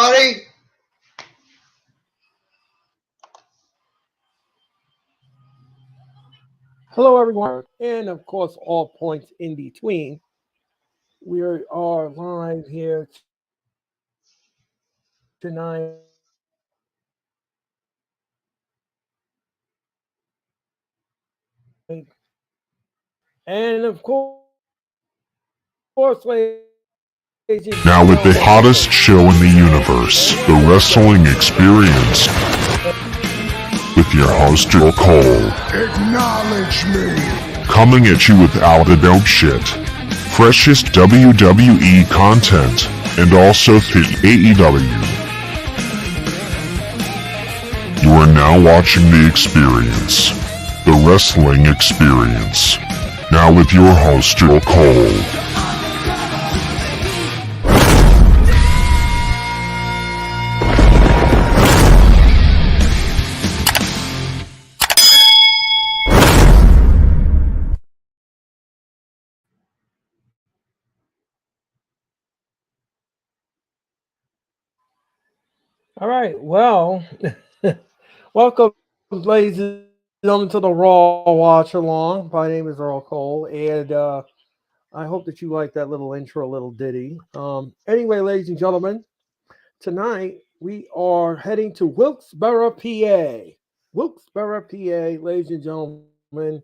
everybody. Hello, everyone, and of course, all points in between. We are live here tonight, and of course, ladies and gentlemen, Now with the hottest show in the universe, the Wrestling Experience, with your host Earl Cole. Acknowledge me. Coming at you with all the dope shit, freshest WWE content, and also the AEW. You are now watching The Experience, the Wrestling Experience. Now with your host Earl Cole. all right. Well, welcome, ladies and gentlemen, to the Raw Watch-A-Long. My name is Earl Cole, and I hope that you like that little intro, little ditty. Anyway, ladies and gentlemen, tonight we are heading to Wilkes-Barre, PA. Wilkes-Barre, PA, ladies and gentlemen.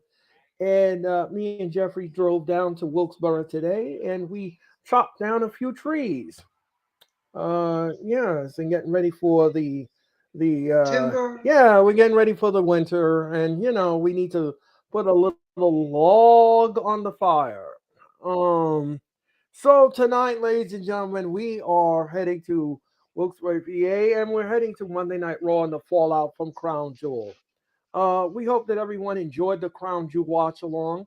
And me and Jeffrey drove down to Wilkes-Barre today, and we chopped down a few trees. Yes, and getting ready for the Timber. yeah, we're getting ready for the winter, and we need to put a little log on the fire. Um, so tonight, ladies and gentlemen, we are heading to Wilkes-Barre, PA, and we're heading to Monday Night Raw and the fallout from Crown Jewel. We hope that everyone enjoyed the Crown Jewel watch along.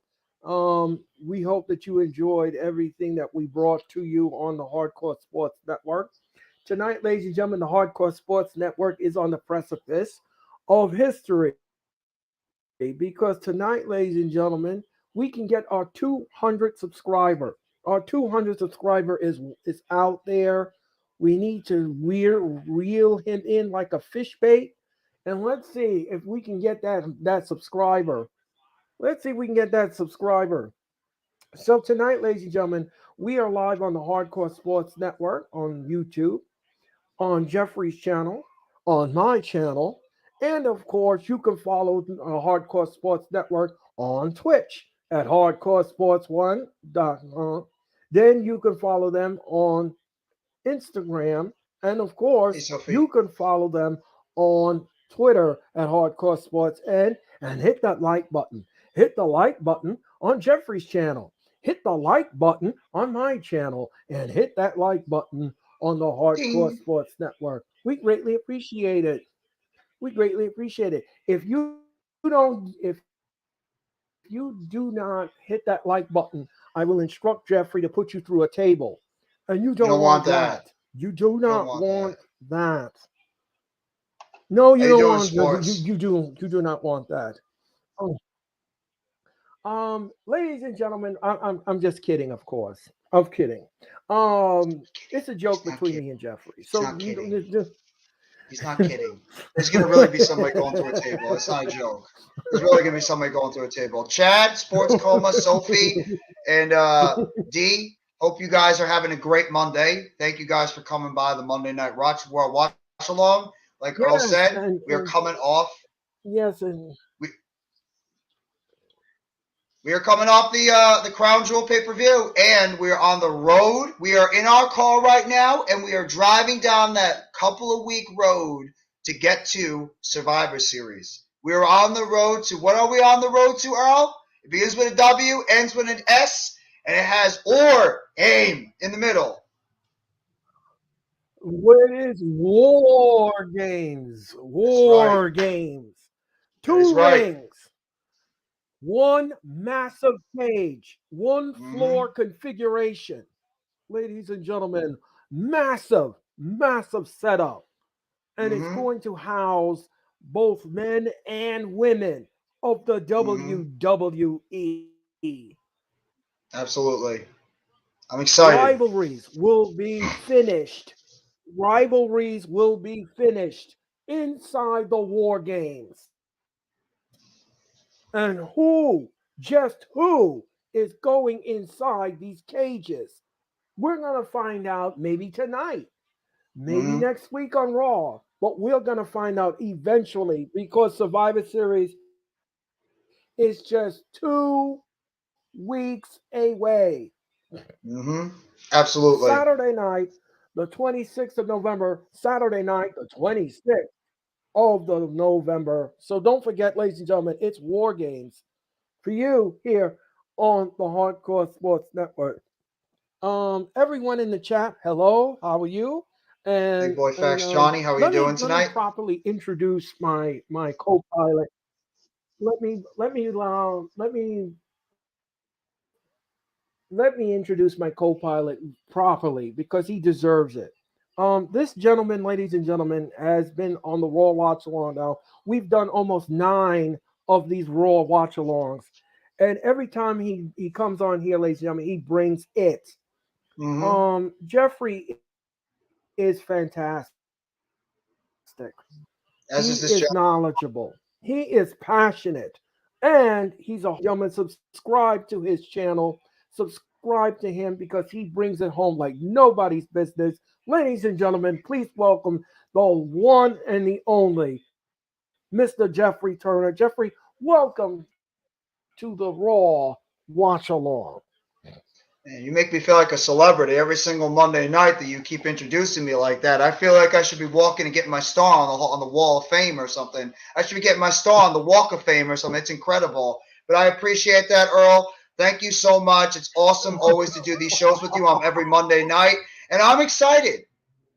We hope that you enjoyed everything that we brought to you on the Hardcore Sports Network. Tonight, ladies and gentlemen, the Hardcore Sports Network is on the precipice of history because tonight, ladies and gentlemen, we can get our 200 subscriber. Our 200 subscriber is out there. We need to reel him in like a fish bait, and let's see if we can get that subscriber. Let's see if we can get that subscriber. So tonight, ladies and gentlemen, we are live on the Hardcore Sports Network on YouTube, on Jeffrey's channel, on my channel, and of course, you can follow Hardcore Sports Network on Twitch at hardcoresports1.com. Then you can follow them on Instagram, and of Hey, course, Sophie. you can follow them on Twitter at Hardcore Sports and hit that like button. Hit the like button on Jeffrey's channel. Hit the like button on my channel, and hit that like button on the Hardcore Ding. Sports Network. We greatly appreciate it. We greatly appreciate it. If you do not hit that like button, I will instruct Jeffrey to put you through a table. And you don't want You don't that. want that. You do not You don't want want that. that. No, How you you don't doing, want sports? you do not want that. Oh, ladies and gentlemen, I'm just kidding, of course. I'm kidding. It's a He's joke not between kidding. me and Jeffrey. He's So not you kidding. don't. He's not kidding. There's gonna really be somebody going through a table. It's not a joke. There's really gonna be somebody going through a table. Chad, Sports Coma, Sophie, and D. Hope you guys are having a great Monday. Thank you guys for coming by the Monday Night Watch Along. Like Earl said, Yes, we are and coming off. yes, and We, we are coming off the Crown Jewel pay per view, and we are on the road. We are in our car right now, and we are driving down that couple of week road to get to Survivor Series. We are on the road to what are we on the road to, Earl? It begins with a W, ends with an S, and it has or aim in the middle. what is war games? That's right. War games. That is Two right. rings, one massive cage, one Mm-hmm. floor configuration. Ladies and gentlemen, massive, massive setup. And it's Mm-hmm. going to house both men and women of the Mm-hmm. WWE. Absolutely. I'm excited. Rivalries will be finished. rivalries will be finished inside the War Games. And just who, is going inside these cages? We're going to find out maybe tonight, maybe Mm-hmm. next week on Raw, but we're going to find out eventually because Survivor Series is just 2 weeks away. Mm-hmm. Absolutely. Saturday night, the 26th of November, Saturday night, the 26th of the November. So don't forget, ladies and gentlemen, it's War Games for you here on the Hardcore Sports Network. Everyone in the chat, hello, how are you? Big And boy and Facts Johnny, how are you doing let me tonight? properly introduce my co-pilot. Let me introduce my co-pilot properly because he deserves it. This gentleman, ladies and gentlemen, has been on the Raw Watch-A-Long now. We've done almost 9 of these Raw Watch-A-Longs. And every time he comes on here, ladies and gentlemen, he brings it. Mm-hmm. Jeffrey is fantastic. As He is this is Jeff. knowledgeable. He is passionate. And he's a gentleman. Subscribe to his channel. Subscribe to him because he brings it home like nobody's business. Ladies and gentlemen, please welcome the one and the only Mr. Jeffrey Turner. Jeffrey, welcome to the Raw Watch Along. Man, you make me feel like a celebrity every single Monday night that you keep introducing me like that. I feel like I should be walking and getting my star on the Wall of Fame or something. I should be getting my star on the Walk of Fame or something. It's incredible. But I appreciate that, Earl. Thank you so much. It's awesome always to do these shows with you on every Monday night. And I'm excited.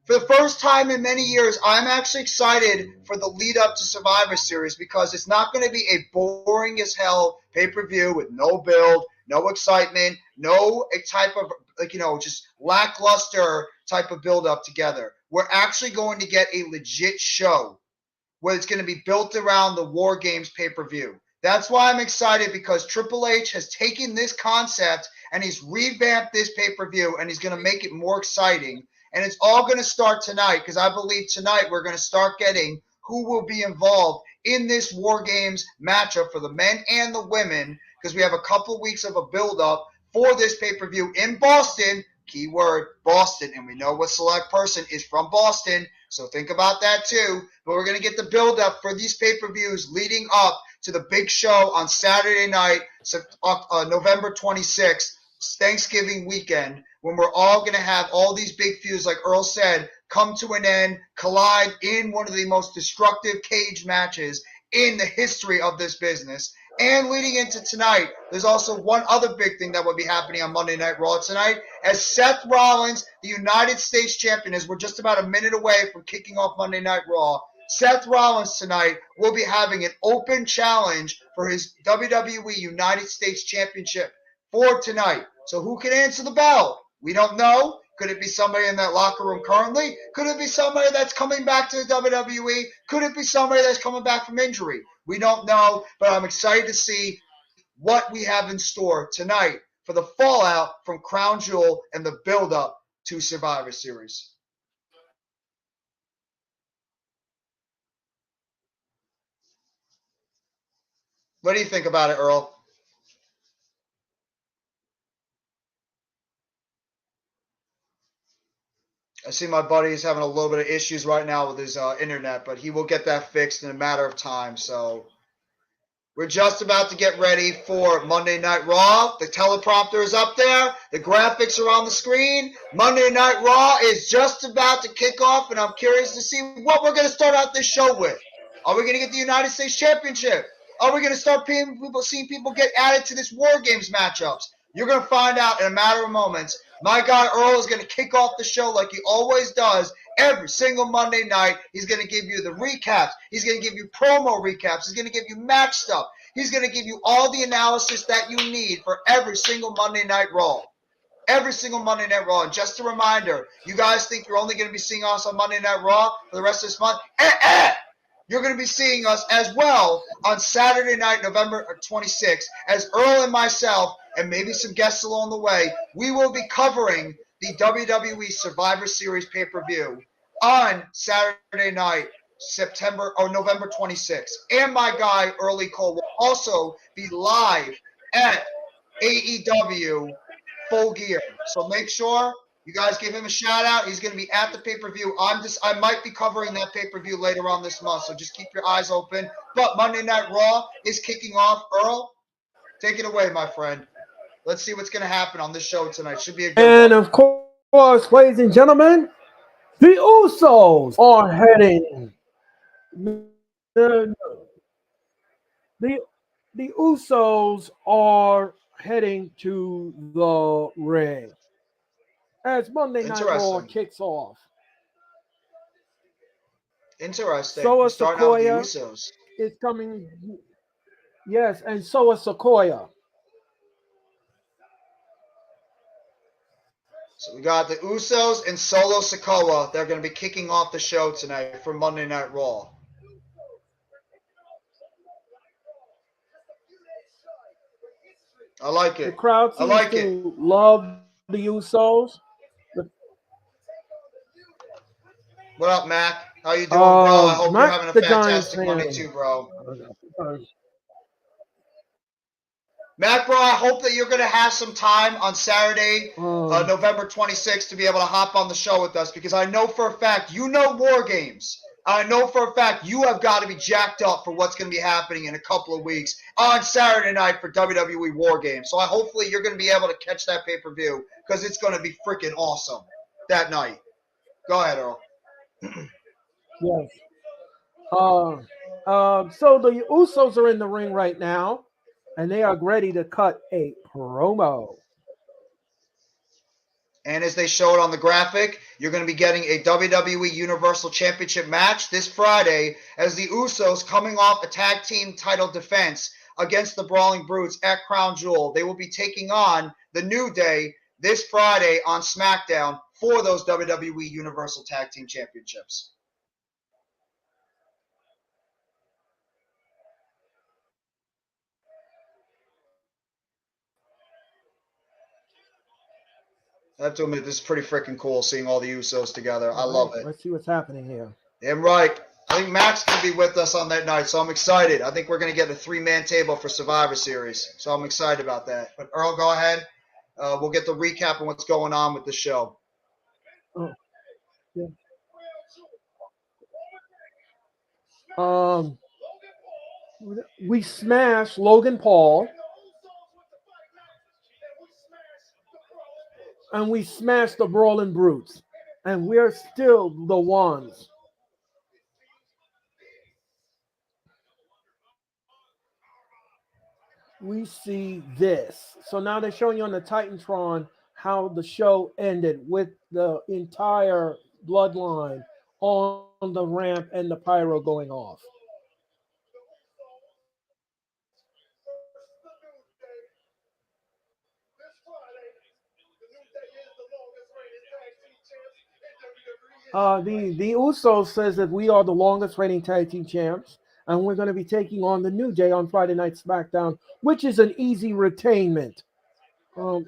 For the first time in many years, I'm actually excited for the lead up to Survivor Series because it's not going to be a boring as hell pay-per-view with no build, no excitement, no type of just lackluster type of build up together. We're actually going to get a legit show where it's going to be built around the War Games pay-per-view. That's why I'm excited because Triple H has taken this concept and he's revamped this pay-per-view and he's going to make it more exciting. And it's all going to start tonight because I believe tonight we're going to start getting who will be involved in this War Games matchup for the men and the women because we have a couple weeks of a build-up for this pay-per-view in Boston. Keyword Boston, and we know what select person is from Boston, so think about that too. But we're going to get the build-up for these pay-per-views leading up to the big show on Saturday night, November 26th, Thanksgiving weekend, when we're all going to have all these big feuds, like Earl said, come to an end, collide in one of the most destructive cage matches in the history of this business. And leading into tonight, there's also one other big thing that will be happening on Monday Night Raw tonight. As Seth Rollins, the United States champion, as we're just about a minute away from kicking off Monday Night Raw, Seth Rollins tonight will be having an open challenge for his WWE United States Championship for tonight. So who can answer the bell? We don't know. Could it be somebody in that locker room currently? Could it be somebody that's coming back to the WWE? Could it be somebody that's coming back from injury? We don't know, but I'm excited to see what we have in store tonight for the fallout from Crown Jewel and the build-up to Survivor Series. What do you think about it, Earl? I see my buddy is having a little bit of issues right now with his internet, but he will get that fixed in a matter of time. So we're just about to get ready for Monday Night Raw. The teleprompter is up there. The graphics are on the screen. Monday Night Raw is just about to kick off, and I'm curious to see what we're going to start out this show with. Are we going to get the United States Championship? Are we going to start seeing people get added to this War Games matchups? You're going to find out in a matter of moments. My guy Earl is going to kick off the show like he always does every single Monday night. He's going to give you the recaps. He's going to give you promo recaps. He's going to give you match stuff. He's going to give you all the analysis that you need for every single Monday Night Raw. Every single Monday Night Raw. And just a reminder, you guys think you're only going to be seeing us on Monday Night Raw for the rest of this month? You're going to be seeing us as well on Saturday night, November 26th, as Earl and myself, and maybe some guests along the way, we will be covering the WWE Survivor Series pay-per-view on Saturday night, November 26th. And my guy, Earl Cole, will also be live at AEW Full Gear. So make sure you guys give him a shout out. He's going to be at the pay-per-view. I might be covering that pay-per-view later on this month, so just keep your eyes open. But Monday Night Raw is kicking off. Earl, take it away, my friend. Let's see what's going to happen on this show tonight. Should be a good And one. of course, ladies and gentlemen, the Usos are heading. The, the Usos are heading to the ring as Monday Night Raw Interesting. kicks off. Interesting. Soa We're starting out with the Sequoia Usos. is coming. Yes, and Soa Sequoia. So we got the Usos and Solo Sikoa. They're going to be kicking off the show tonight for Monday Night Raw. I like it. The crowd I seems like to it. love the Usos. What up, Mac? How you doing, bro? I hope you're Mac having a the Giants fantastic fan. Monday too, bro. Mac, bro, I hope that you're going to have some time on Saturday, November 26th, to be able to hop on the show with us, because I know for a fact you know War Games. I know for a fact you have got to be jacked up for what's going to be happening in a couple of weeks on Saturday night for WWE War Games. So hopefully you're going to be able to catch that pay-per-view, because it's going to be freaking awesome that night. Go ahead, Earl. Yes. So the Usos are in the ring right now, and they are ready to cut a promo. And as they showed on the graphic, you're going to be getting a WWE Universal Championship match this Friday as the Usos, coming off a tag team title defense against the Brawling Brutes at Crown Jewel. They will be taking on the New Day this Friday on SmackDown for those WWE Universal Tag Team Championships. I have to admit, this is pretty freaking cool seeing all the Usos together. I love it. Let's see what's happening here. Damn right. I think Max can be with us on that night, so I'm excited. I think we're going to get a three-man table for Survivor Series, so I'm excited about that. But Earl, go ahead. We'll get the recap on what's going on with the show. Oh, yeah. We smashed Logan Paul, and we smashed the Brawling Brutes, and we're still the ones. We see this. So now they're showing you on the Titantron how the show ended with the entire bloodline on the ramp and the pyro going off. The Usos says that we are the longest reigning tag team champs, and we're going to be taking on the New Day on Friday Night SmackDown, which is an easy retainment.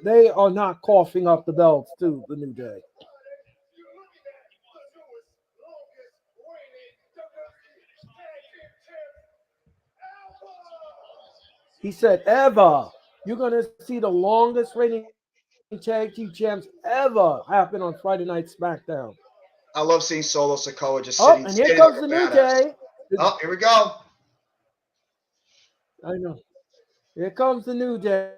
They are not coughing up the belts to the New Day. He said, ever. You're going to see the longest reigning tag team champs ever happen on Friday Night SmackDown. I love seeing Solo Sikoa just sitting. And here comes the New Day. Oh, here we go. I know. Here comes the New Day.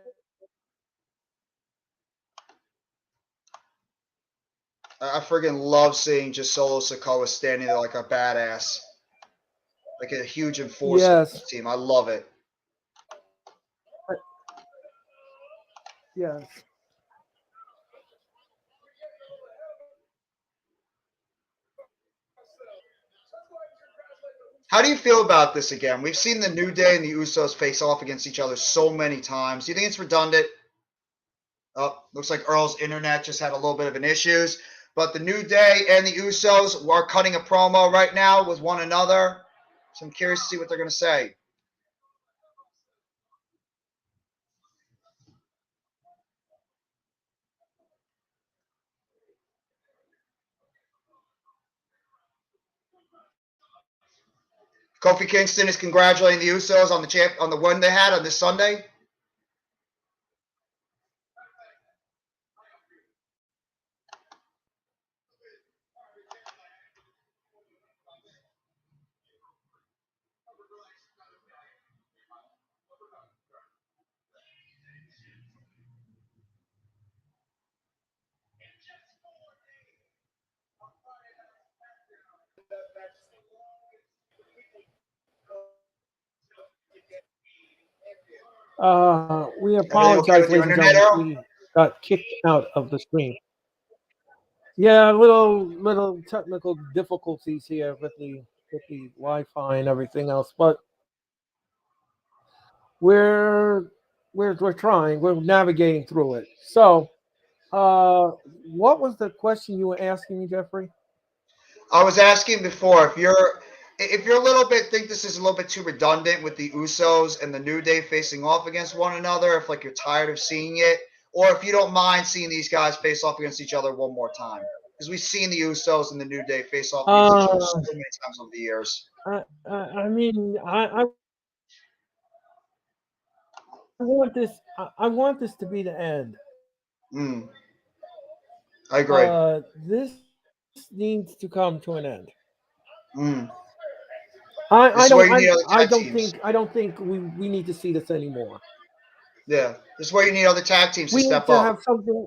I friggin' love seeing just Solo Sikoa standing there like a badass. Like a huge enforcer of the team. I love it. Yes. How do you feel about this again? We've seen the New Day and the Usos face off against each other so many times. Do you think it's redundant? Oh, looks like Earl's internet just had a little bit of an issues. But the New Day and the Usos are cutting a promo right now with one another. So I'm curious to see what they're going to say. Kofi Kingston is congratulating the Usos on the win they had on this Sunday. We Everything okay apologize, with your ladies and internet, gentlemen. Earl? We got kicked out of the stream. Yeah, little technical difficulties here with the Wi-Fi and everything else, but we're trying. We're navigating through it. So, what was the question you were asking me, Jeffrey? I was asking before if you're a little bit think this is a little bit too redundant with the Usos and the New Day facing off against one another, if like you're tired of seeing it, or if you don't mind seeing these guys face off against each other one more time. Because we've seen the Usos and the New Day face off against each other so many times over the years. I mean, I want this. I want this to be the end. I agree. This needs to come to an end. This is where you need other tag teams. I don't think we need to see this anymore. Yeah, this is where you need other tag teams to We step need to up. have something.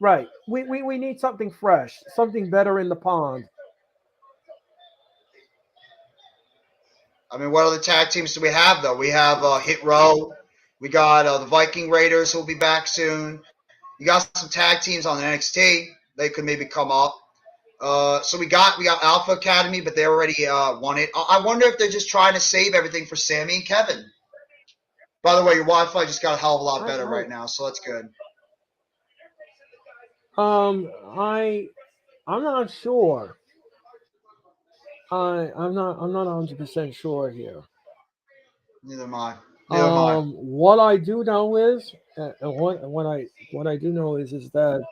Right. We need something fresh, something better in the pond. I mean, what other tag teams do we have, though? We have Hit Row. We got the Viking Raiders, who will be back soon. You got some tag teams on NXT. They could maybe come up. So we got Alpha Academy, but they already won it. I wonder if they're just trying to save everything for Sammy and Kevin. By the way, your Wi-Fi just got a hell of a lot better right now, so that's good. I'm not sure. I'm not 100% sure here. Neither am I. Neither am I. What I do know is, what I do know is that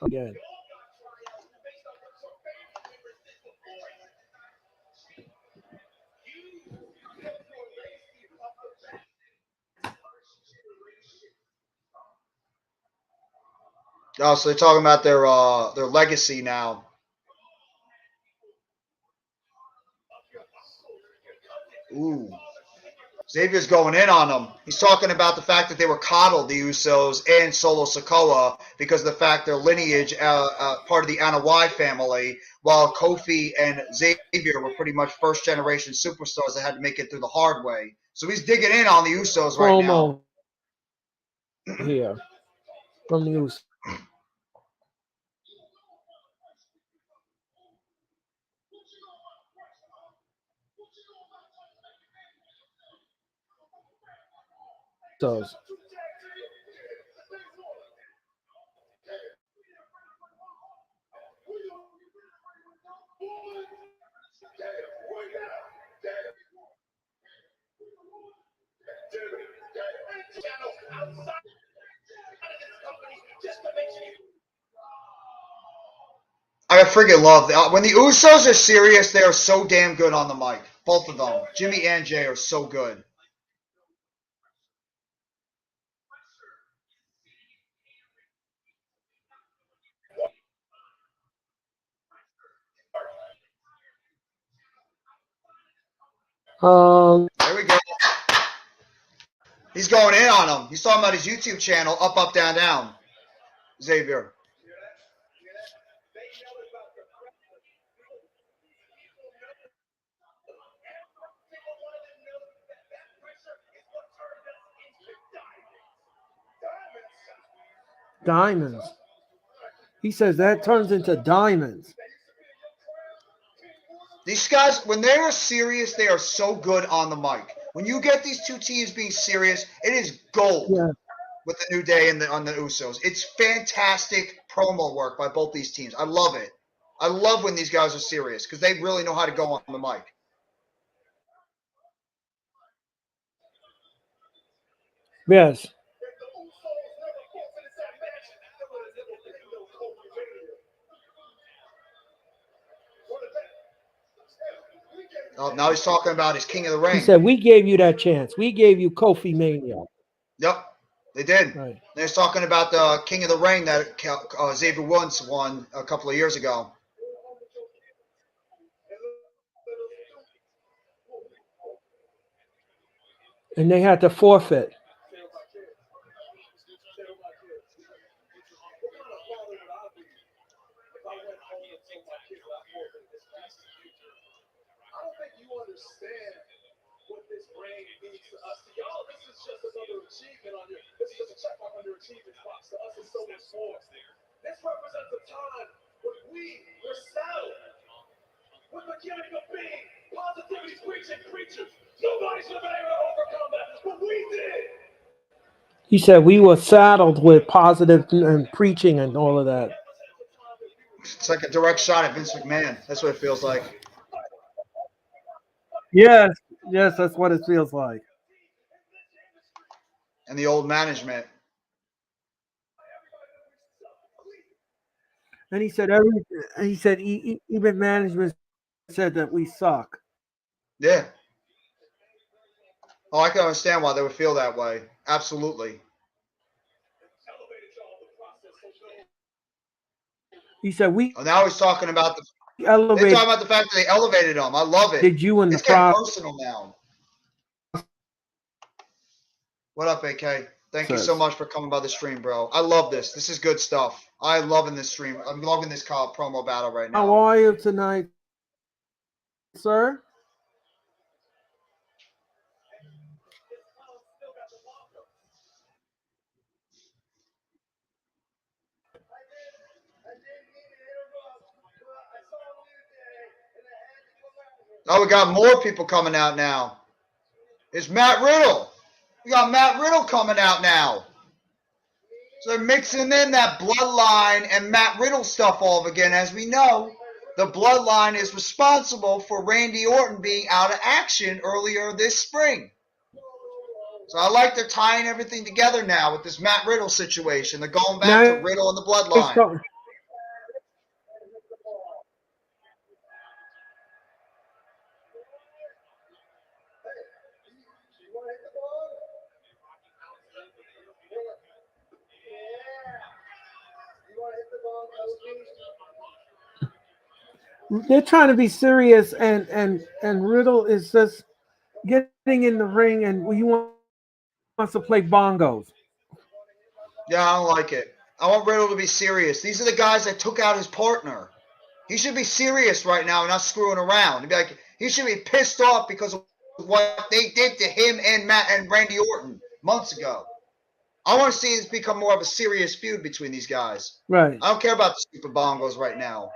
again. Oh, so they're talking about their legacy now. Ooh. Xavier's going in on them. He's talking about the fact that they were coddled, the Usos and Solo Sikoa, because of the fact their lineage, part of the Anoa'i family, while Kofi and Xavier were pretty much first-generation superstars that had to make it through the hard way. So he's digging in on the Usos right now. Here from the Usos. I freaking love that. When the Usos are serious, they are so damn good on the mic. Both of them. Jimmy and Jay are so good. There we go. He's going in on him. He's talking about his YouTube channel, Up, Up, Down, Down. Xavier. Diamonds. He says that turns into diamonds. These guys, when they are serious, they are so good on the mic. When you get these two teams being serious, it is gold with the New Day and on the Usos. It's fantastic promo work by both these teams. I love it. I love when these guys are serious because they really know how to go on the mic. Yes. Now he's talking about his King of the He Ring. said, we gave you that chance. We gave you Kofi Mania. Yep, they did. Right. They're talking about the King of the Ring that Xavier Woods won a couple of years ago. And they had to forfeit. He said we were saddled with positive and preaching and all of that. It's like a direct shot at Vince McMahon. That's what it feels like. Yes, that's what it feels like. And the old management. And he said even management said that we suck. Yeah. Oh, I can understand why they would feel that way. Absolutely. He said we. Oh, now he's talking about they're elevated. talking about the fact that they elevated him. I love it. Did you in the It's getting process? personal now. What up, AK? Thank you so much for coming by the stream, bro. I love this. This is good stuff. I'm loving this stream. I'm loving this promo battle right now. How are you tonight, sir? Oh, we got more people coming out now. It's Matt Riddle. We got Matt Riddle coming out now. So they're mixing in that bloodline and Matt Riddle stuff all over again. As we know, the bloodline is responsible for Randy Orton being out of action earlier this spring. So I like they're tying everything together now with this Matt Riddle situation. They're going back to Riddle and the bloodline. They're trying to be serious, and Riddle is just getting in the ring, and he wants to play bongos. Yeah, I don't like it. I want Riddle to be serious. These are the guys that took out his partner. He should be serious right now and not screwing around. He'd be like, he should be pissed off because of what they did to him and Matt and Randy Orton months ago. I want to see this become more of a serious feud between these guys. Right. I don't care about the stupid bongos right now.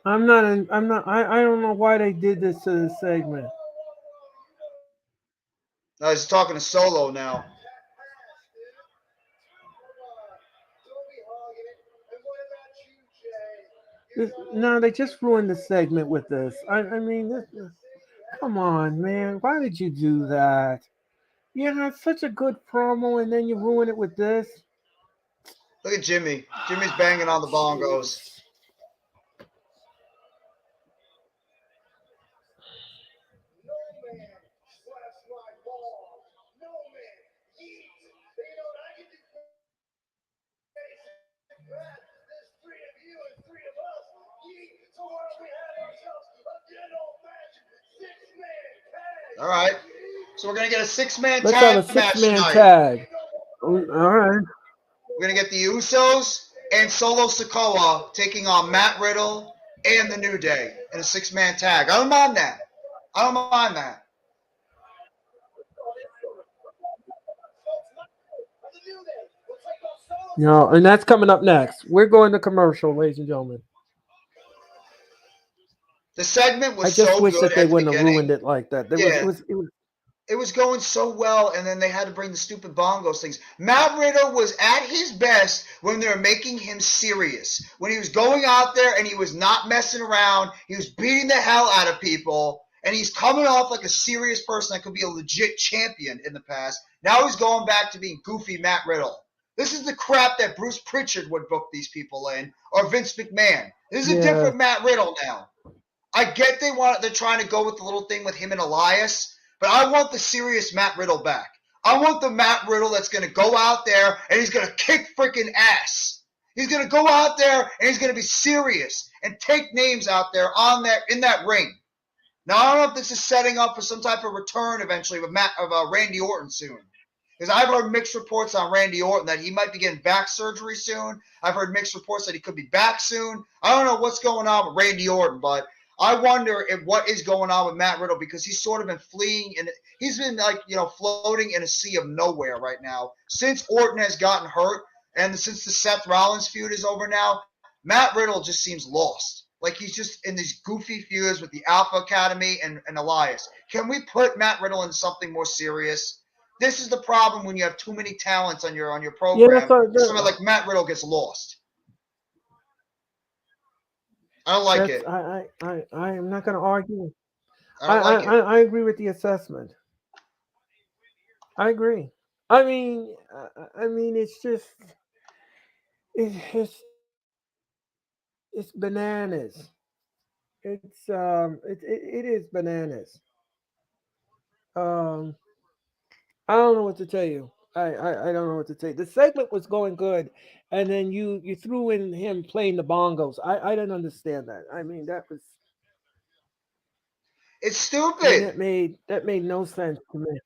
I don't know why they did this to this segment. No, he's talking to Solo now. No, they just ruined the segment with this. I mean, come on, man. Why did you do that? You had such a good promo, and then you ruin it with this. Look at Jimmy. Jimmy's banging on the bongos. All right. So we're going to get a six-man Let's tag have a match six-man tonight. tag. All right. We're going to get the Usos and Solo Sikoa taking on Matt Riddle and the New Day in a six-man tag. I don't mind that. I don't mind that. No, and that's coming up next. We're going to commercial, ladies and gentlemen. The segment was I just so wish good that they at the wouldn't have beginning. ruined it like that. It was going so well, and then they had to bring the stupid bongos things. Matt Riddle was at his best when they were making him serious. When he was going out there and he was not messing around, he was beating the hell out of people, and he's coming off like a serious person that could be a legit champion in the past. Now he's going back to being goofy Matt Riddle. This is the crap that Bruce Pritchard would book these people in, or Vince McMahon. This is a Yeah. different Matt Riddle now. I get they're trying to go with the little thing with him and Elias, but I want the serious Matt Riddle back. I want the Matt Riddle that's going to go out there and he's going to kick freaking ass. He's going to go out there and he's going to be serious and take names out there in that ring. Now, I don't know if this is setting up for some type of return eventually with Randy Orton soon. Because I've heard mixed reports on Randy Orton that he might be getting back surgery soon. I've heard mixed reports that he could be back soon. I don't know what's going on with Randy Orton, but I wonder what is going on with Matt Riddle, because he's sort of been fleeing and he's been floating in a sea of nowhere right now. Since Orton has gotten hurt and since the Seth Rollins feud is over now, Matt Riddle just seems lost. Like he's just in these goofy feuds with the Alpha Academy and Elias. Can we put Matt Riddle in something more serious? This is the problem when you have too many talents on your program. Yeah, somebody like Matt Riddle gets lost. I don't like it. I am not going to argue. I agree with the assessment. I agree. I mean, it's just it's bananas. It is bananas. I don't know what to tell you. I don't know what to say. The segment was going good, and then you threw in him playing the bongos. I didn't understand that. I mean, it's stupid. That made no sense to me.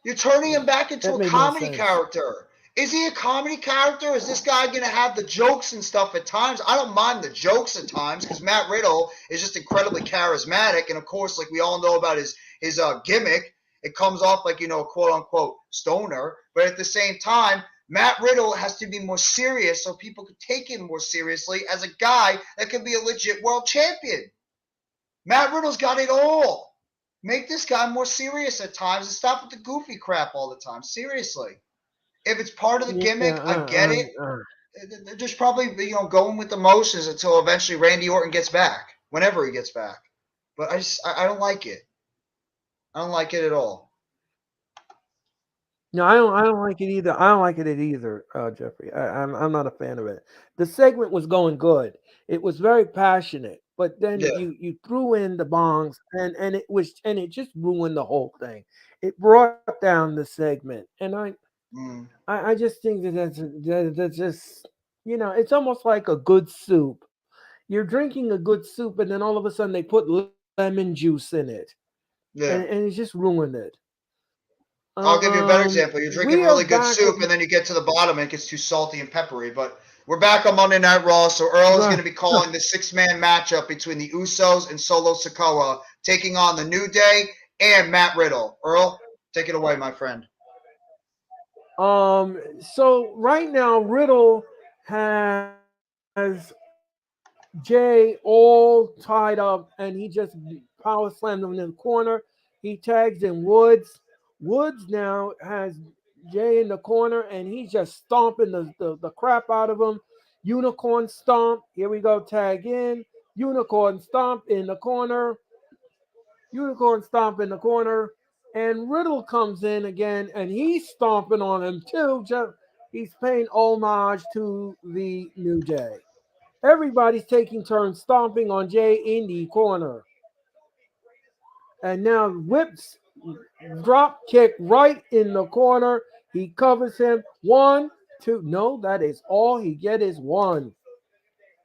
You're turning him back into a comedy character. Is he a comedy character? Is this guy going to have the jokes and stuff at times? I don't mind the jokes at times because Matt Riddle is just incredibly charismatic, and of course, like we all know about his gimmick. It comes off like, quote-unquote stoner. But at the same time, Matt Riddle has to be more serious so people can take him more seriously as a guy that can be a legit world champion. Matt Riddle's got it all. Make this guy more serious at times and stop with the goofy crap all the time. Seriously. If it's part of the gimmick, I get it. They're just probably, going with the motions until eventually Randy Orton gets back, whenever he gets back. But I don't like it. I don't like it at all. No, I don't like it either. I don't like it either, Jeffrey. I'm not a fan of it. The segment was going good. It was very passionate, but then you threw in the bongs and it just ruined the whole thing. It brought down the segment, and I just think that's just it's almost like a good soup. You're drinking a good soup, and then all of a sudden they put lemon juice in it. Yeah. And it just ruined it. I'll give you a better example. You're drinking really good soup, and then you get to the bottom, and it gets too salty and peppery. But we're back on Monday Night Raw, so Earl is going to be calling the 6-man matchup between the Usos and Solo Sikoa, taking on the New Day and Matt Riddle. Earl, take it away, my friend. So right now, Riddle has Jay all tied up, and he just power slammed him in the corner. He tags in Woods. Woods now has Jay in the corner, and he's just stomping the crap out of him. Unicorn stomp. Here we go. Tag in. Unicorn stomp in the corner. Unicorn stomp in the corner. And Riddle comes in again, and he's stomping on him too. He's paying homage to the New Day. Everybody's taking turns stomping on Jay in the corner. And now whips, drop kick right in the corner. He covers him. 1, 2. No, that is all he get is 1.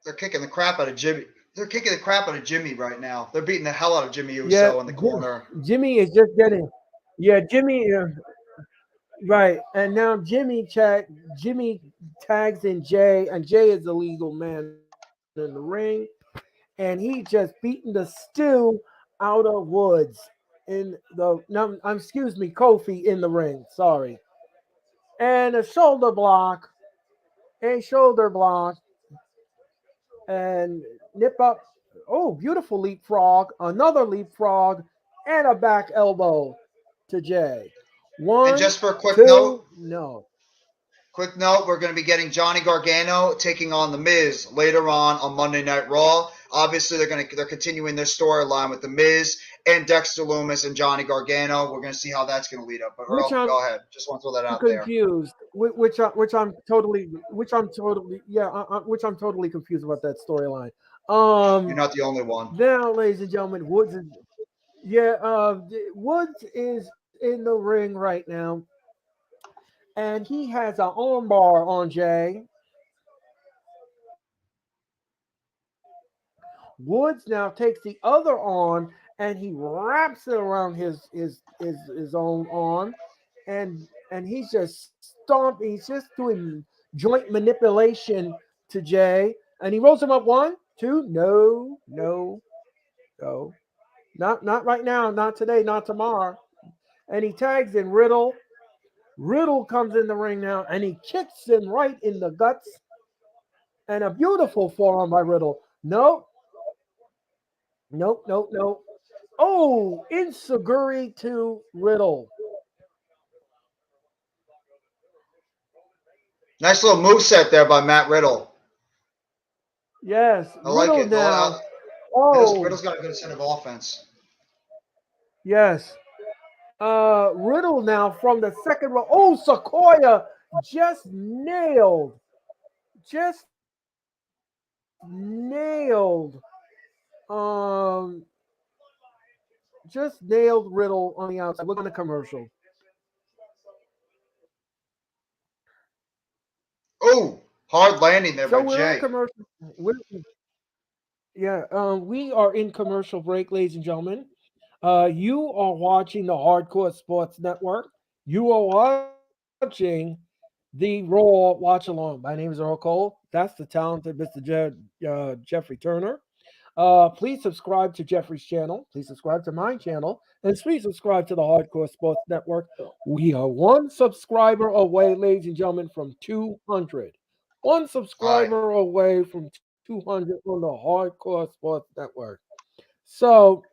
They're kicking the crap out of Jimmy. They're kicking the crap out of Jimmy right now. They're beating the hell out of Jimmy Uso in the corner. Jimmy is just getting. Yeah, Jimmy. Right, and now Jimmy tags in Jay, and Jay is the legal man in the ring, and he just beating the stew out of Woods Kofi in the ring. Sorry, and a shoulder block, and nip up. Oh, beautiful leapfrog, another leapfrog, and a back elbow to Jay. 1, and just for a quick 2, note, we're going to be getting Johnny Gargano taking on The Miz later on Monday Night Raw. Obviously, they're continuing their storyline with The Miz and Dexter Lumis and Johnny Gargano. We're going to see how that's going to lead up. But Earl, go ahead. Just want to throw that out there. which I'm totally confused about that storyline. You're not the only one. Now, ladies and gentlemen, Woods is in the ring right now, and he has an armbar on Jay. Woods now takes the other arm and he wraps it around his own arm, and he's just stomping. He's just doing joint manipulation to Jay, and he rolls him up 1, 2. No, no, no, not right now, not today, not tomorrow. And he tags in Riddle. Riddle comes in the ring now, and he kicks him right in the guts, and a beautiful forearm by Riddle. Nope. Nope, nope, nope. Oh, Insuguri to Riddle. Nice little moveset there by Matt Riddle. Yes, I like Riddle it. now. Riddle's got a good set of offense. Yes. Riddle now from the second row. Oh, Sequoia just nailed. Just nailed. Just nailed Riddle on the outside. We're going to commercial. Oh, hard landing there So by we're Jay. in commercial. We are in commercial break, ladies and gentlemen. You are watching the Hardcore Sports Network. You are watching the Raw Watch-A-Long. My name is Earl Cole. That's the talented Mr. Jeffrey Turner. Please subscribe to Jeffrey's channel. Please subscribe to my channel. And please subscribe to the Hardcore Sports Network. We are one subscriber away, ladies and gentlemen, from 200. One subscriber away from 200 on the Hardcore Sports Network. So,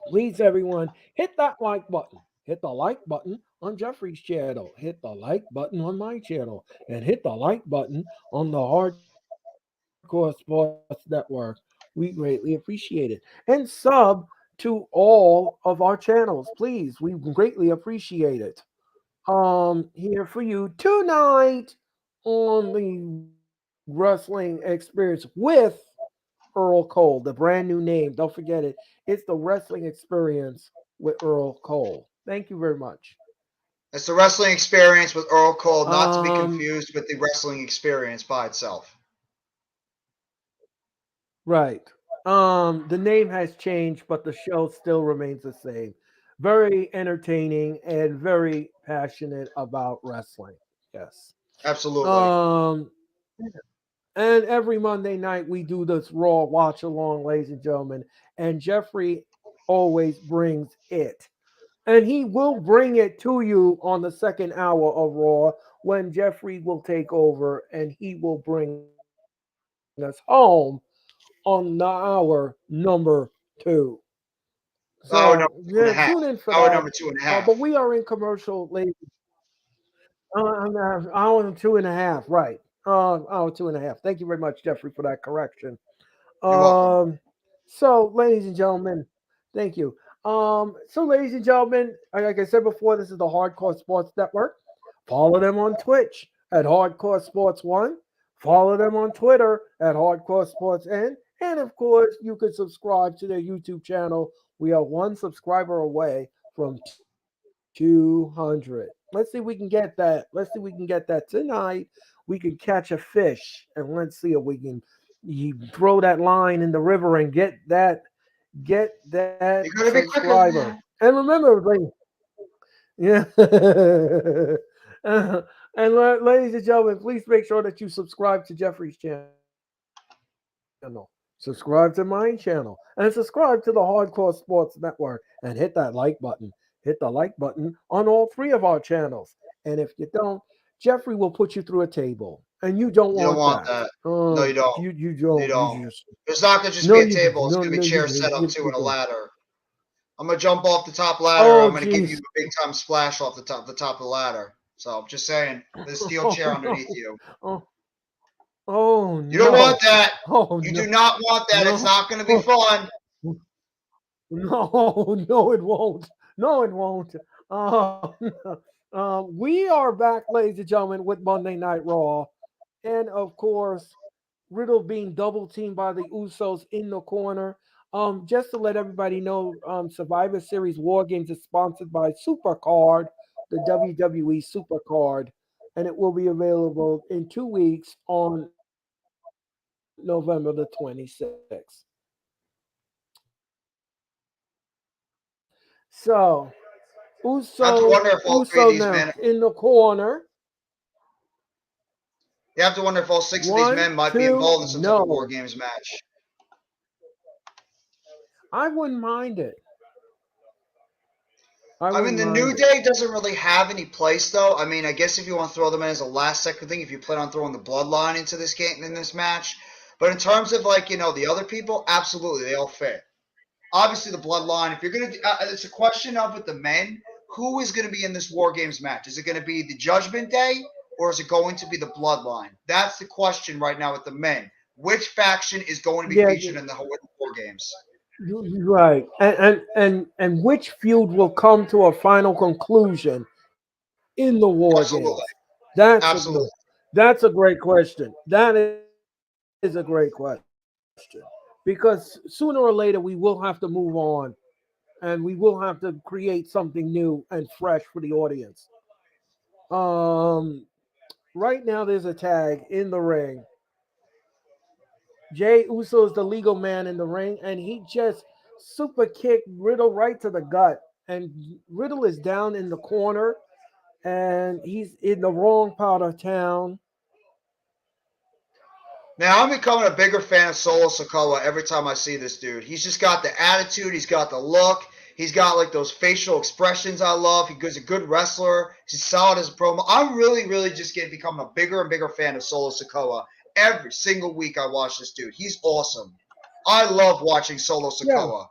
please, everyone, hit that like button. Hit the like button on Jeffrey's channel. Hit the like button on my channel. And hit the like button on the Hardcore Sports Network. We greatly appreciate it. And sub to all of our channels, please. We greatly appreciate it. Here for you tonight on the Wrestling Experience with Earl Cole, the brand new name. Don't forget it. It's the Wrestling Experience with Earl Cole. Thank you very much. It's the Wrestling Experience with Earl Cole, not to be confused with the Wrestling Experience by itself. Right. The name has changed, but the show still remains the same. Very entertaining and very passionate about wrestling. Yes. Absolutely. And every Monday night we do this Raw Watch Along, ladies and gentlemen. And Jeffrey always brings it. And he will bring it to you on the second hour of Raw when Jeffrey will take over and he will bring us home on the hour number 2. So Hour number 2.5. tune in for Hour that. number 2.5. But we are in commercial, ladies. Hour 2.5, right? Hour 2.5. Thank you very much, Jeffrey, for that correction. You're welcome. So, ladies and gentlemen, thank you. So, ladies and gentlemen, like I said before, this is the Hardcore Sports Network. Follow them on Twitch at Hardcore Sports 1. Follow them on Twitter at Hardcore Sports N. And of course, you can subscribe to their YouTube channel. We are one subscriber away from 200. Let's see if we can get that. Let's see if we can get that tonight. We can catch a fish, and let's see if we can throw that line in the river and get that subscriber. And remember, everybody, yeah. And ladies and gentlemen, please make sure that you subscribe to Jeffrey's channel. Subscribe to my channel and subscribe to the Hardcore Sports Network and hit that like button. Hit the like button on all 3 of our channels. And if you don't, Jeffrey will put you through a table. And you don't want that. No, you don't. You don't. It's not going to just be a table. It's going to be chairs set up too and a ladder. I'm going to jump off the top ladder. I'm going to give you a big time splash off the top of the ladder. So I'm just saying, there's a steel chair underneath you. Oh, no. You don't want that. You do not want that. No. It's not going to be fun. No, it won't. No, it won't. We are back, ladies and gentlemen, with Monday Night Raw. And of course, Riddle being double teamed by the Usos in the corner. Just to let everybody know, Survivor Series War Games is sponsored by Supercard, the WWE Supercard, and it will be available in 2 weeks on November the 26th. So, I have to Uso, wonder if all three of Uso these now men. in the corner. You have to wonder if all 6 of these One, men might be two, involved in some type of War no. Games match. I wouldn't mind it. I I mean, wouldn't the New mind it. Day doesn't really have any place, though. I mean, I guess if you want to throw them in as a last-second thing, if you plan on throwing the Bloodline into this game in this match, but in terms of the other people, absolutely, they all fit. Obviously, the Bloodline. If you're gonna, it's a question of with the men, who is going to be in this War Games match? Is it going to be the Judgment Day or is it going to be the Bloodline? That's the question right now with the men. Which faction is going to be Yeah, featured in the War Games? right. And which feud will come to a final conclusion in the War Games? Absolutely, absolutely. That's a great question. That is a great question because sooner or later we will have to move on and we will have to create something new and fresh for the audience. Um, right now there's a tag in the ring. Jay Uso is the legal man in the ring, and he just super kicked Riddle right to the gut. And Riddle is down in the corner, and he's in the wrong part of town. Now I'm becoming a bigger fan of Solo Sikoa every time I see this dude. He's just got the attitude, he's got the look, he's got like those facial expressions I love. He's a good wrestler. He's solid as a promo. I'm really, really just becoming a bigger and bigger fan of Solo Sikoa. Every single week I watch this dude. He's awesome. I love watching Solo Yeah, Sikoa.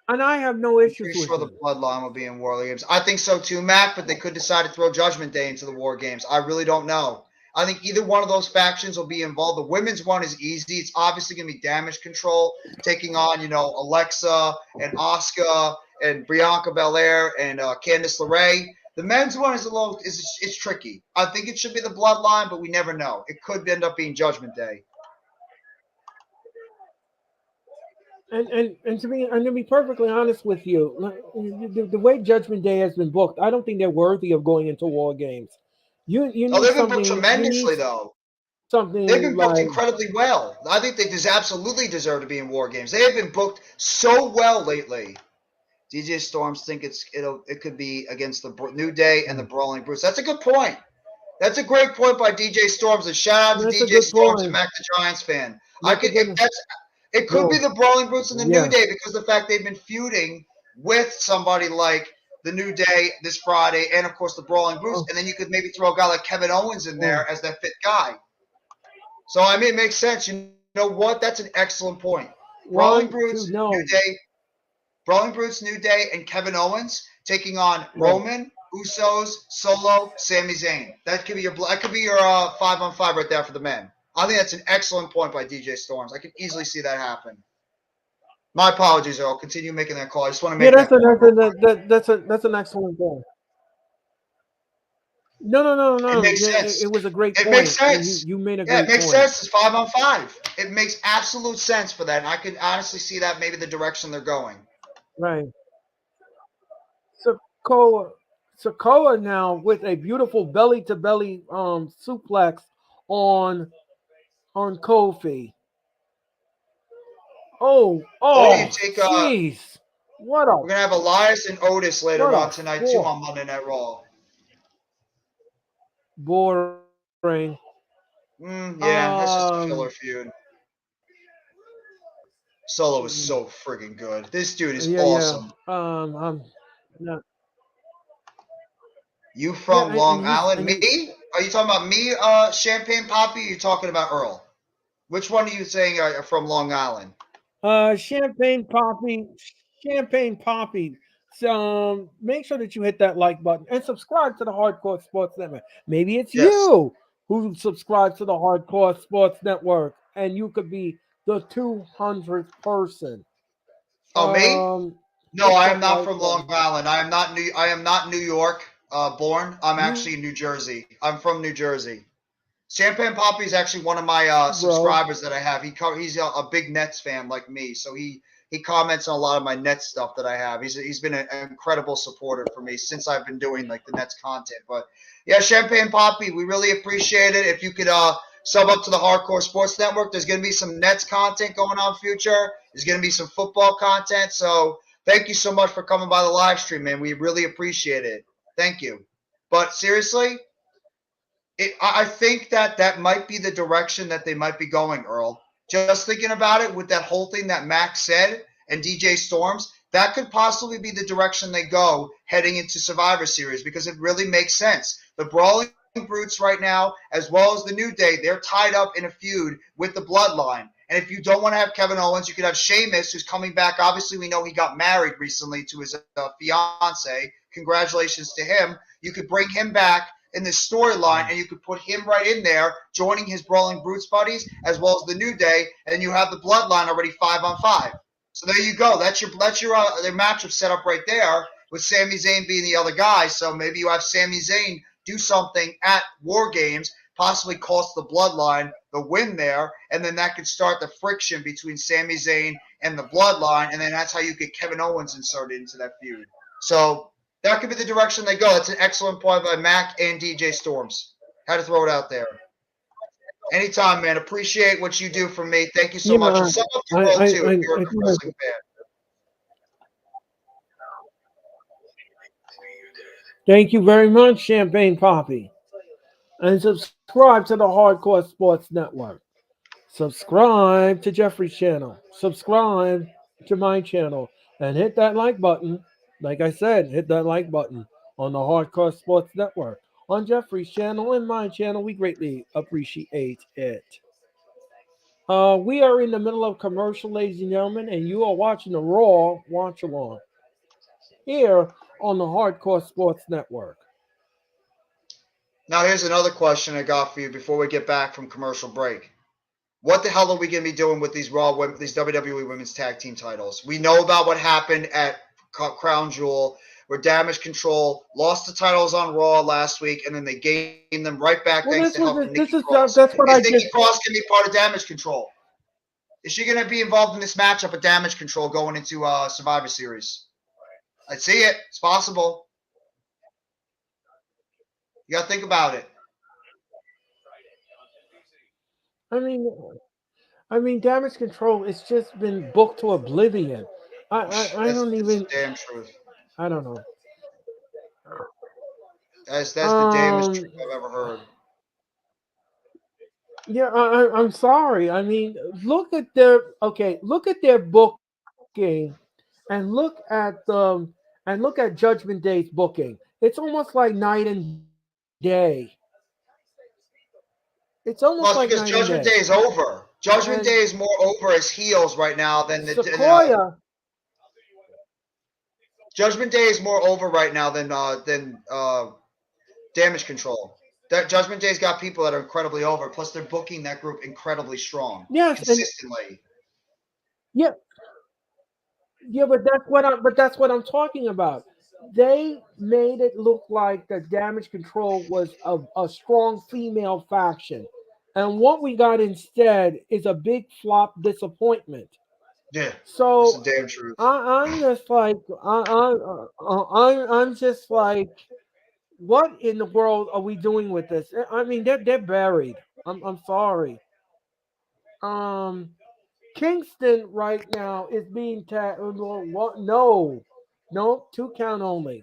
and I have no I'm issues pretty with sure the him. Bloodline will be in War Games. I think so too, Mac, but they could decide to throw Judgment Day into the War Games. I really don't know. I think either one of those factions will be involved. The women's one is easy. It's obviously going to be Damage Control taking on, Alexa and Asuka and Bianca Belair and Candice LeRae. The men's one is it's tricky. I think it should be the Bloodline, but we never know. It could end up being Judgment Day. And to be perfectly honest with you, the way Judgment Day has been booked, I don't think they're worthy of going into War Games. You Oh, need they've been booked something. You tremendously, need though. They've something been booked like incredibly well. I think they absolutely deserve to be in War Games. They have been booked so well lately. DJ Storms think it could be against the New Day and the Brawling Brutes. That's a good point. That's a great point by DJ Storms. And shout out to that's a DJ good Storms and point. Mac the Giants fan. I That's a could if good. that's it could be Well, the Brawling Brutes and the New yeah, Day because of the fact they've been feuding with somebody like the New Day this Friday and of course the Brawling Brutes. oh, And then you could maybe throw a guy like Kevin Owens in oh, there as that fit guy. So I mean it makes sense. You know what? That's an excellent point. Brawling one, two, Brutes, New no, Day, Brawling Brutes, New Day, and Kevin Owens taking on right. Roman, Usos, Solo, Sami Zayn. That could be your 5-on-5 right there for the men. I think that's an excellent point by DJ Storms. I can easily see that happen. My apologies, Earl. Continue making that call. I just want to Yeah, make that point real quick. that's an excellent point. It No. makes sense. It was a great It makes point. sense. You made a Yeah, it great makes point. sense. It's 5-on-5. It makes absolute sense for that, and I can honestly see that maybe the direction they're going. Right. Sokoa, Sokoa now with a beautiful belly to belly suplex on on Kofi. Or you Oh, take jeez. What a we're gonna have Elias and Otis later what on a tonight too sport. on Monday Night Raw. Boring. Yeah, that's just a Um. filler feud. Solo is so friggin' good. This dude is Yeah. awesome. No, You yeah, from Long Island? and he's Me? Are you talking about me, Champagne Poppy? Or are you talking about Earl? Which one are you saying are from Long Island? Champagne Poppy, Champagne Poppy. So make sure that you hit that like button and subscribe to the Hardcore Sports Network. Maybe it's Yes. you who subscribes to the Hardcore Sports Network, and you could be the 200th person. Oh, me? No, Hit I am that not like from Long button. Island. I am not New York. born. I'm actually in New Jersey. I'm from New Jersey. Champagne Poppy is actually one of my subscribers that I have. He's a big Nets fan like me, so he comments on a lot of my Nets stuff that I have. He's been an incredible supporter for me since I've been doing like the Nets content. But yeah, Champagne Poppy, we really appreciate it. If you could sub up to the Hardcore Sports Network, there's going to be some Nets content going on future. There's going to be some football content. So thank you so much for coming by the live stream, man. We really appreciate it. Thank you. But seriously, I think that might be the direction that they might be going, Earl. Just thinking about it with that whole thing that Max said and DJ Storms, that could possibly be the direction they go heading into Survivor Series because it really makes sense. The Brawling Brutes right now, as well as the New Day, they're tied up in a feud with the Bloodline. And if you don't want to have Kevin Owens, you could have Sheamus, who's coming back. Obviously, we know he got married recently to his fiance. Congratulations to him. You could bring him back in this storyline, and you could put him right in there, joining his Brawling Brutes buddies, as well as the New Day, and you have the Bloodline already 5-on-5. So there you go. That's your their matchup set up right there, with Sami Zayn being the other guy. So maybe you have Sami Zayn do something at War Games, possibly cost the Bloodline the win there, and then that could start the friction between Sami Zayn and the Bloodline, and then that's how you get Kevin Owens inserted into that feud. So that could be the direction they go. That's an excellent point by Mac and DJ Storms. Had to throw it out there. Anytime, man. Appreciate what you do for me. Thank you so much. And sub up to Earl, too, if you're a wrestling fan. Thank you very much, Champagne Poppy. And subscribe to the Hardcore Sports Network. Subscribe to Jeffrey's channel. Subscribe to my channel. And hit that like button. Like I said, hit that like button on the Hardcore Sports Network. On Jeffrey's channel and my channel, we greatly appreciate it. We are in the middle of commercial, ladies and gentlemen, and you are watching the Raw Watch-A-Long here on the Hardcore Sports Network. Now, here's another question I got for you before we get back from commercial break. What the hell are we going to be doing with these WWE Women's Tag Team titles? We know about what happened at Crown Jewel, where Damage Control lost the titles on Raw last week, and then they gained them right back thanks to help from Nikki Cross. Is Nikki Cross going to be part of Damage Control? Is she going to be involved in this matchup of Damage Control going into Survivor Series? I see it. It's possible. You got to think about it. I mean, Damage Control. It's just been booked to oblivion. I don't even. That's the damn truth. I don't know. That's the damnest truth I've ever heard. Yeah, I'm sorry. I mean, look at their booking, and look at Judgment Day's booking. It's almost like night and day. It's almost like because Judgment Day is over. Judgment Day is more over as heels right now than the Sequoia. Judgment Day is more over right now than Damage Control. That Judgment Day's got people that are incredibly over. Plus, they're booking that group incredibly strong. Yes, consistently. Yeah, but that's what I'm talking about. They made it look like the Damage Control was a strong female faction, and what we got instead is a big flop disappointment. Yeah. So that's the damn truth. I'm just like I'm just like, what in the world are we doing with this? I mean, they're buried. I'm sorry. Kingston right now is being tagged. No, 2 count only.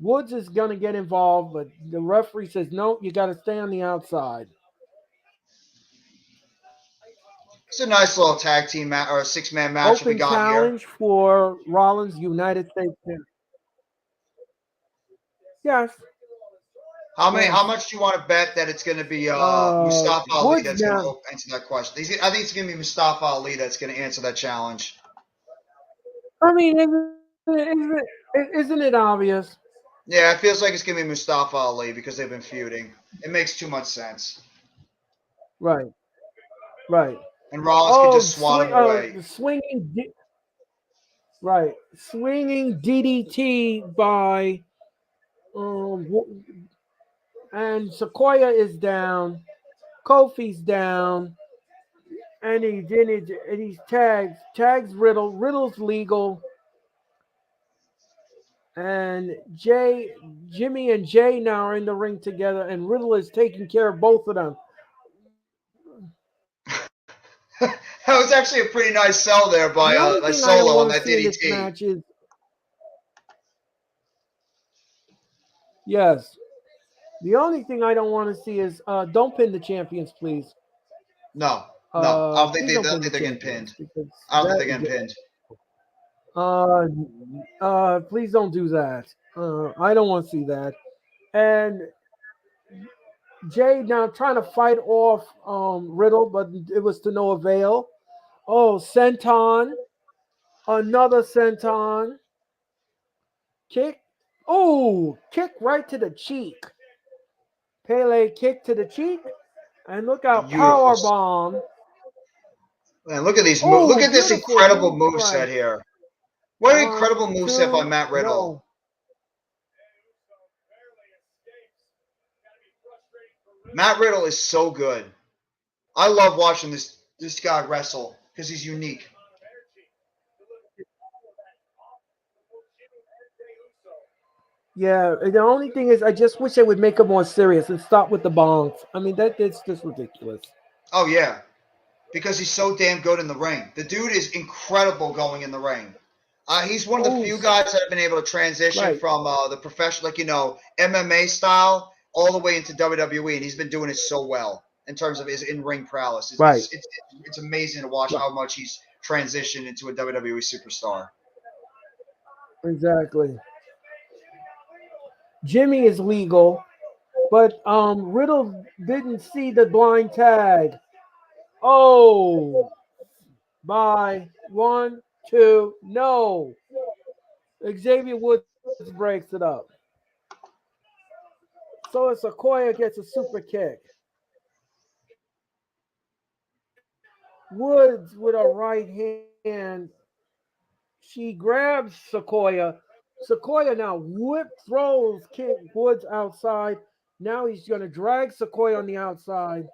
Woods is going to get involved, but the referee says, no, you got to stay on the outside. It's a nice little tag team or a 6-man match Open we got challenge here. for Rollins, United States. Yes. How much do you want to bet that it's going to be Mustafa Ali that's going to answer that question? I think it's going to be Mustafa Ali that's going to answer that challenge. I mean, isn't it obvious? Yeah, it feels like it's going to be Mustafa Ali because they've been feuding. It makes too much sense. Right. And Rollins can just swat him away. Swinging DDT by And Sequoia is down. Kofi's down. And he's tags Riddle. Riddle's legal. And Jimmy and Jay now are in the ring together, and Riddle is taking care of both of them. That was actually a pretty nice sell there The only by thing I don't Solo on want to that see in this DDT. match is yes. The only thing I don't want to see is don't pin the champions, please. No. I don't think Please don't pin the they're getting champions pinned. because I don't think they're getting pinned. please don't do that. I don't want to see that. And Jay now trying to fight off Riddle, but it was to no avail. Oh, Senton, another Senton kick. Oh, kick right to the cheek. Pele kick to the cheek, and look out, Beautiful. power bomb. Man, look at these moves. Look Oh, at this beautiful incredible move moveset right. here. What an 1, incredible moveset by 2, Matt Riddle. no. Matt Riddle is so good. I love watching this guy wrestle because he's unique. Yeah, the only thing is, I just wish they would make it more serious and stop with the bongs. I mean, it's just ridiculous. Oh yeah, because he's so damn good in the ring. The dude is incredible going in the ring. He's one of the few guys that have been able to transition from the professional, MMA style, all the way into WWE, and he's been doing it so well in terms of his in-ring prowess. It's amazing to watch how much he's transitioned into a WWE superstar. Exactly. Jimmy is legal, but Riddle didn't see the blind tag. Oh, bye. 1, 2, no. Xavier Woods breaks it up. So Sequoia gets a super kick. Woods with a right hand. She grabs Sequoia. Sequoia now throws Woods outside. Now he's going to drag Sequoia on the outside.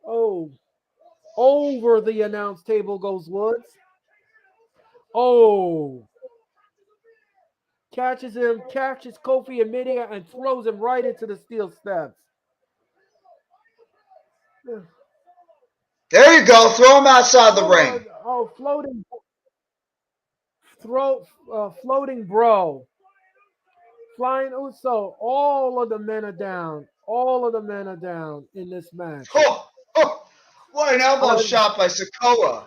Oh, over the announce table goes Woods. Oh, catches Kofi in midair and throws him right into the steel steps. There you go. Throw him outside the ring. Oh, floating bro. Flying Uso. All of the men are down. All of the men are down in this match. What an elbow shot by Sikoa.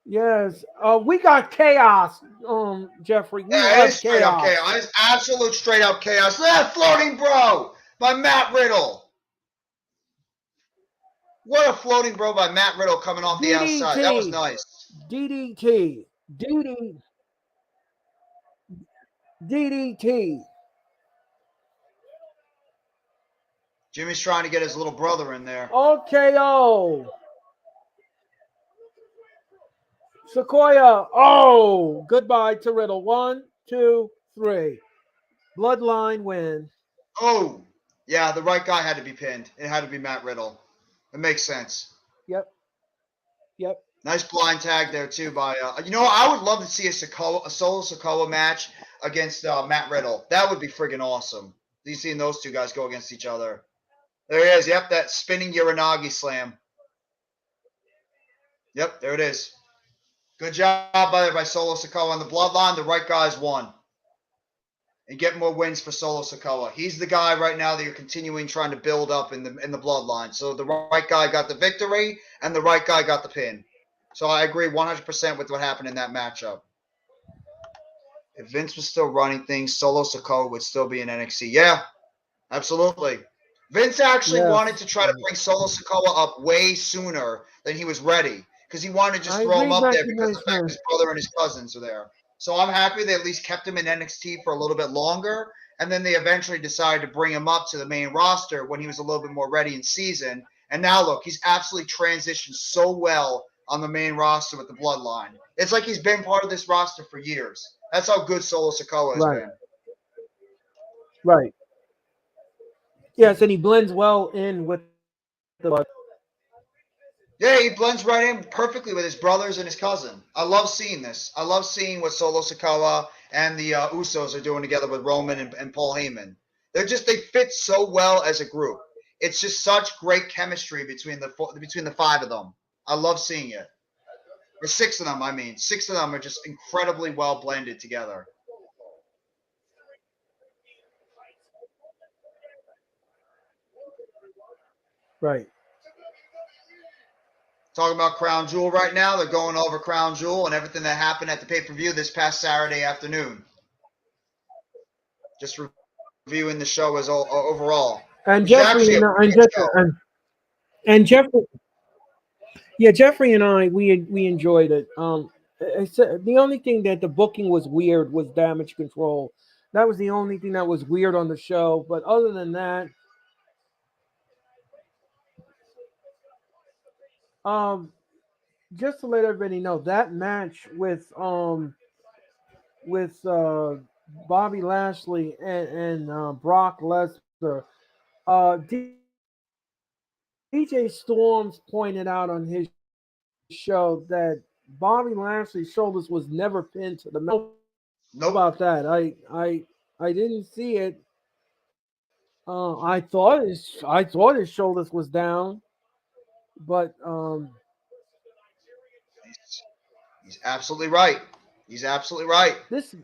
Yes. We got chaos, Jeffrey. We have straight up chaos. It's absolute straight up chaos. Look at that floating bro by Matt Riddle. What a floating bro by Matt Riddle coming off the outside. That was nice. DDT. Jimmy's trying to get his little brother in there. OKO. Sequoia. Oh, goodbye to Riddle. 1, 2, 3. Bloodline win. Oh, yeah, the right guy had to be pinned. It had to be Matt Riddle. It makes sense. Yep. Nice blind tag there too by I would love to see a Solo Sikoa match against Matt Riddle. That would be friggin' awesome. You seeing those two guys go against each other. There he is. Yep, that spinning Uranagi slam. Yep, there it is. Good job by Solo Sikoa on the bloodline. The right guys won. And get more wins for Solo Sikoa. He's the guy right now that you're continuing trying to build up in the bloodline. So the right guy got the victory, and the right guy got the pin. So I agree 100% with what happened in that matchup. If Vince was still running things, Solo Sikoa would still be in NXT. Yeah, absolutely. Vince actually wanted to try to bring Solo Sikoa up way sooner than he was ready because he wanted to just throw him up there because of the fact his brother and his cousins are there. So I'm happy they at least kept him in NXT for a little bit longer, and then they eventually decided to bring him up to the main roster when he was a little bit more ready in season. And now look, he's absolutely transitioned so well on the main roster with the bloodline. It's like he's been part of this roster for years. That's how good Solo Sikoa has Right. been. Right. Yes, and he blends well in with the. Yeah, he blends right in perfectly with his brothers and his cousin. I love seeing this. I love seeing what Solo Sikoa and the Usos are doing together with Roman and Paul Heyman. They fit so well as a group. It's just such great chemistry between the five of them. I love seeing it. Or six of them, I mean. Six of them are just incredibly well blended together. Right. Talking about Crown Jewel right now. They're going over Crown Jewel and everything that happened at the pay-per-view this past Saturday afternoon. Just reviewing the show as overall. And Which is Jeffrey actually a and good show. and Jeffrey, yeah, Jeffrey and I we enjoyed it. The only thing that the booking was weird was Damage Control. That was the only thing that was weird on the show. But other than that, um, just to let everybody know, that match with Bobby Lashley and Brock Lesnar, DJ Storms pointed out on his show that Bobby Lashley's shoulders was never pinned to the mat. Nope. About that, I didn't see it. I thought his shoulders was down, but He's absolutely right. He's absolutely right.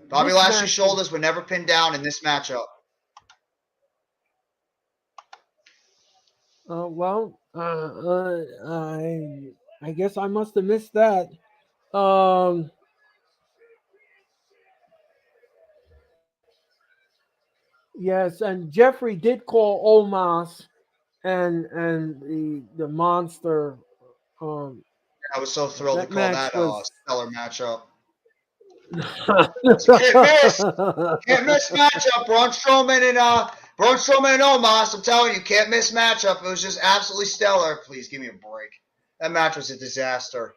Bobby this Lashley's match shoulders were never pinned down in this matchup. I guess I must have missed that. Um, yes, and Jeffrey did call Omos and the monster. Um, I was so thrilled to that call that match a was. stellar matchup. Can't miss. Can't miss matchup. Braun Strowman and Omos. I'm telling you, can't miss matchup. It was just absolutely stellar. Please give me a break. That match was a disaster.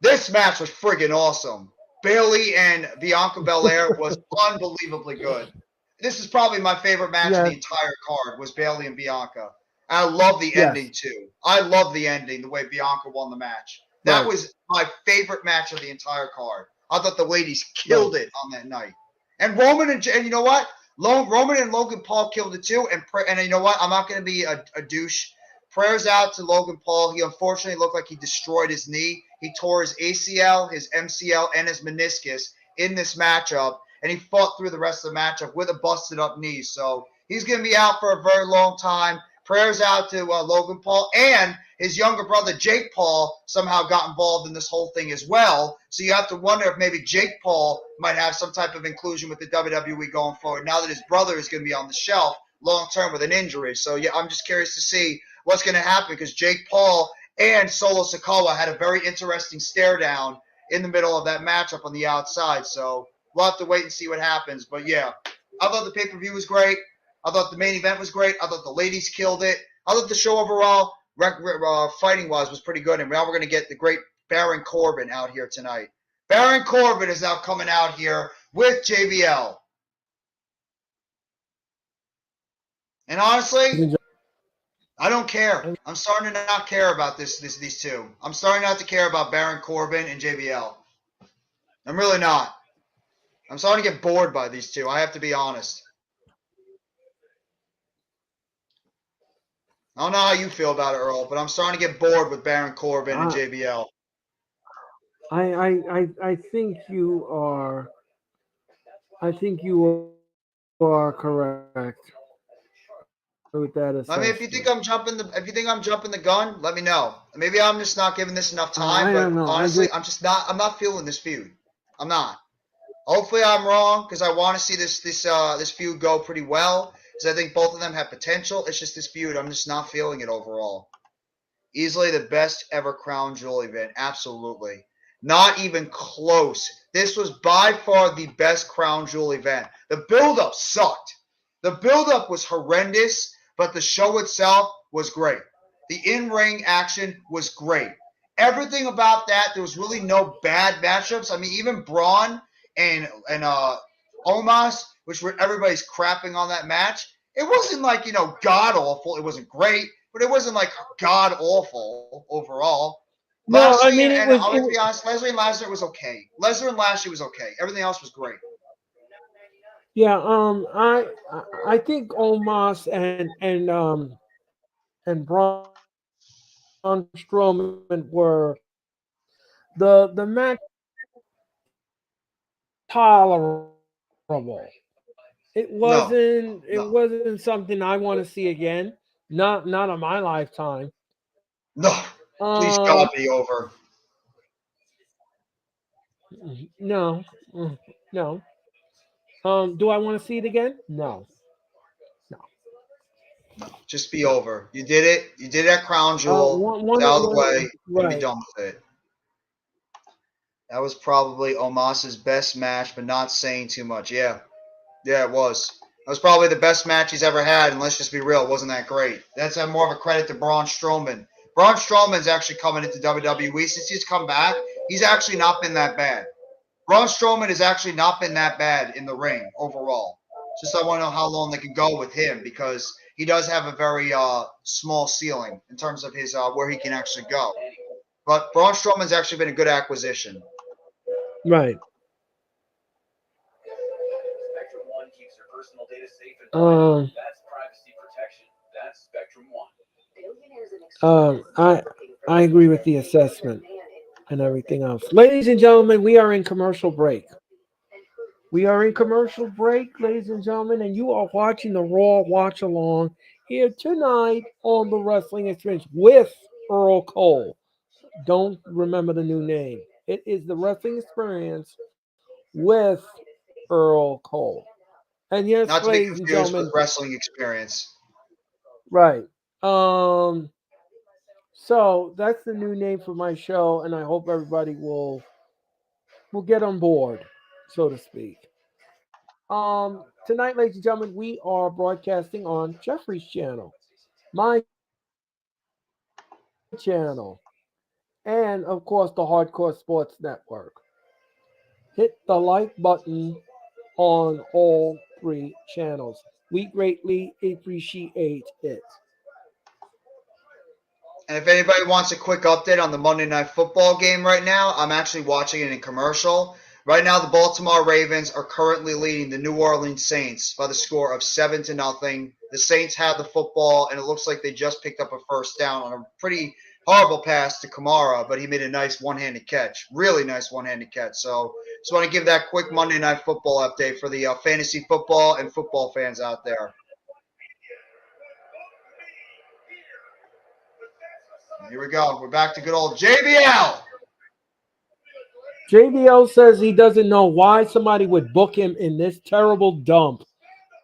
This match was friggin' awesome. Bayley and Bianca Belair was unbelievably good. This is probably my favorite match of the Yes, entire card was Bayley and Bianca. I love the ending yes, too. I love the ending, the way Bianca won the match. That right, was my favorite match of the entire card. I thought the ladies right. killed it on that night. And Roman and you know what? Roman and Logan Paul killed it too. And you know what? I'm not going to be a douche. Prayers out to Logan Paul. He unfortunately looked like he destroyed his knee. He tore his ACL, his MCL, and his meniscus in this matchup, and he fought through the rest of the matchup with a busted up knee. So he's going to be out for a very long time. Prayers out to Logan Paul, and his younger brother Jake Paul somehow got involved in this whole thing as well. So you have to wonder if maybe Jake Paul might have some type of inclusion with the WWE going forward now that his brother is going to be on the shelf long term with an injury. So yeah, I'm just curious to see what's going to happen because Jake Paul and Solo Sikoa had a very interesting stare down in the middle of that matchup on the outside. So we'll have to wait and see what happens. But yeah, I thought the pay-per-view was great. I thought the main event was great. I thought the ladies killed it. I thought the show overall, fighting-wise, was pretty good. And now we're going to get the great Baron Corbin out here tonight. Baron Corbin is now coming out here with JBL. And honestly, I don't care. I'm starting to not care about these two. I'm starting not to care about Baron Corbin and JBL. I'm really not. I'm starting to get bored by these two. I have to be honest. I don't know how you feel about it, Earl, but I'm starting to get bored with Baron Corbin and JBL. I think you are. I think you are correct with that assessment. I mean, if you think I'm jumping the gun, let me know. Maybe I'm just not giving this enough time. But honestly, I'm not feeling this feud. I'm not. Hopefully, I'm wrong because I want to see this feud go pretty well because I think both of them have potential. It's just this feud. I'm just not feeling it overall. Easily the best ever Crown Jewel event. Absolutely. Not even close. This was by far the best Crown Jewel event. The build-up sucked. The build-up was horrendous, but the show itself was great. The in-ring action was great. Everything about that, there was really no bad matchups. I mean, even Braun and Omos, which were everybody's crapping on that match. It wasn't like, god awful. It wasn't great, but it wasn't like god awful overall. No, I Lashley mean and I'll be honest, Leslie and Lesnar was okay. Lesnar and Lashley was okay. Everything else was great. yeah. I think Omos and Braun Strowman were the match tolerable. It No, wasn't it no, wasn't something I want to see again. Not on my lifetime. no. Please God Um, be over. no, no. Do I want to see it again? No, no. No, just be over. You did it. You did it at Crown Jewel. One, It's one, out of the way. one. And be Right. done with it. That was probably Omos's best match, but not saying too much. Yeah. Yeah, it was. That was probably the best match he's ever had, and let's just be real, it wasn't that great. That's more of a credit to Braun Strowman. Braun Strowman's actually coming into WWE. Since he's come back, he's actually not been that bad. Braun Strowman has actually not been that bad in the ring overall. Just I want to know how long they can go with him because he does have a very small ceiling in terms of his where he can actually go. But Braun Strowman's actually been a good acquisition. Right. Um, I agree with the assessment and everything else. Ladies and gentlemen, we are in commercial break. We are in commercial break, ladies and gentlemen, and you are watching the Raw Watch Along here tonight on the Wrestling Experience with Earl Cole. Don't remember the new name. It is the Wrestling Experience with Earl Cole. And yes, Not to be ladies and confused with gentlemen, wrestling experience. right. So that's the new name for my show, and I hope everybody will get on board, so to speak. Tonight, ladies and gentlemen, we are broadcasting on Jeffrey's channel, my channel, and of course the Hardcore Sports Network. Hit the like button on all three channels. We greatly appreciate it. And if anybody wants a quick update on the Monday Night Football game right now, I'm actually watching it in commercial. Right now, the Baltimore Ravens are currently leading the New Orleans Saints by the score of 7-0. The Saints have the football, and it looks like they just picked up a first down on a pretty horrible pass to Kamara, but he made a nice one-handed catch, really nice one-handed catch. So just want to give that quick Monday Night Football update for the fantasy football and football fans out there. Here we go. We're back to good old JBL. JBL says he doesn't know why somebody would book him in this terrible dump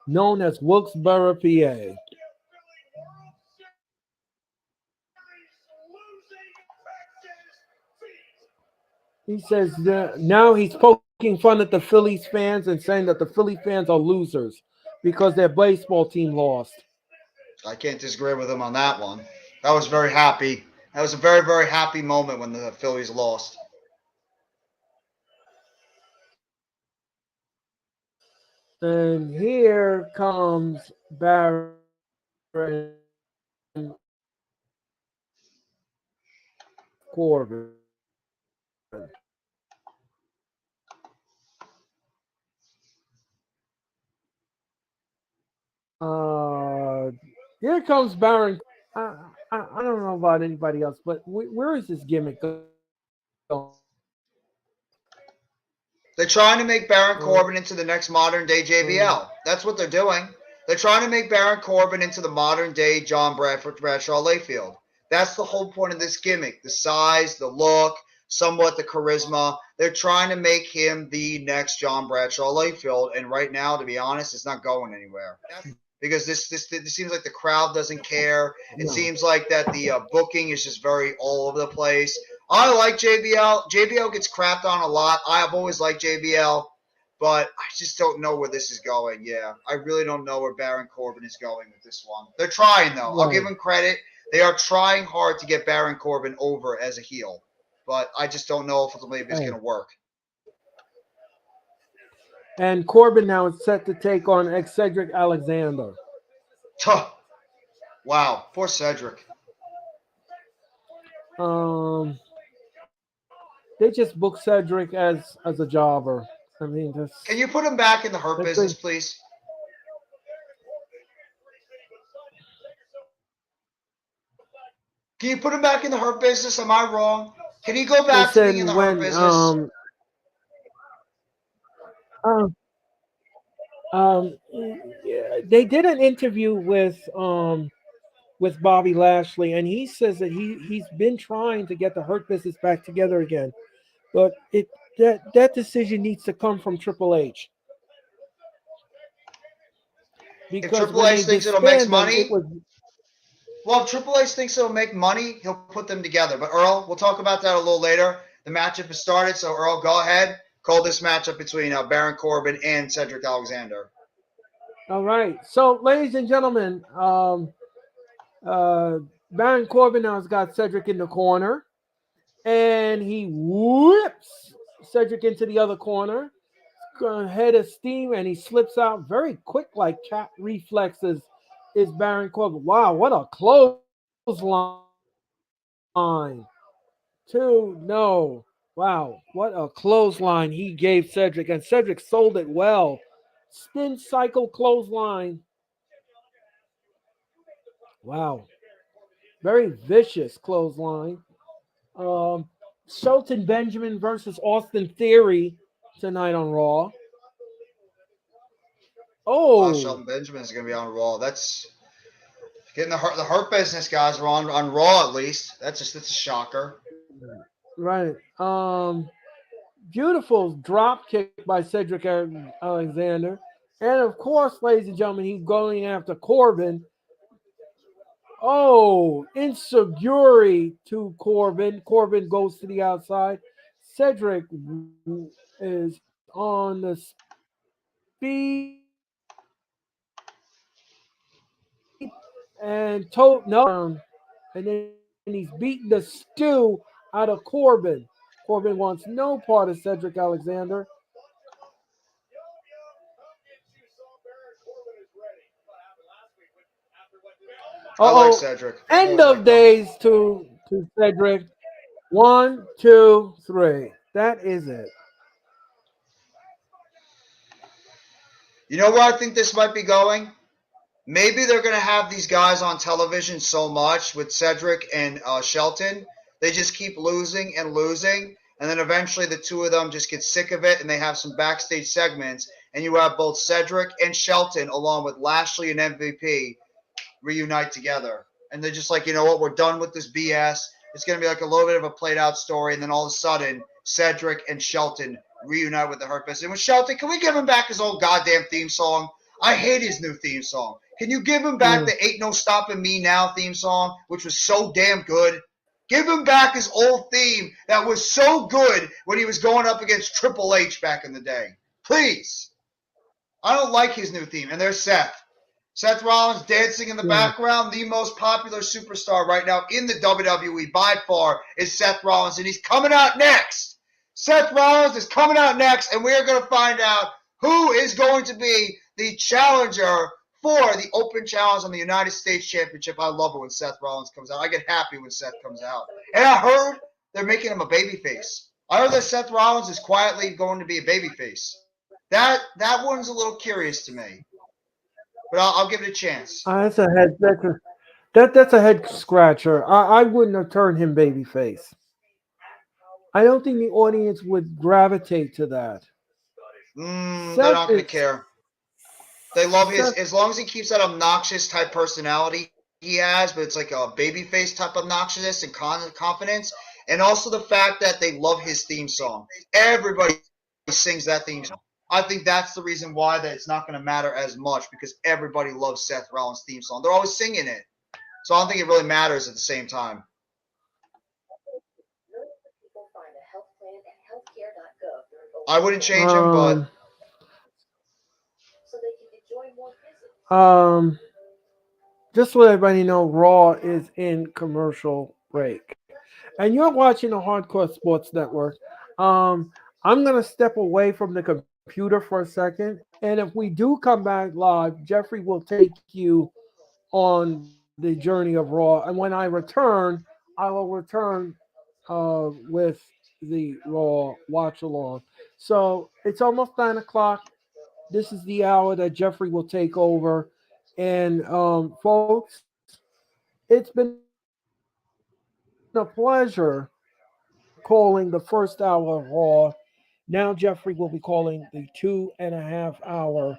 known as Wilkes-Barre, PA. He says now he's poking fun at the Phillies fans and saying that the Philly fans are losers because their baseball team lost. I can't disagree with him on that one. That was very happy. That was a very, very happy moment when the Phillies lost. And here comes Baron Corbin. Here comes Baron. I don't know about anybody else, but where is this gimmick going? They're trying to make Baron Corbin into the next modern day JBL. That's what they're doing. They're trying to make Baron Corbin into the modern day John Bradshaw Layfield. That's the whole point of this gimmick. The size, the look, somewhat the charisma. They're trying to make him the next John Bradshaw Layfield. And right now, to be honest, it's not going anywhere. Because this seems like the crowd doesn't care. It seems like that the booking is just very all over the place. I like JBL. JBL gets crapped on a lot. I have always liked JBL, but I just don't know where this is going. Yeah, I really don't know where Baron Corbin is going with this one. They're trying, though. I'll give them credit. They are trying hard to get Baron Corbin over as a heel, but I just don't know if ultimately it's going to work. And Corbin now is set to take on Cedric Alexander. Tuh. Wow, poor Cedric. Um, they just booked Cedric as a jobber. I mean, Can you put him back in the Hurt that's Business, please? Can you put him back in the Hurt Business? Am I wrong? Can he go back to being in the listen Hurt when Business? um yeah, they did an interview with Bobby Lashley, and he says that he's been trying to get the Hurt Business back together again, but that decision needs to come from Triple H If because Triple when H they thinks it'll make disbanded them, it money, was well, if Triple H thinks it'll make money, he'll put them together. But Earl, we'll talk about that a little later. The matchup has started, so Earl, go ahead. Call this matchup between Baron Corbin and Cedric Alexander. all right. So, ladies and gentlemen, Baron Corbin now has got Cedric in the corner, and he whips Cedric into the other corner. Head of steam, and he slips out very quick, like cat reflexes. Is Baron Corbin? Wow, what a clothesline! 2-0. Wow, what a clothesline he gave Cedric, and Cedric sold it well. Spin cycle clothesline. Wow, very vicious clothesline. Um, Shelton Benjamin versus Austin Theory tonight on Raw. Wow, Oh, Shelton Benjamin is going to be on Raw. That's getting the Hurt Business guys are on Raw at least. That's a shocker. right. Beautiful drop kick by Cedric Alexander. And of course, ladies and gentlemen, he's going after Corbin. Oh, insecurity to Corbin. Corbin goes to the outside. Cedric is on the speed and no, and then he's beating the stew out of Corbin. Corbin wants no part of Cedric Alexander. I like Uh-oh. Cedric. I End really of like him. days to Cedric. 1, 2, 3. That is it. You know where I think this might be going? Maybe they're going to have these guys on television so much with Cedric and Shelton. They just keep losing and losing. And then eventually the two of them just get sick of it and they have some backstage segments. And you have both Cedric and Shelton, along with Lashley and MVP, reunite together. And they're just like, you know what? We're done with this BS. It's going to be like a little bit of a played out story. And then all of a sudden, Cedric and Shelton reunite with the Hurt Business. And with Shelton, can we give him back his old goddamn theme song? I hate his new theme song. Can you give him back the Ain't No Stopping Me Now theme song, which was so damn good? Give him back his old theme that was so good when he was going up against Triple H back in the day. Please. I don't like his new theme. And there's Seth. Seth Rollins dancing in the background. The most popular superstar right now in the WWE by far is Seth Rollins, and he's coming out next. Seth Rollins is coming out next, and we are going to find out who is going to be the challenger for the Open Challenge on the United States Championship. I love it when Seth Rollins comes out. I get happy when Seth comes out. And I heard they're making him a babyface. I heard that Seth Rollins is quietly going to be a babyface. That one's a little curious to me. But I'll give it a chance. That's a head scratcher. I wouldn't have turned him babyface. I don't think the audience would gravitate to that. They're not going to care. They love as long as he keeps that obnoxious type personality he has, but it's like a babyface type obnoxiousness and confidence. And also the fact that they love his theme song. Everybody sings that theme song. I think that's the reason why that it's not going to matter as much, because everybody loves Seth Rollins' theme song. They're always singing it. So I don't think it really matters at the same time. I wouldn't change him, but just to let everybody know, Raw is in commercial break. And you're watching the Hardcore Sports Network. I'm gonna step away from the computer computer for a second. And if we do come back live, Jeffrey will take you on the journey of Raw. And when I return, I will return with the Raw watch along. So it's almost 9 o'clock. This is the hour that Jeffrey will take over. And folks, it's been a pleasure calling the first hour of Raw. Now Jeffrey will be calling the 2.5 hour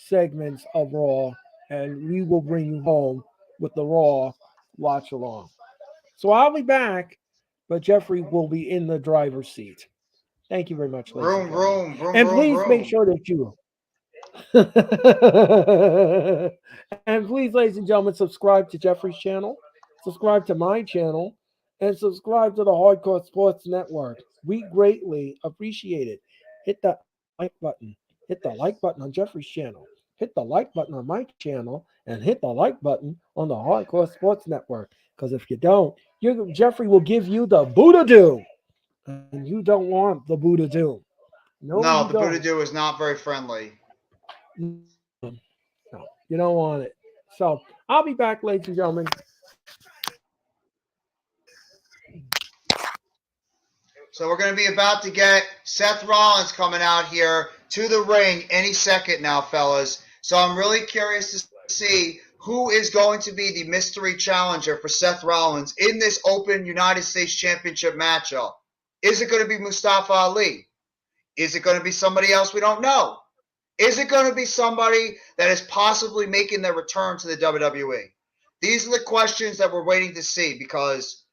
segments of Raw, and we will bring you home with the Raw watch along. So I'll be back, but Jeffrey will be in the driver's seat. Thank you very much, ladies and Vroom, gentlemen. vroom, vroom, And vroom, please make vroom. sure that you and please, ladies and gentlemen, subscribe to Jeffrey's channel, subscribe to my channel, and subscribe to the Hardcore Sports Network. We greatly appreciate it. Hit that like button. Hit the like button on Jeffrey's channel. Hit the like button on my channel, and hit the like button on the Hardcore Sports Network. Because if you don't, Jeffrey will give you the Buddha Doom. And you don't want the Buddha Doom. No, you No, the don't. Buddha do is not very friendly. No, you don't want it. So I'll be back, ladies and gentlemen. So we're going to be about to get Seth Rollins coming out here to the ring any second now, fellas. So I'm really curious to see who is going to be the mystery challenger for Seth Rollins in this open United States Championship matchup. Is it going to be Mustafa Ali? Is it going to be somebody else we don't know? Is it going to be somebody that is possibly making their return to the WWE? These are the questions that we're waiting to see, because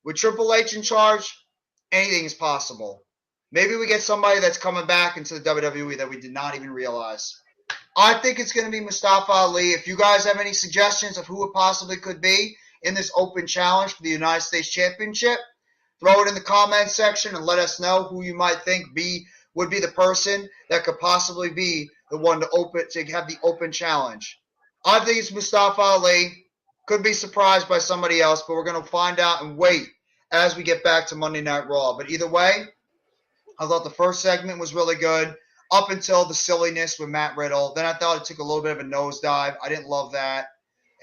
with Triple H in charge, anything is possible. Maybe we get somebody that's coming back into the WWE that we did not even realize. I think it's going to be Mustafa Ali. If you guys have any suggestions of who it possibly could be in this open challenge for the United States Championship, throw it in the comments section and let us know who you might think would be the person that could possibly be the one to have the open challenge. I think it's Mustafa Ali. Could be surprised by somebody else, but we're going to find out and wait as we get back to Monday Night Raw. But either way, I thought the first segment was really good up until the silliness with Matt Riddle. Then I thought it took a little bit of a nosedive. I didn't love that.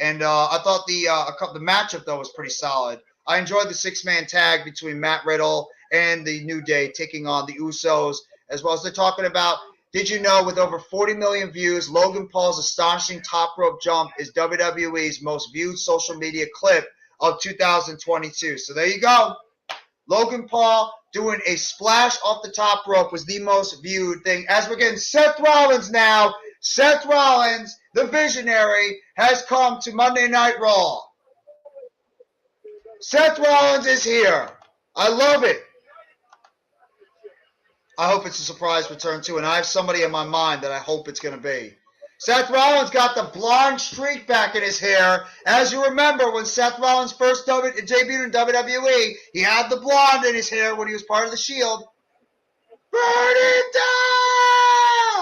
And I thought the matchup, though, was pretty solid. I enjoyed the six-man tag between Matt Riddle and the New Day taking on the Usos, as well as they're talking about, did you know with over 40 million views, Logan Paul's astonishing top rope jump is WWE's most viewed social media clip of 2022. So there you go. Logan Paul doing a splash off the top rope was the most viewed thing. As we're getting Seth Rollins now, Seth Rollins, the visionary, has come to Monday Night Raw. Seth Rollins is here. I love it. I hope it's a surprise return too, and I have somebody in my mind that I hope it's going to be. Seth Rollins got the blonde streak back in his hair. As you remember, when Seth Rollins first debuted in WWE, he had the blonde in his hair when he was part of the Shield. Burn it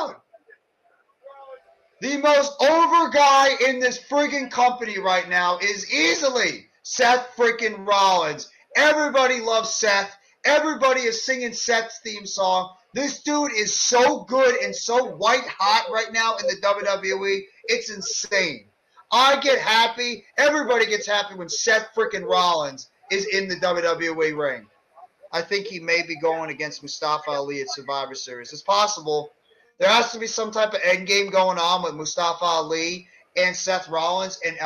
down! The most over guy in this friggin' company right now is easily Seth freaking Rollins. Everybody loves Seth. Everybody is singing Seth's theme song. This dude is so good and so white hot right now in the WWE. It's insane. I get happy. Everybody gets happy when Seth freaking Rollins is in the WWE ring. I think he may be going against Mustafa Ali at Survivor Series. It's possible. There has to be some type of end game going on with Mustafa Ali and Seth Rollins, and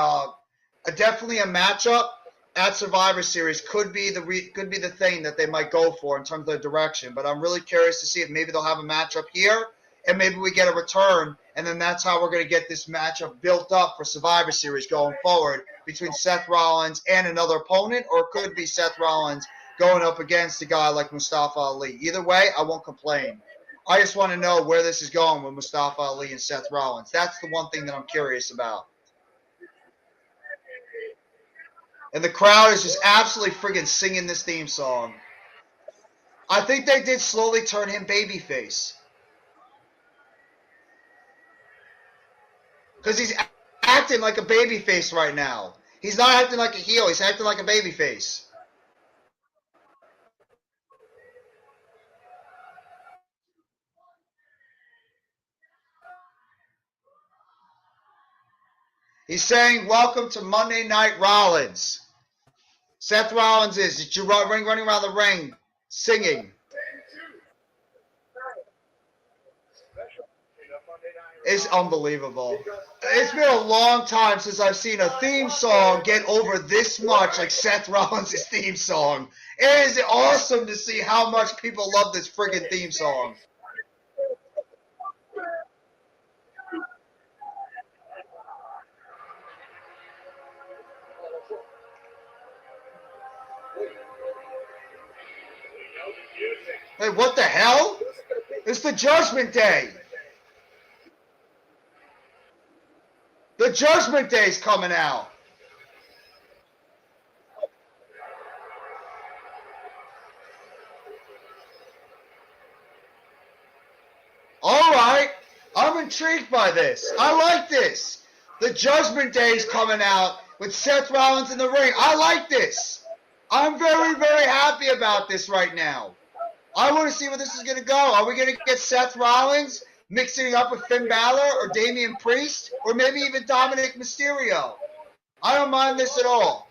definitely a matchup at Survivor Series could be the thing that they might go for in terms of their direction. But I'm really curious to see if maybe they'll have a matchup here, and maybe we get a return, and then that's how we're going to get this matchup built up for Survivor Series going forward between Seth Rollins and another opponent, or it could be Seth Rollins going up against a guy like Mustafa Ali. Either way, I won't complain. I just want to know where this is going with Mustafa Ali and Seth Rollins. That's the one thing that I'm curious about. And the crowd is just absolutely friggin' singing this theme song. I think they did slowly turn him babyface. Because he's acting like a babyface right now. He's not acting like a heel. He's acting like a babyface. He's saying, welcome to Monday Night Rollins. Seth Rollins is running around the ring singing. It's unbelievable. It's been a long time since I've seen a theme song get over this much like Seth Rollins' theme song. It is awesome to see how much people love this friggin' theme song. Hey, what the hell? It's the Judgment Day. The Judgment Day's coming out. All right. I'm intrigued by this. I like this. The Judgment Day's coming out with Seth Rollins in the ring. I like this. I'm very, very happy about this right now. I want to see where this is going to go. Are we going to get Seth Rollins mixing it up with Finn Balor or Damian Priest or maybe even Dominic Mysterio? I don't mind this at all.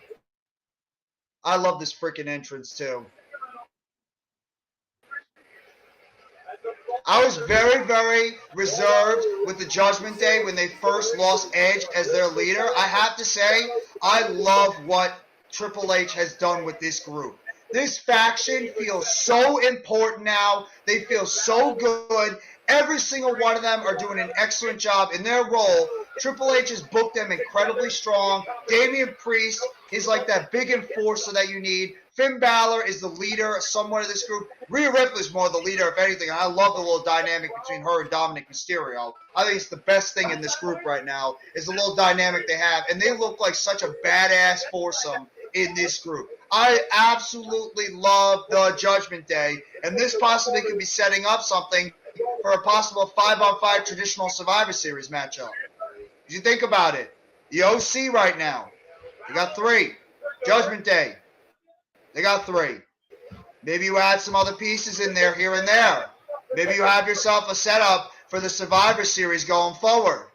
I love this freaking entrance too. I was very, very reserved with the Judgment Day when they first lost Edge as their leader. I have to say, I love what Triple H has done with this group. This faction feels so important now. They feel so good. Every single one of them are doing an excellent job in their role. Triple H has booked them incredibly strong. Damian Priest is like that big enforcer that you need. Finn Balor is the leader somewhat of this group. Rhea Ripley's more the leader, if anything. And I love the little dynamic between her and Dominic Mysterio. I think it's the best thing in this group right now is the little dynamic they have. And they look like such a badass foursome in this group. I absolutely love the Judgment Day. And this possibly could be setting up something for a possible 5-on-5 traditional Survivor Series matchup. If you think about it, the OC right now, they got 3. Judgment Day, they got 3. Maybe you add some other pieces in there here and there. Maybe you have yourself a setup for the Survivor Series going forward.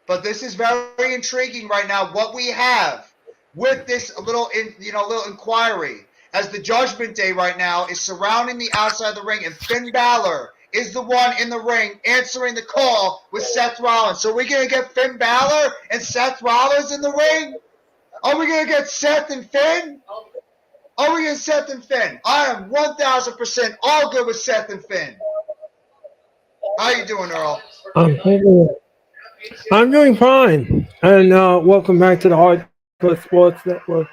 But this is very intriguing right now, what we have with this little inquiry, as the Judgment Day right now is surrounding the outside of the ring, and Finn Balor is the one in the ring answering the call with Seth Rollins. So are we going to get Finn Balor and Seth Rollins in the ring? Are we going to get Seth and Finn? Are we getting Seth and Finn? I am 1,000% all good with Seth and Finn. How you doing, Earl? I'm doing fine. And welcome back to the Hardcore Sports Network.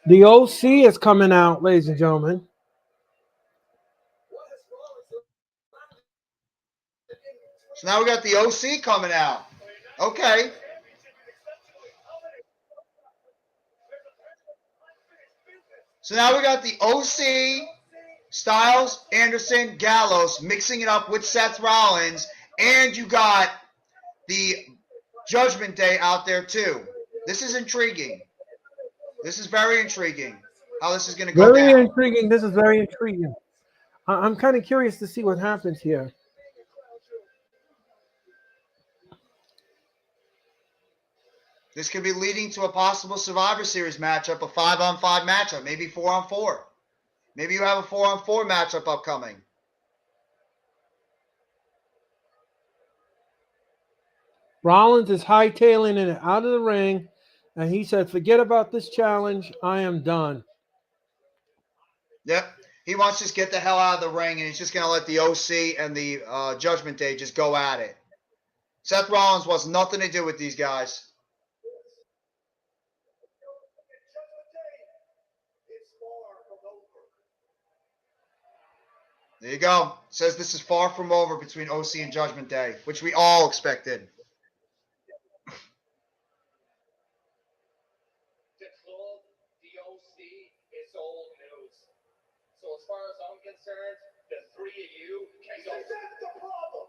The OC is coming out, ladies and gentlemen. So now we got the OC coming out. Okay. So now we got the OC, Styles, Anderson, Gallows mixing it up with Seth Rollins, and you got the Judgment Day out there too. This is intriguing. This is very intriguing how this is going to go down. Very intriguing. This is very intriguing. I'm kind of curious to see what happens here. This could be leading to a possible Survivor Series matchup, a 5-on-5 matchup, maybe 4-on-4. Maybe you have a 4-on-4 matchup upcoming. Rollins is hightailing it out of the ring, and he said, forget about this challenge. I am done. Yep. He wants to just get the hell out of the ring, and he's just going to let the OC and the Judgment Day just go at it. Seth Rollins wants nothing to do with these guys. There you go. It says this is far from over between OC and Judgment Day, which we all expected. So as far as I'm concerned, the 3 of you can go. That's the problem.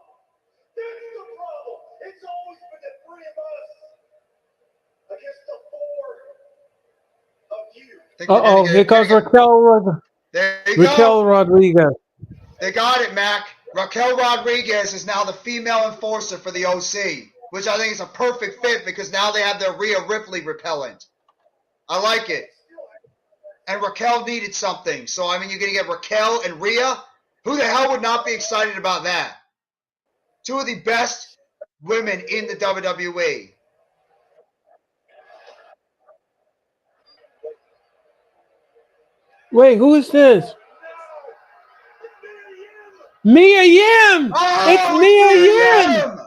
That's the problem. It's always been the 3 of us against the 4 of you. Uh-oh, here comes Raquel. There you you Raquel go. Rodriguez. They got it, Mac. Raquel Rodriguez is now the female enforcer for the OC, which I think is a perfect fit because now they have their Rhea Ripley repellent. I like it. And Raquel needed something. So, I mean, you're going to get Raquel and Rhea. Who the hell would not be excited about that? Two of the best women in the WWE. Wait, who is this? Mia Yim! It's Oh, Mia Yim!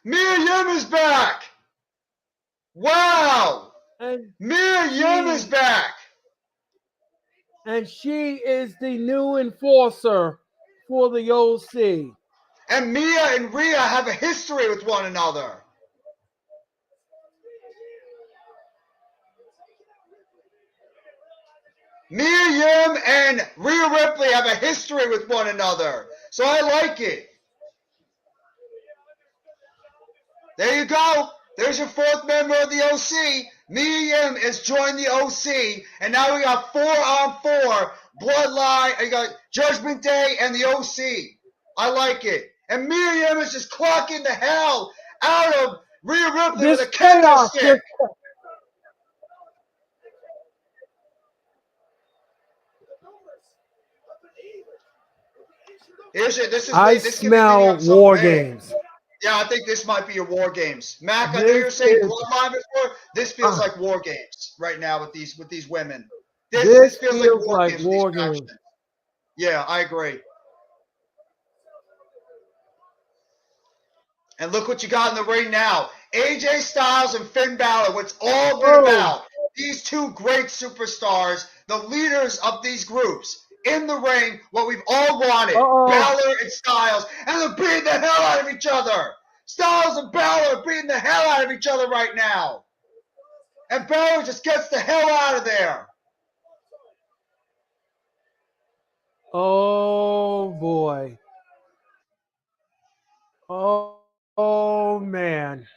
Mia Yim is back! Wow! And Mia Yim is back! And she is the new enforcer for the OC. And Mia and Rhea have a history with one another. Mia Yim and Rhea Ripley have a history with one another. So I like it. There you go. There's your fourth member of the OC. Mia Yim has joined the OC. And now we got 4-on-4 Bloodline. You got Judgment Day and the OC. I like it. And Mia Yim is just clocking the hell out of Rhea Ripley with a candlestick. This smell war games. Yeah, I think this might be your war games. Mac, I know you were saying Bloodline before. This feels like war games right now with these women. This feels like war games. Yeah, I agree. And look what you got in the ring now. AJ Styles and Finn Balor, what's all been about. These two great superstars, the leaders of these groups. In the ring, what we've all wanted. Balor and Styles. And they're beating the hell out of each other. Styles and Balor are beating the hell out of each other right now. And Balor just gets the hell out of there. Oh, boy. Oh, man.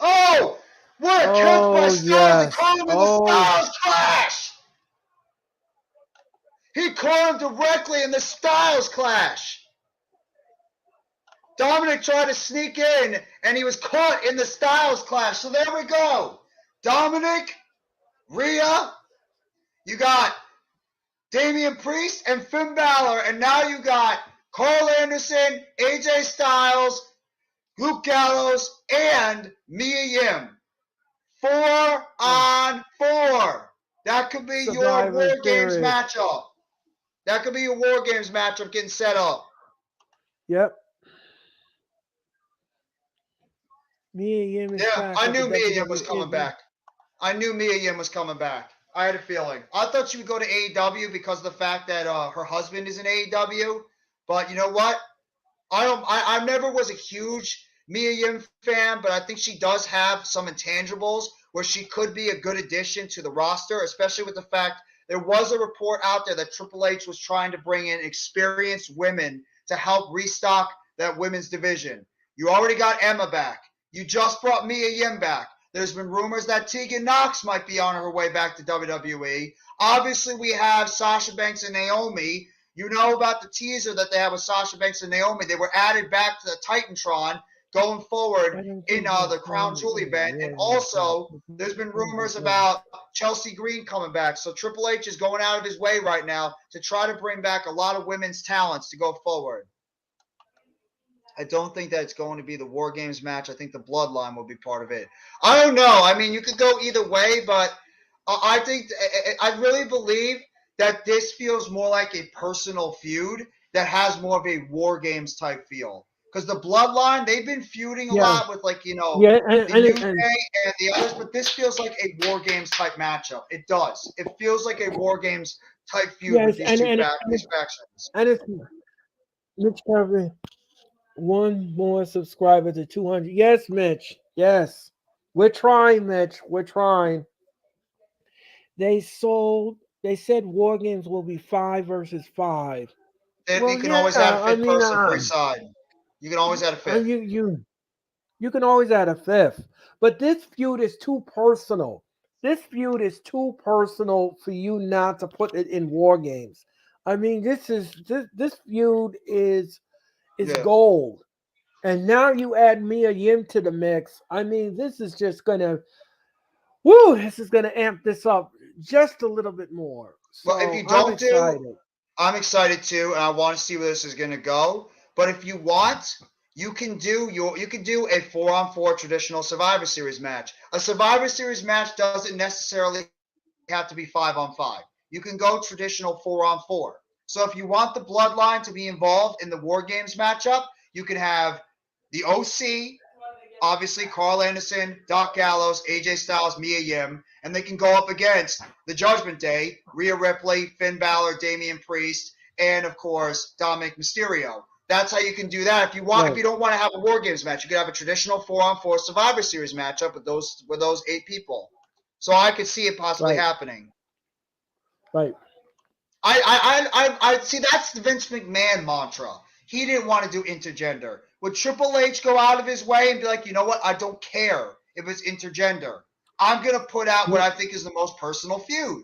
Oh! What a catch by Styles. He caught him in the Styles Clash. He caught him directly in the Styles Clash. Dominic tried to sneak in, and he was caught in the Styles Clash. So there we go. Dominic, Rhea, you got Damian Priest and Finn Balor, and now you got Carl Anderson, AJ Styles, Luke Gallows, and Mia Yim. 4-on-4. That could be your War Games matchup. That could be your War Games matchup getting set up. Yep. Mia Yim is back. I knew Mia Yim was coming back. I knew Mia Yim was coming back. I had a feeling. I thought she would go to AEW because of the fact that her husband is in AEW. But you know what? I never was a huge Mia Yim fan, but I think she does have some intangibles where she could be a good addition to the roster, especially with the fact there was a report out there that Triple H was trying to bring in experienced women to help restock that women's division. You already got Emma back. You just brought Mia Yim back. There's been rumors that Tegan Nox might be on her way back to WWE. Obviously, we have Sasha Banks and Naomi. You know about the teaser that they have with Sasha Banks and Naomi. They were added back to the Titantron going forward in the Crown Jewel event. And also, there's been rumors about Chelsea Green coming back. So Triple H is going out of his way right now to try to bring back a lot of women's talents to go forward. I don't think that it's going to be the War Games match. I think the Bloodline will be part of it. I don't know. I mean, you could go either way, but I think I really believe that this feels more like a personal feud that has more of a War Games type feel. Because the Bloodline, they've been feuding a lot with, like, you know, the New Day and the others, but this feels like a War Games type matchup. It does. It feels like a War Games type feud with these these factions. And it's Mitch Carvey. One more subscriber to 200. Yes, Mitch. Yes. We're trying, Mitch. We're trying. They said War Games will be 5 versus 5. You can always add a fifth person for each side. You can always add a fifth. You can always add a fifth. But this feud is too personal. this feud is too personal for you not to put it in War Games. I mean, this feud is Yeah. gold. And now you add Mia Yim to the mix. I mean, this is just gonna this is gonna amp this up just a little bit more. Well, if So you I'm don't do, excited. I'm excited too, and I want to see where this is going to go. But if you want, you can do a 4-on-4 traditional Survivor Series match. A Survivor Series match doesn't necessarily have to be 5-on-5. You can go traditional 4-on-4. So if you want the Bloodline to be involved in the War Games matchup, you can have the OC, obviously Carl Anderson, Doc Gallows, AJ Styles, Mia Yim, and they can go up against the Judgment Day, Rhea Ripley, Finn Balor, Damian Priest, and of course Dominic Mysterio. That's how you can do that. If you want, if you don't want to have a War Games match, you could have a traditional 4-on-4 Survivor Series matchup with those 8 people. So I could see it possibly happening. Right. I see. That's the Vince McMahon mantra. He didn't want to do intergender. Would Triple H go out of his way and be like, you know what? I don't care if it's intergender. I'm gonna put out what I think is the most personal feud,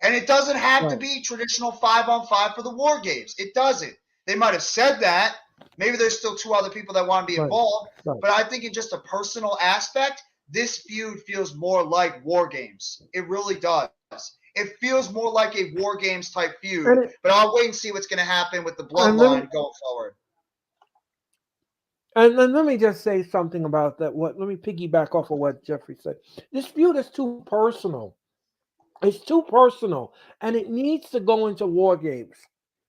and it doesn't have to be traditional 5-on-5 for the War Games. It doesn't. They might have said that. Maybe there's still 2 other people that want to be involved, but I think in just a personal aspect, this feud feels more like War Games. It really does. It feels more like a War Games type feud, but I'll wait and see what's going to happen with the Bloodline going forward. And then let me just say something about that. Let me piggyback off of what Jeffrey said. This feud is too personal. It's too personal, and it needs to go into War Games.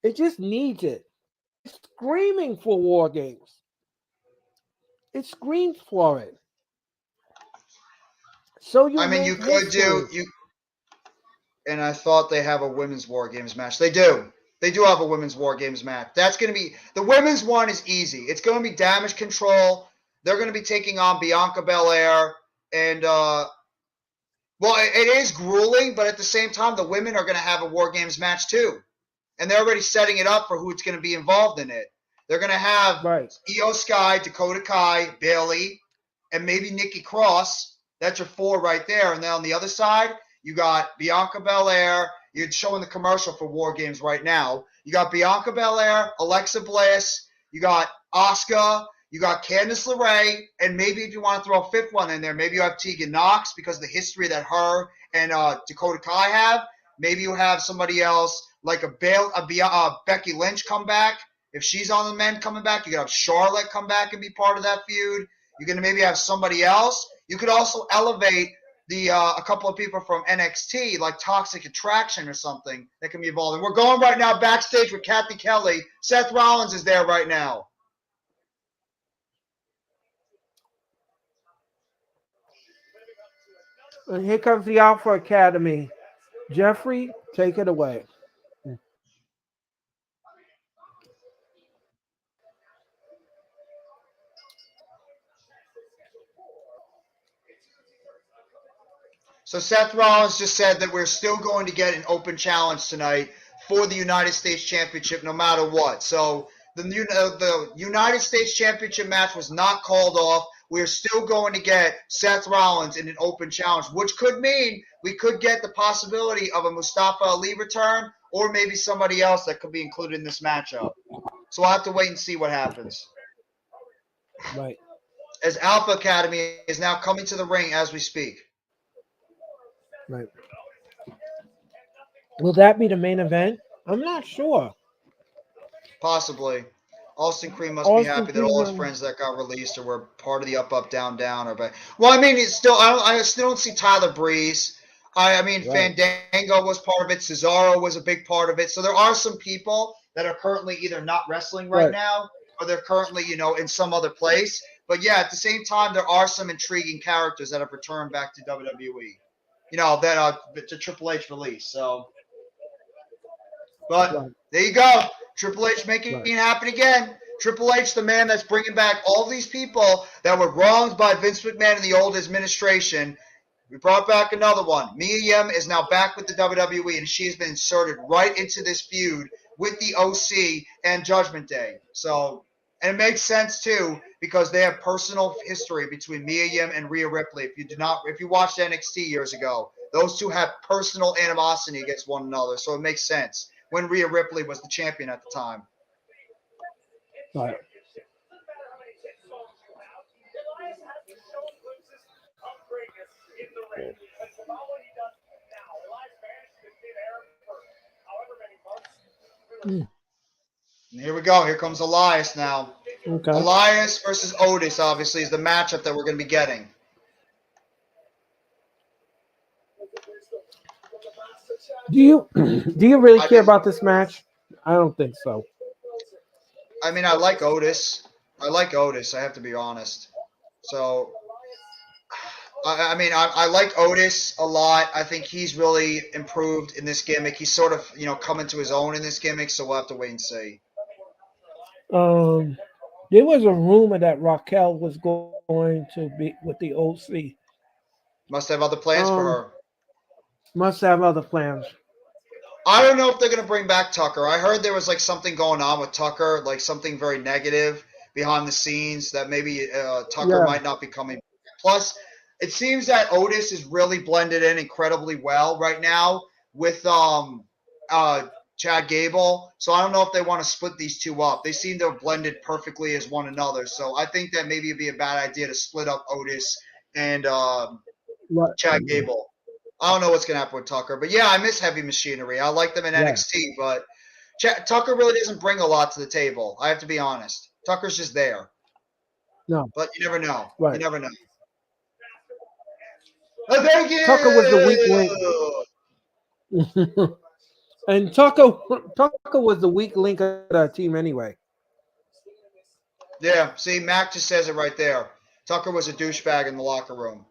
It just needs it. It's screaming for War Games. It screams for it. So you you could do you. And I thought they have a women's War Games match. They do. They do have a women's War Games match. That's going to be the women's one is easy. It's going to be Damage Control. They're going to be taking on Bianca Belair, and it is grueling, but at the same time, the women are going to have a War Games match too, and they're already setting it up for who's going to be involved in it. They're going to have Io Sky, Dakota Kai, Bayley, and maybe Nikki Cross. That's your 4 right there, and then on the other side, you got Bianca Belair. You're showing the commercial for War Games right now. You got Bianca Belair, Alexa Bliss. You got Asuka. You got Candice LeRae. And maybe if you want to throw a 5th one in there, maybe you have Tegan Nox because of the history that her and Dakota Kai have. Maybe you have somebody else like a Becky Lynch come back. If she's on the men coming back, you could have Charlotte come back and be part of that feud. You're going to maybe have somebody else. You could also elevate a couple of people from NXT, like Toxic Attraction or something, that can be involved. And we're going right now backstage with Kathy Kelly. Seth Rollins is there right now. And here comes the Alpha Academy. Jeffrey, take it away. So Seth Rollins just said that we're still going to get an open challenge tonight for the United States Championship no matter what. So the United States Championship match was not called off. We're still going to get Seth Rollins in an open challenge, which could mean we could get the possibility of a Mustafa Ali return or maybe somebody else that could be included in this matchup. So we'll have to wait and see what happens. Right. As Alpha Academy is now coming to the ring as we speak. Right. Will that be the main event? I'm not sure. Possibly. Austin Creed must be happy that all his friends that got released or were part of the up, up, down, down are back. Well, I mean, it's still I still don't see Tyler Breeze. I mean, Fandango was part of it. Cesaro was a big part of it. So there are some people that are currently either not wrestling right now or they're currently, in some other place. But yeah, at the same time, there are some intriguing characters that have returned back to WWE. That to Triple H release. So, but there you go. Triple H making it happen again. Triple H, the man that's bringing back all these people that were wronged by Vince McMahon in the old administration. We brought back another one. Mia Yim is now back with the WWE, and she has been inserted right into this feud with the OC and Judgment Day. So, and it makes sense too because they have personal history between Mia Yim and Rhea Ripley. If you watched NXT years ago, Those two have personal animosity against one another, so it makes sense when Rhea Ripley was the champion at the time. Right. And here we go. Here comes Elias now. Okay. Elias versus Otis, obviously, is the matchup that we're going to be getting. Do you really care about this match? I don't think so. I mean, I like Otis. I have to be honest. So, I like Otis a lot. I think he's really improved in this gimmick. He's sort of, coming to his own in this gimmick, so we'll have to wait and see. There was a rumor that Raquel was going to be with the OC. Must have other plans for her. Must have other plans. I don't know if they're going to bring back Tucker. I heard there was like something going on with Tucker, like something very negative behind the scenes that maybe Tucker might not be coming. Plus, it seems that Otis is really blended in incredibly well right now with Chad Gable. So I don't know if they want to split these two up. They seem to have blended perfectly as one another. So I think that maybe it'd be a bad idea to split up Otis and Chad Gable. I don't know what's going to happen with Tucker. But, yeah, I miss Heavy Machinery. I like them in NXT. But Tucker really doesn't bring a lot to the table. I have to be honest. Tucker's just there. No. But you never know. Right. You never know. Oh, thank you! Tucker was the weak link. And Tucker was the weak link of that team anyway. Yeah, see, Mac just says it right there. Tucker was a douchebag in the locker room.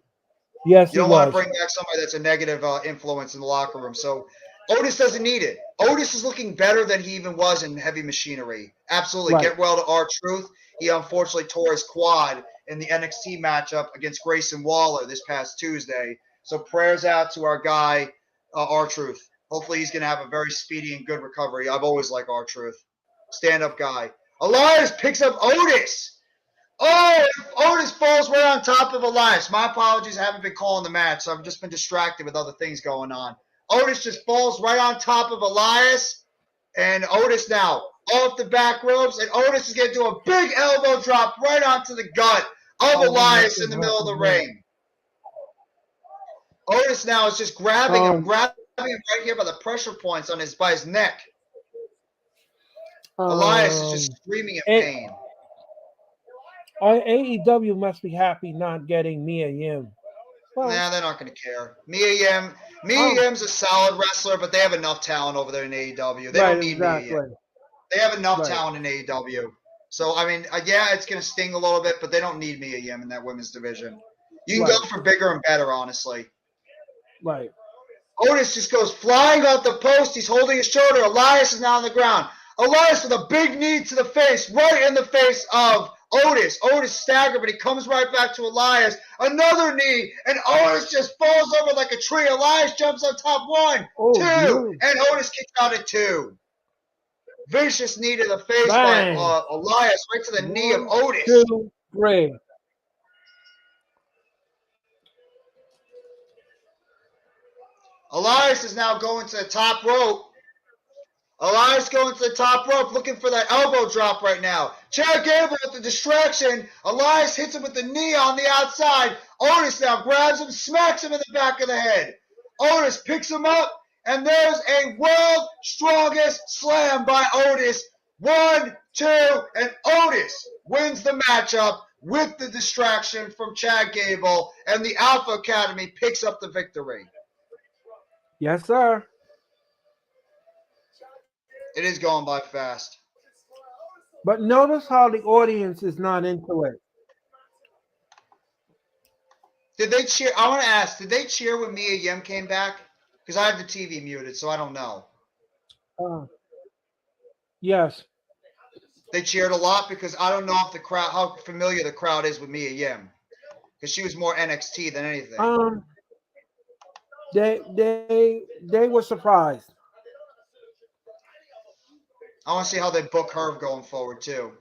Yes, you don't want to bring back somebody that's a negative influence in the locker room. So Otis doesn't need it. Otis is looking better than he even was in Heavy Machinery. Absolutely. Right. Get well to R-Truth. He unfortunately tore his quad in the NXT matchup against Grayson Waller this past Tuesday. So prayers out to our guy, R-Truth. Hopefully he's going to have a very speedy and good recovery. I've always liked R-Truth. Stand-up guy. Elias picks up Otis. Oh, Otis falls right on top of Elias. My apologies. I haven't been calling the match, so I've just been distracted with other things going on. Otis just falls right on top of Elias. And Otis now off the back ropes. And Otis is going to do a big elbow drop right onto the gut of Elias in the middle of the ring. Otis now is just grabbing him right here by the pressure points on by his neck. Elias is just screaming in pain. AEW must be happy not getting Mia Yim. Well, nah, they're not going to care. Mia Yim's a solid wrestler, but they have enough talent over there in AEW. They don't need Mia Yim. They have enough talent in AEW. So, I mean, yeah, it's going to sting a little bit, but they don't need Mia Yim in that women's division. You can go for bigger and better, honestly. Right. Otis just goes flying off the post. He's holding his shoulder. Elias is now on the ground. Elias with a big knee to the face, right in the face of Otis. Otis staggered, but he comes right back to Elias. Another knee, and Otis just falls over like a tree. Elias jumps on top 1, 2, and Otis kicks out at 2. Vicious knee to the face by Elias, right to the knee of Otis. 2, 3. Elias is now going to the top rope. Elias going to the top rope, looking for that elbow drop right now. Chad Gable with the distraction. Elias hits him with the knee on the outside. Otis now grabs him, smacks him in the back of the head. Otis picks him up, and there's a world strongest slam by Otis. 1, 2, and Otis wins the matchup with the distraction from Chad Gable, and the Alpha Academy picks up the victory. Yes, sir. It is going by fast. But notice how the audience is not into it. Did they cheer? I want to ask, did they cheer when Mia Yim came back? Because I have the TV muted, so I don't know. Yes. They cheered a lot because I don't know if the crowd, how familiar the crowd is with Mia Yim. Because she was more NXT than anything. They were surprised. I want to see how they book her going forward, too.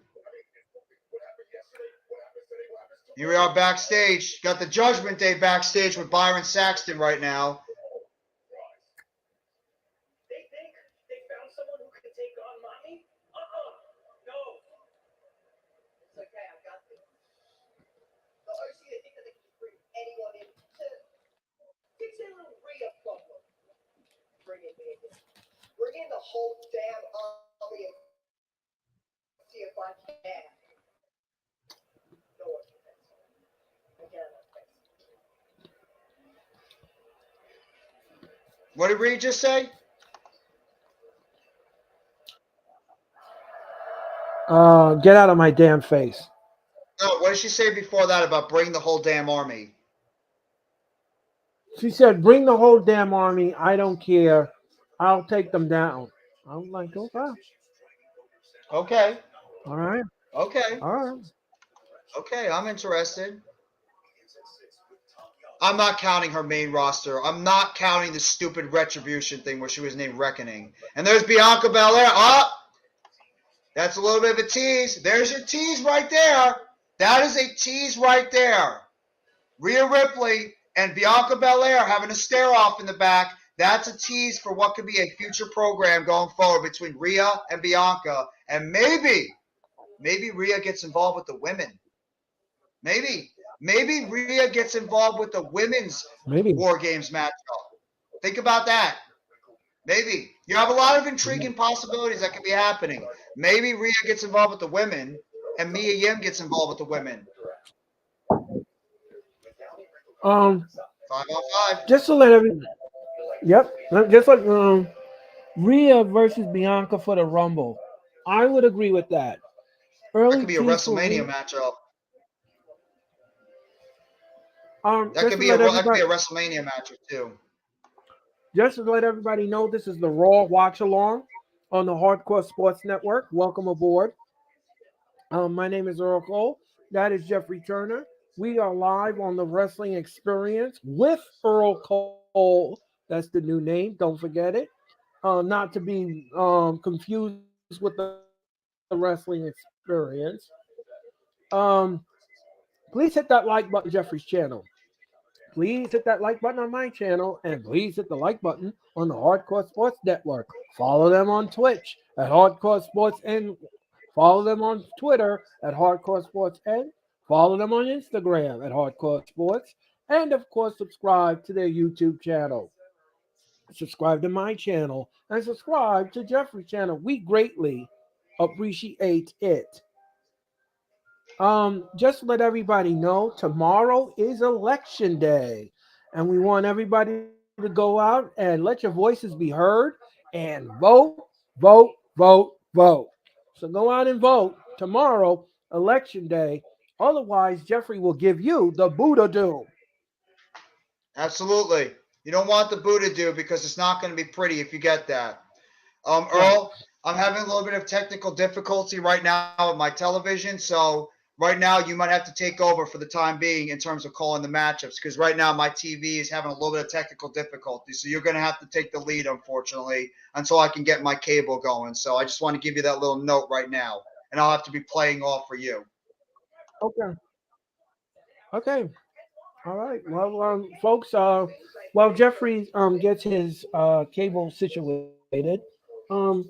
Here we are backstage. Got the Judgment Day backstage with Byron Saxton right now. What did Rhea just say? Get out of my damn face. No, what did she say before that about bring the whole damn army? She said, "Bring the whole damn army. I don't care. I'll take them down." I'm like, okay, Okay, all right, okay, all right. okay. I'm interested. I'm not counting her main roster. I'm not counting the stupid retribution thing where she was named Reckoning. And there's Bianca Belair. Oh, that's a little bit of a tease. There's your tease right there. That is a tease right there. Rhea Ripley and Bianca Belair having a stare off in the back. That's a tease for what could be a future program going forward between Rhea and Bianca. And maybe Rhea gets involved with the women. Maybe Rhea gets involved with the women's Maybe. War Games matchup. Think about that. Maybe. You have a lot of intriguing possibilities that could be happening. Maybe Rhea gets involved with the women and Mia Yim gets involved with the women. Um, 5-on-5. just to let every, yep, just like Rhea versus Bianca for the Rumble. I would agree with that. That Early could be a tease for WrestleMania Rhea. matchup. That Just could to be a let everybody, WrestleMania matchup too. just to let everybody know, this is the Raw Watch-A-Long on the Hardcore Sports Network. Welcome aboard. My name is Earl Cole. That is Jeffrey Turner. We are live on the Wrestling Experience with Earl Cole. That's the new name. Don't forget it. Not to be confused with the Wrestling Experience. Um, please hit that like button, Jeffrey's channel. Please hit that like button on my channel, and please hit the like button on the Hardcore Sports Network. Follow them on Twitch at Hardcore Sports and follow them on Twitter at Hardcore Sports and follow them on Instagram at Hardcore Sports, and of course subscribe to their YouTube channel. Subscribe to my channel and subscribe to Jeffrey's channel. We greatly appreciate it. Just to let everybody know, tomorrow is election day, and we want everybody to go out and let your voices be heard and vote, vote, vote, vote. So go out and vote tomorrow, election day. Otherwise, Jeffrey will give you the Buddha doom. Absolutely. You don't want the Buddha do because it's not going to be pretty if you get that. Right. Earl, I'm having a little bit of technical difficulty right now with my television, so right now you might have to take over for the time being in terms of calling the matchups because right now my TV is having a little bit of technical difficulty, so you're going to have to take the lead, unfortunately, until I can get my cable going. So I just want to give you that little note right now, and I'll have to be playing off for you. Okay. Okay. All right. Well, folks, while Jeffrey gets his cable situated, um,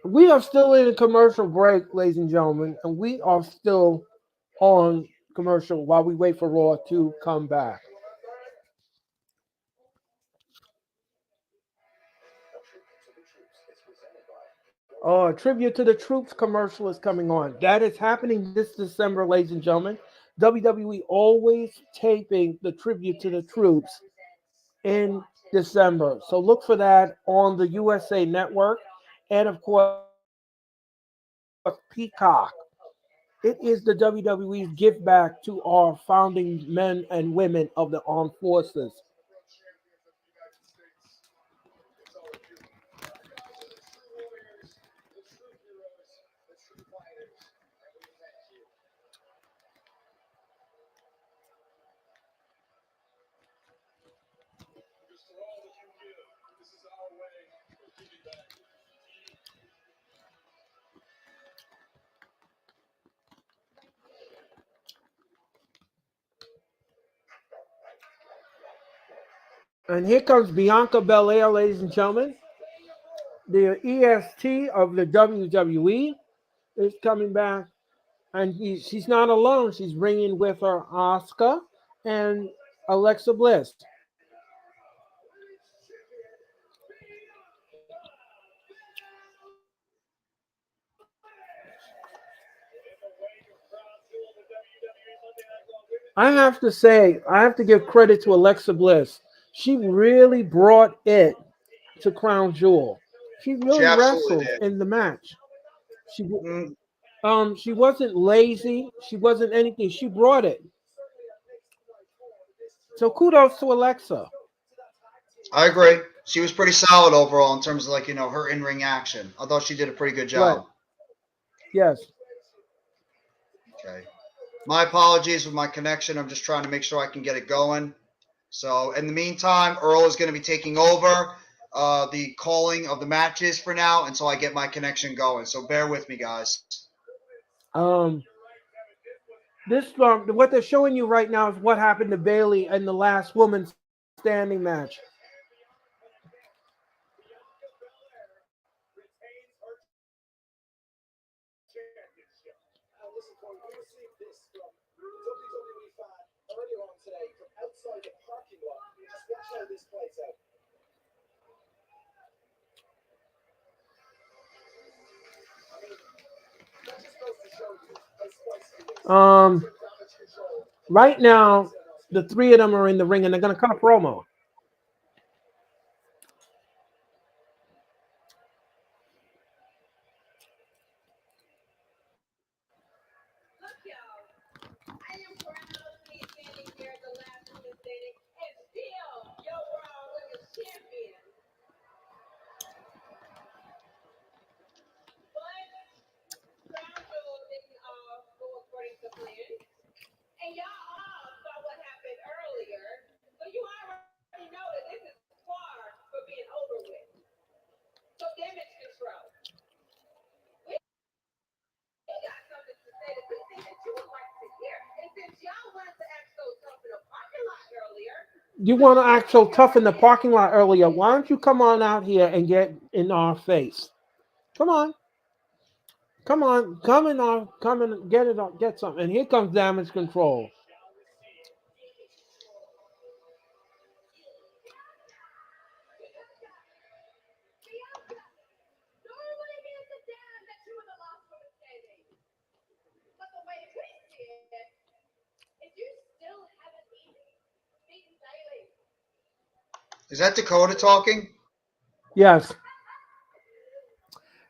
we are still in a commercial break, ladies and gentlemen, and we are still on commercial while we wait for Raw to come back. Oh, a tribute to the troops commercial is coming on. That is happening this December, ladies and gentlemen. WWE always taping the tribute to the troops in December. So look for that on the USA Network and, of course, Peacock. It is the WWE's give back to our founding men and women of the armed forces. And here comes Bianca Belair, ladies and gentlemen. The EST of the WWE is coming back. And she's not alone. She's bringing with her Asuka and Alexa Bliss. I have to say, I have to give credit to Alexa Bliss. She really brought it to Crown Jewel. She She really absolutely wrestled did. in the match. She Mm, she wasn't lazy. She wasn't anything. She brought it. So kudos to Alexa. I agree. She was pretty solid overall in terms of like her in ring action. I thought she did a pretty good Right. job. Yes. Okay. My apologies with my connection. I'm just trying to make sure I can get it going. So in the meantime, Earl is going to be taking over the calling of the matches for now until I get my connection going. So bear with me, guys. Um. This what they're showing you right now is what happened to Bailey in the last woman standing match. Listen, Corey, we received this from WWE fan earlier on today from outside the parking lot. Just watch how this plays out. I mean, that just goes to show you how spicy it is. Damage control. Right now, the three of them are in the ring and they're gonna cut a promo. Look, y'all. I am proud to be standing here at the last woman standing and still your Raw Women's Champion. But Crown Jewel didn't all go according to plan. And y'all all saw what happened earlier. So you already know that this is far from being over with. So damage control. We got something to say that we think that you would like to hear. And since y'all wanted to act so tough in the parking lot earlier, You want to act so tough in the parking lot earlier? Why don't you come on out here and get in our face? Come on, come on, come and get it, get something. And here comes damage control. normally means the dad that you were the last woman standing. But the way we see it is you still haven't beaten Bailey. Is that Dakota talking? Yes,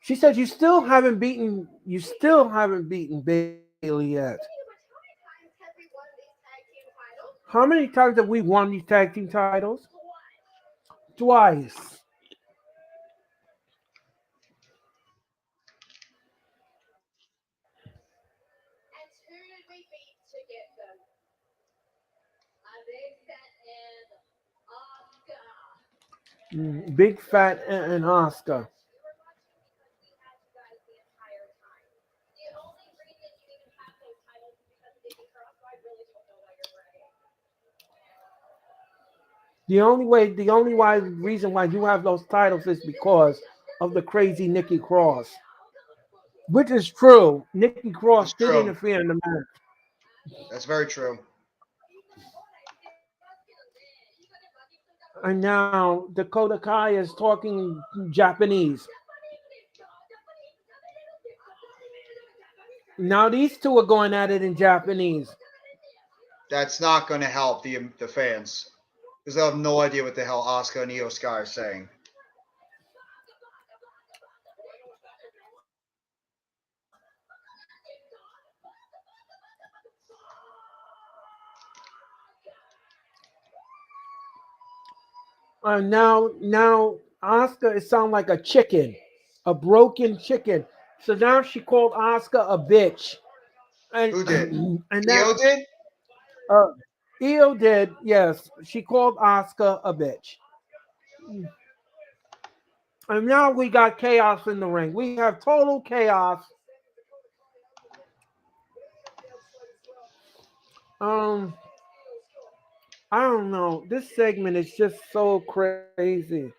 she said you still haven't beaten Bailey yet. How many times have we won these tag team titles? How many times have we won these tag team titles? Twice. And who did we beat to get them? Big Fat and Oscar. Big Fat and Oscar. We were watching because we had you guys the entire time. The only reason you even have those titles is because of Nikki Cross, so I really don't know why you're bragging. Reason why you have those titles is because of the crazy Nikki Cross, which is true. Nikki Cross It's did true. interfere in the match, That's very true. and now Dakota Kai is talking Japanese. Now these two are going at it in Japanese. That's not going to help the fans because they'll have no idea what the hell Asuka and Io Sky are saying. Now Asuka it sounds like a chicken, a broken chicken. So now she called Asuka a bitch, and Who did? and that Io did? uh, Io did. Yes, she called Asuka a bitch. And now we got chaos in the ring. We have total chaos. Um, I don't know. This segment is just so crazy.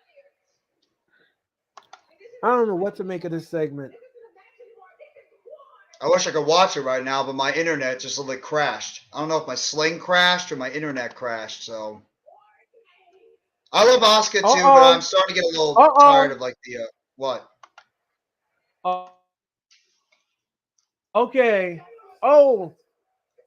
I don't know what to make of this segment. I wish I could watch it right now, but my internet just like crashed. I don't know if my sling crashed or my internet crashed. So I love Asuka Uh too, but I'm oh. starting to get a little Uh tired oh. of like the what? Okay. Oh,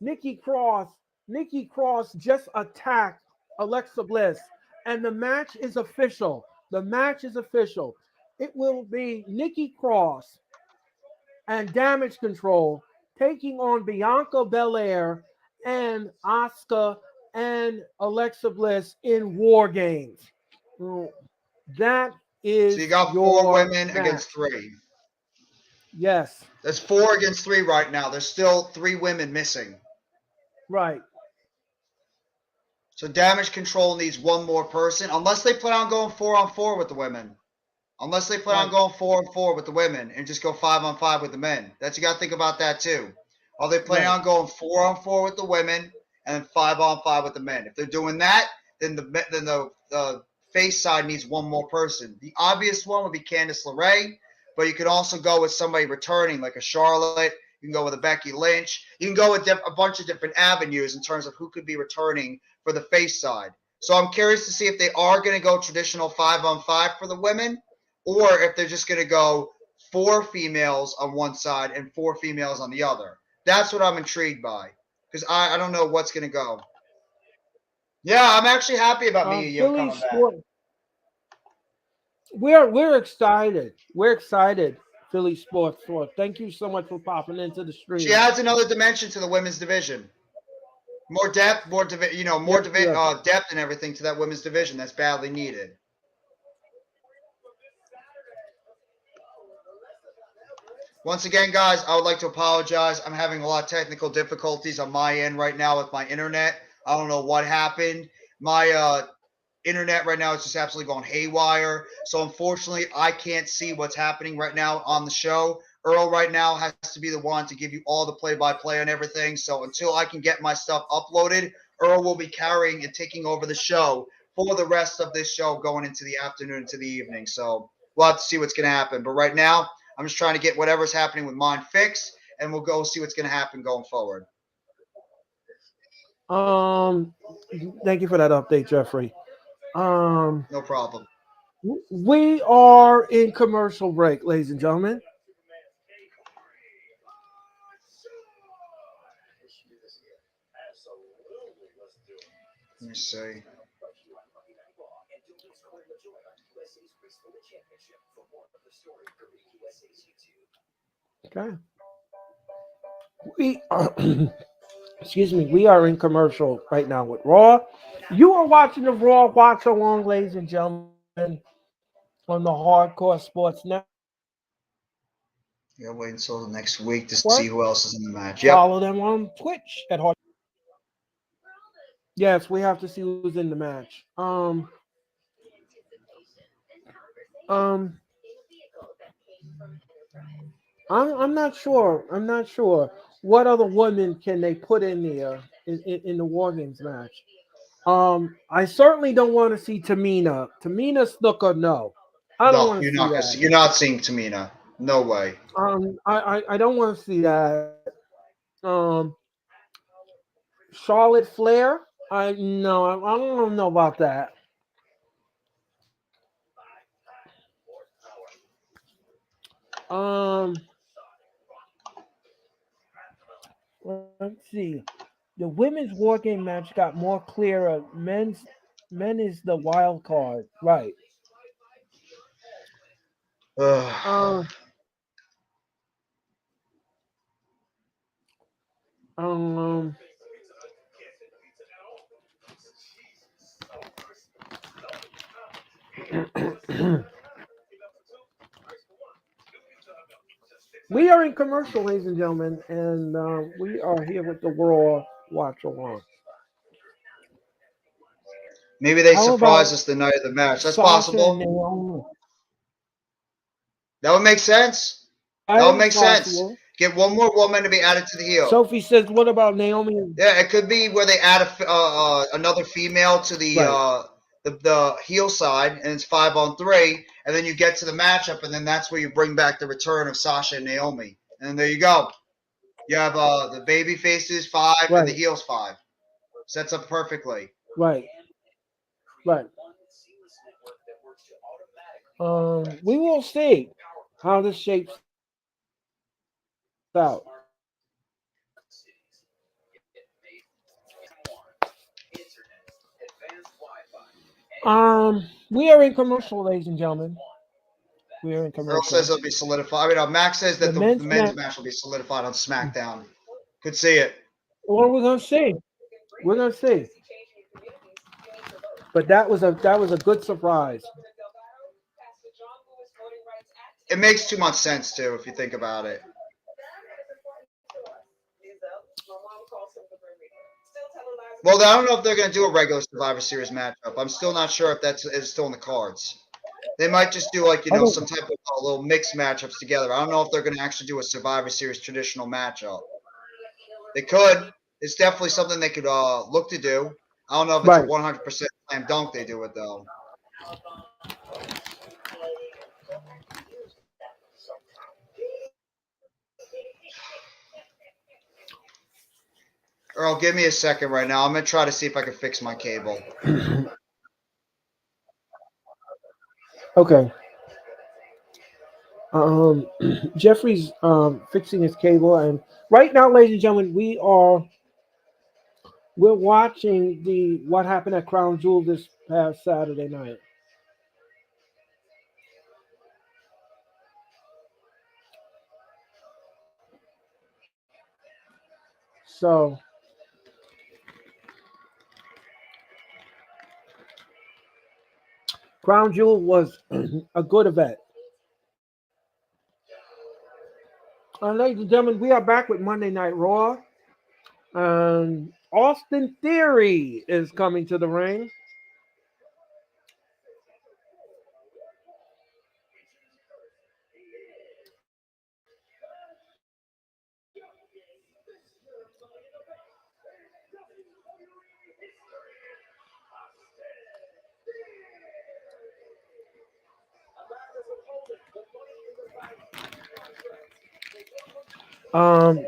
Nikki Cross. Nikki Cross just attacked Alexa Bliss, and the match is official. The match is official. It will be Nikki Cross and Damage Control taking on Bianca Belair and Asuka and Alexa Bliss in War Games. Well, that So you is got 4 your women match. against 3. Yes, There's 4 against 3 right now. There's still 3 women missing. right. So Damage Control needs 1 more person, unless they plan on going 4-on-4 with the women. Unless they plan on going 4-on-4 with the women and just go 5-on-5 with the men. You got to think about that too. Are they planning on going 4-on-4 with the women and then 5-on-5 with the men? If they're doing that, then the face side needs 1 more person. The obvious one would be Candice LeRae, but you could also go with somebody returning like a Charlotte. You can go with a Becky Lynch. You can go with a bunch of different avenues in terms of who could be returning for the face side. So I'm curious to see if they are going to go traditional 5-on-5 for the women, or if they're just going to go 4 females on one side and 4 females on the other. That's what I'm intrigued by, because I don't know what's going to go. Yeah, I'm actually happy about me and you Philly coming back. Sport. We're excited. We're excited. Philly Sports. Thank you so much for popping into the stream. She adds another dimension to the women's division. More depth, more depth and everything to that women's division that's badly needed. Once again, guys, I would like to apologize. I'm having a lot of technical difficulties on my end right now with my internet. I don't know what happened. My internet right now is just absolutely going haywire. So unfortunately, I can't see what's happening right now on the show. Earl right now has to be the one to give you all the play-by-play on everything. So until I can get my stuff uploaded, Earl will be carrying and taking over the show for the rest of this show going into the afternoon to the evening. So we'll have to see what's going to happen. But right now, I'm just trying to get whatever's happening with mine fixed, and we'll go see what's going to happen going forward. Thank you for that update, Jeffrey. No problem. We are in commercial break, ladies and gentlemen. Let me see. Okay. We are, excuse me. We are in commercial right now with Raw. You are watching the Raw Watch-A-Long, ladies and gentlemen, on the Hardcore Sports Network. Yeah, wait until the next week to see who else is in the match. Yep. Follow them on Twitch at Hard. Yes, we have to see who's in the match. I'm not sure. I'm not sure what other women can they put in there in the War Games match. I certainly don't want to see Tamina. Tamina Snooker, no. I don't want to see that. You're not seeing Tamina. No way. I don't want to see that. Charlotte Flair. I don't know about that. Let's see. The women's war game match got more clearer. Men is the wild card, right? We are in commercial, ladies and gentlemen, and we are here with the Raw Watch-A-Long. Maybe they surprise us the night of the match. That's possible. That would make sense. That would make sense. Get 1 more woman to be added to the heel. Sophie says, "What about Naomi?" Yeah, it could be where they add another female to the heel side, and it's 5-on-3, and then you get to the matchup, and then that's where you bring back the return of Sasha and Naomi, and there you go. You have the baby faces 5 and the heels 5. Sets up perfectly. Right. We will see how this shapes out. We are in commercial, ladies and gentlemen. We are in Earl commercial. says it'll be solidified. I mean, Max says The that the men's men's match. match will be solidified on SmackDown. Could see it. Well, we're gonna see. We're gonna see. But that was a good surprise. It makes too much sense too if you think about it. Well, I don't know if they're going to do a regular Survivor Series matchup. I'm still not sure if that's is still in the cards. They might just do like some type of little mixed matchups together. I don't know if they're going to actually do a Survivor Series traditional matchup. They could. It's definitely something they could look to do. I don't know if it's a 100% slam dunk they do it though. Earl, give me a second right now. I'm going to try to see if I can fix my cable. Okay. Jeffrey's fixing his cable, and right now, ladies and gentlemen, we're watching the what happened at Crown Jewel this past Saturday night. So Crown Jewel was a good event. Ladies and gentlemen, we are back with Monday Night Raw. And Austin Theory is coming to the ring.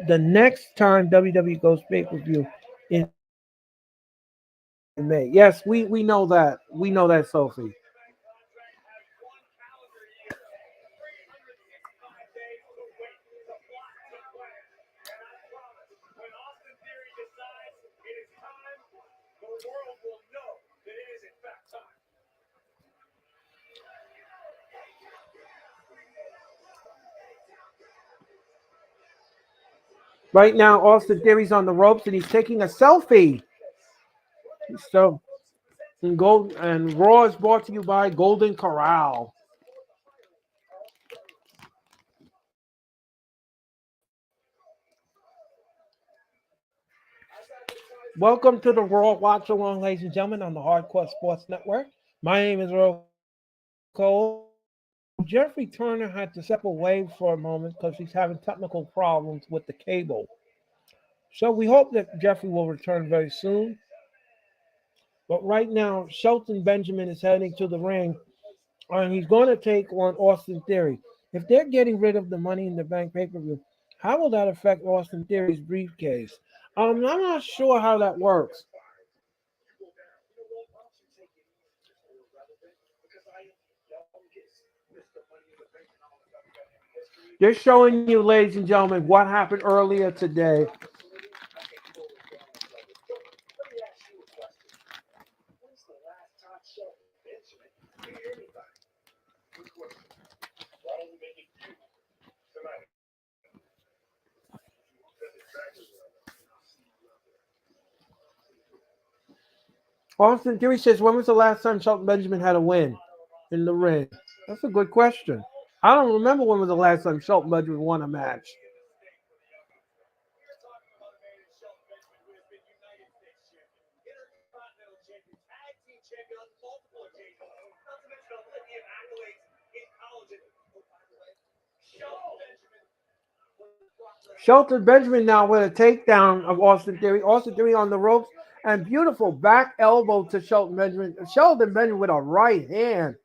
The next time WWE goes pay-per-view in May. Yes, we know that. We know that, Sophie. Right now, Austin Theory's on the ropes and he's taking a selfie. So, and Raw is brought to you by Golden Corral. Welcome to the Raw Watch-A-Long, ladies and gentlemen, on the Hardcore Sports Network. My name is Earl Cole. Jeffrey Turner had to step away for a moment because he's having technical problems with the cable. So we hope that Jeffrey will return very soon. But right now, Shelton Benjamin is heading to the ring, and he's going to take on Austin Theory. If they're getting rid of the Money in the Bank pay-per-view, how will that affect Austin Theory's briefcase? I'm not sure how that works. They're showing you, ladies and gentlemen, what happened earlier today. Austin Theory says, when was the last time Shelton Benjamin had a win in the ring? That's a good question. I don't remember when was the last time Shelton Benjamin won a match. Shelton Benjamin now with a takedown of Austin Theory. Austin Theory on the ropes and beautiful back elbow to Shelton Benjamin. Shelton Benjamin with a right hand.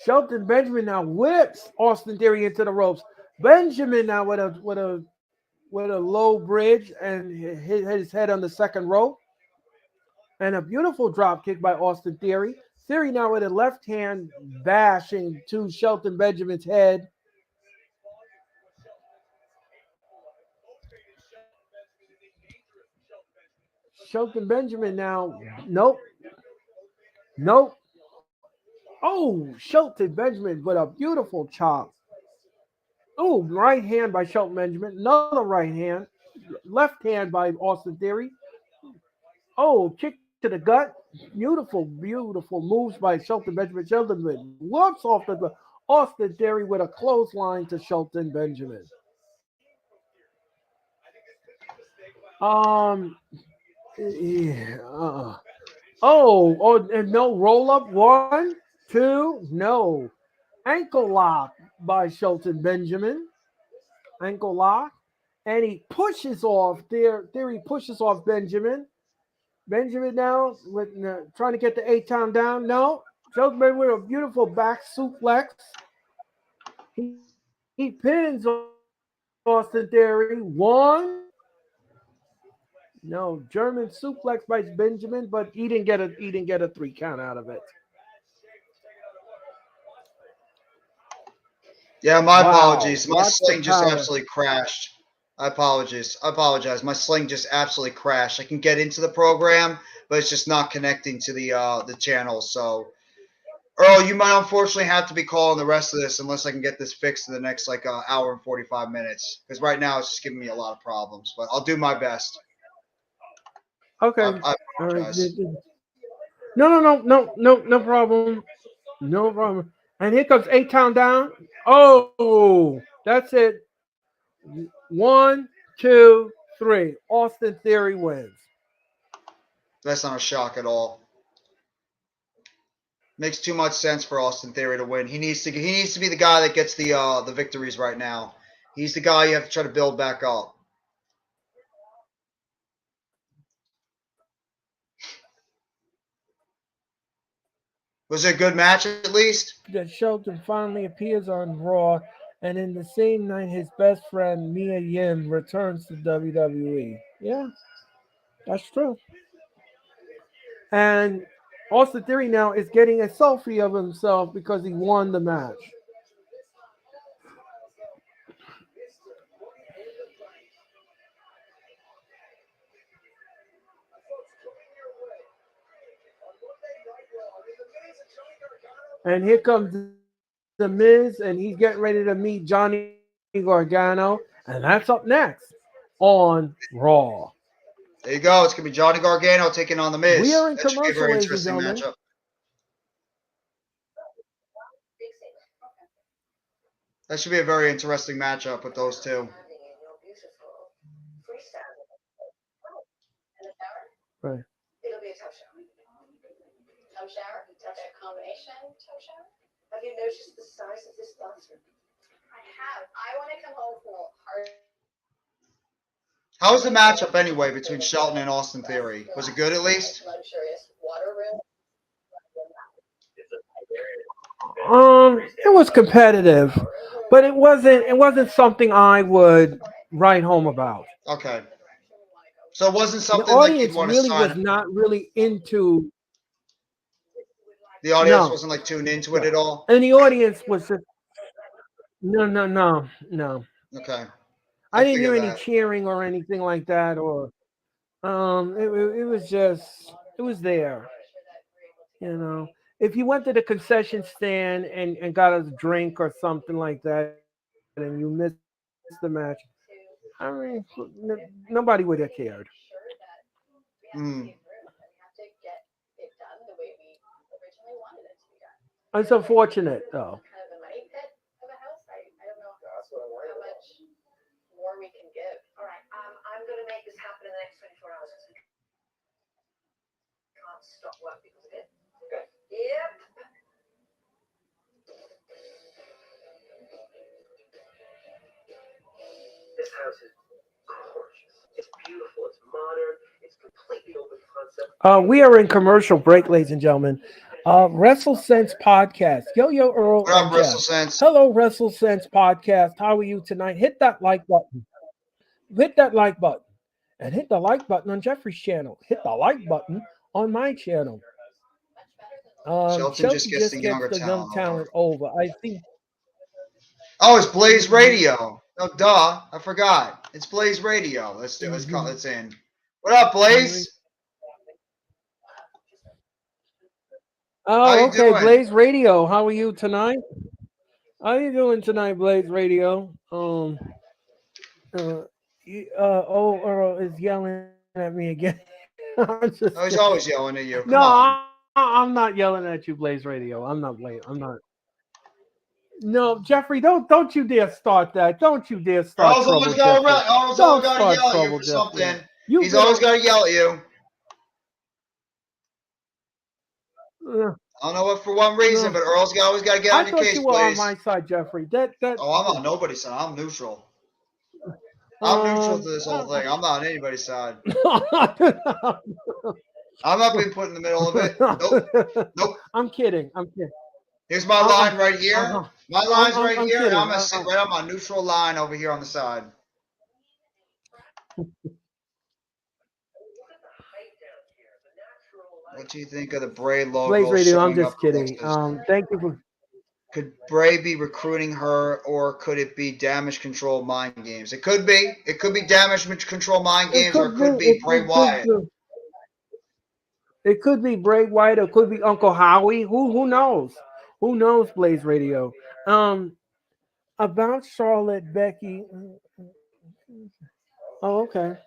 Shelton Benjamin now whips Austin Theory into the ropes. Benjamin now with a low bridge and hit his head on the second rope. And a beautiful drop kick by Austin Theory. Theory now with a left hand bashing to Shelton Benjamin's head. Shelton Benjamin now, nope. Nope. Oh, Shelton Benjamin with a beautiful chop. Oh, right hand by Shelton Benjamin. Another right hand. Left hand by Austin Theory. Oh, kick to the gut. Beautiful, beautiful moves by Shelton Benjamin. Shelton Benjamin looks off the Austin Theory with a clothesline to Shelton Benjamin. Um, yeah, and no roll up. One, two, no. Ankle lock by Shelton Benjamin. Ankle lock. And he pushes off there. Theory pushes off Benjamin. Benjamin now with trying to get the 8 count down. No. Shelton Benjamin with a beautiful back suplex. He pins Austin Theory. One. No, German suplex by Benjamin, but he didn't get a 3 count out of it. Yeah, my Wow, apologies. My lots sling of just power. absolutely crashed. I apologize. I apologize. My sling just absolutely crashed. I can get into the program, but it's just not connecting to the channel. So, Earl, you might unfortunately have to be calling the rest of this unless I can get this fixed in the next like hour and 45 minutes. Because right now it's just giving me a lot of problems. But I'll do my best. Okay. I All right. apologize. No problem. No problem. And here comes 8 count down. Oh, that's it. One, two, three. Austin Theory wins. That's not a shock at all. Makes too much sense for Austin Theory to win. He needs to be the guy that gets the victories right now. He's the guy you have to try to build back up. Was it a good match at least? That Shelton finally appears on Raw, and in the same night, his best friend Mia Yim returns to WWE. Yeah, that's true. And Austin Theory now is getting a selfie of himself because he won the match. And here comes the Miz, and he's getting ready to meet Johnny Gargano, and that's up next on Raw. There you go. It's gonna be Johnny Gargano taking on the We Miz. are in That should be a commercial, very ladies and interesting gentlemen. matchup. That should be a very interesting matchup with those two. Right. It'll be a tough show. Tub shower? Tub shower combination? Tub shower? Have you noticed the size of this bathroom? I have. I want to come home from a hard. How was the matchup anyway between Shelton and Austin Theory? Was it good at least? Luxurious water room. It was competitive, but it wasn't something I would write home about. Okay. So it wasn't The something like you'd audience want to really sign. was not really into The audience no, wasn't like tuned into it no. at all. And the audience was just no. Okay. I I didn't hear figured any that. cheering or anything like that, or it was just it was there. You know, if you went to the concession stand and got a drink or something like that, and you missed the match, I mean, nobody would have cared. Hmm. It's unfortunate, though. More we can give. All right, I'm going to make this happen in the next 24 hours. Can't stop work because of it. Okay. Yep. This house is gorgeous. It's beautiful. It's modern. It's completely open concept. We are in commercial break, ladies and gentlemen. Wrestle Sense Podcast. Yo, Earl What and up, Jeff. WrestleSense? Hello, Wrestle Sense Podcast. How are you tonight? Hit that like button. Hit that like button. And hit the like button on Jeffrey's channel. Hit the like button on my channel. Shelton just Shelton gets just the gets younger the young talent over. talent over. I think. Oh, it's Blaze Radio. Oh, duh. I forgot. It's Blaze Radio. Let's do. Let's call. Let's in. What up, Blaze? How Oh, you okay. doing? Blaze Radio. How are you tonight? How you doing tonight, Blaze Radio? Uh, Earl is yelling at me again. I'm just Oh, he's kidding. always yelling at you. No, Come on. I'm not yelling at you, Blaze Radio. I'm not Blaze. I'm not. No, Jeffrey, don't you dare start that. Don't you dare start trouble, Jeffrey. Earl's always Don't got to start yell at you trouble, for Jeffrey. something. You've He's been always on. got to yell at you. Uh, I don't know what for one reason, no, but always got to get I on your thought case, you were on please. my side, Jeffrey. Oh, I'm on nobody's side. I'm neutral. I'm neutral to Um. this whole thing. I'm not on anybody's side. uh, I'm not being put in the middle of it. Nope. Nope. I'm kidding. I'm kidding. Here's my I'm, line right here. uh-huh. My line's right I'm here, and I'm kidding. gonna sit right on my neutral line over here on the side. What do you think of the Bray Blaze logo Radio. I'm showing up just in kidding. Alexis? Thank you for. Could Bray be recruiting her, or could it be damage control mind games? It could be. It could be damage control mind It games, or it could be. could be Bray Wyatt. It could be Bray Wyatt. It could be Uncle Howie. Who knows? Who knows? Blaze Radio. About Charlotte Becky. Oh, okay.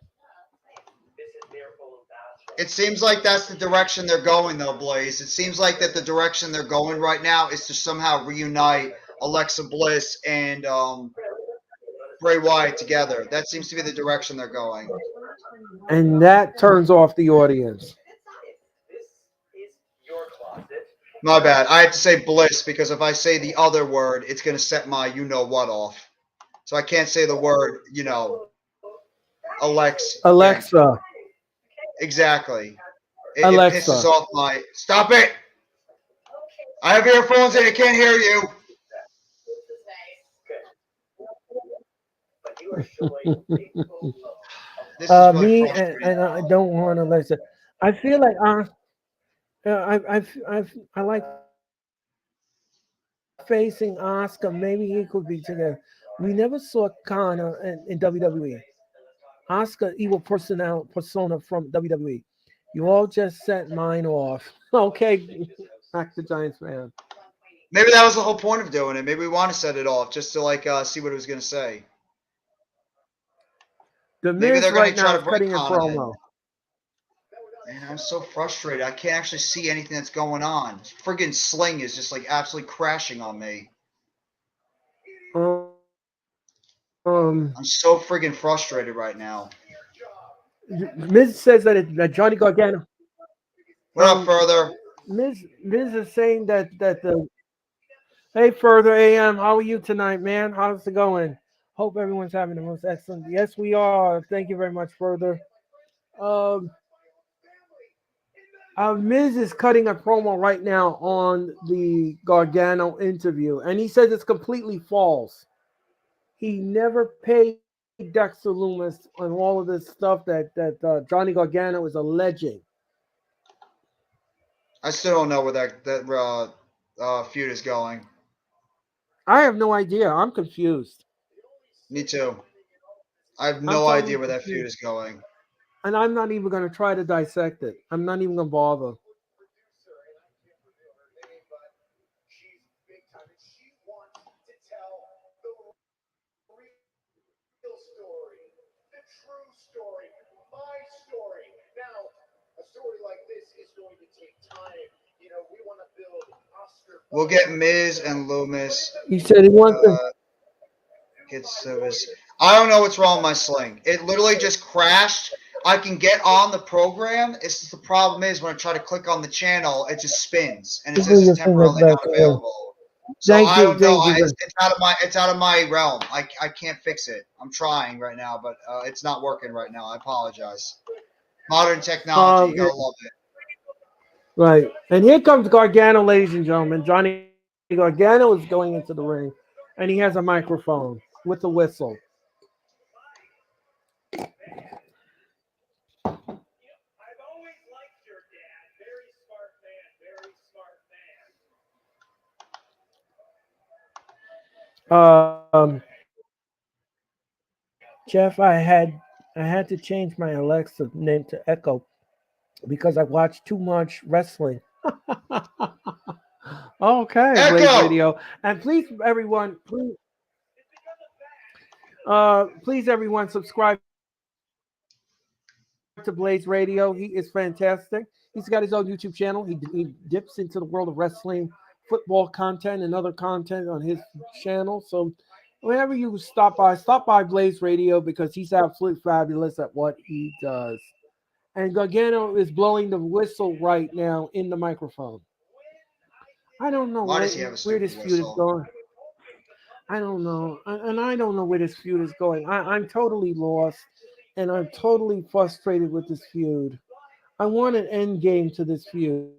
It seems like that's the direction they're going, though, Blaze. It seems like that the direction they're going right now is to somehow reunite Alexa Bliss and Bray Wyatt together. That seems to be the direction they're going. And that turns off the audience. My bad. I have to say Bliss because if I say the other word, it's going to set my you-know-what off. So I can't say the word, Alexa. Alexa. Exactly. It Alexa. pisses off my... Stop it! I have earphones and I can't hear you. This is really Me frustrating. and I don't want Alexa. I feel like I like facing Oscar. Maybe he could be together. We never saw Connor in WWE. Oscar, evil persona from WWE. You all just set mine off. Okay, back to Giants fan. Maybe that was the whole point of doing it. Maybe we want to set it off just to see what it was going to say. The Maybe Miz they're going right to try now to is bring cutting a Connor in. promo. Man, I'm so frustrated. I can't actually see anything that's going on. Friggin' Sling is just like absolutely crashing on me. I'm so friggin' frustrated right now. Miz says that Johnny Gargano. What up, further? Miz is saying that the hey further AM, how are you tonight, man? How's it going? Hope everyone's having the most excellent. Yes, we are. Thank you very much, further. Miz is cutting a promo right now on the Gargano interview, and he says it's completely false. He never paid Dexter Lumis on all of this stuff that Johnny Gargano is alleging. I still don't know where that feud is going. I have no idea. I'm confused. Me too. I have no idea where that feud is going. And I'm not even going to try to dissect it. I'm not even going to bother. We'll get Miz and Loomis. He said he wants to get service. I don't know what's wrong with my Sling. It literally just crashed. I can get on the program. It's just the problem is when I try to click on the channel, it just spins and it says it's temporarily not available. So I don't know. It's out of my realm. I can't fix it. I'm trying right now, but it's not working right now. I apologize. Modern technology, you gotta love it. Right. And here comes Gargano, ladies and gentlemen. Johnny Gargano is going into the ring, and he has a microphone with a whistle. Jeff, I had to change my Alexa name to Echo because I watched too much wrestling. Okay, Blaze Echo. Radio, and please, everyone, please, everyone, subscribe to Blaze Radio. He is fantastic. He's got his own YouTube channel. He dips into the world of wrestling, football content, and other content on his channel. So, whenever you stop by Blaze Radio because he's absolutely fabulous at what he does. And Gargano is blowing the whistle right now in the microphone. I don't know Why does he have a where stupid this feud is whistle? going. I don't know, and I don't know where this feud is going. I'm totally lost, and I'm totally frustrated with this feud. I want an end game to this feud.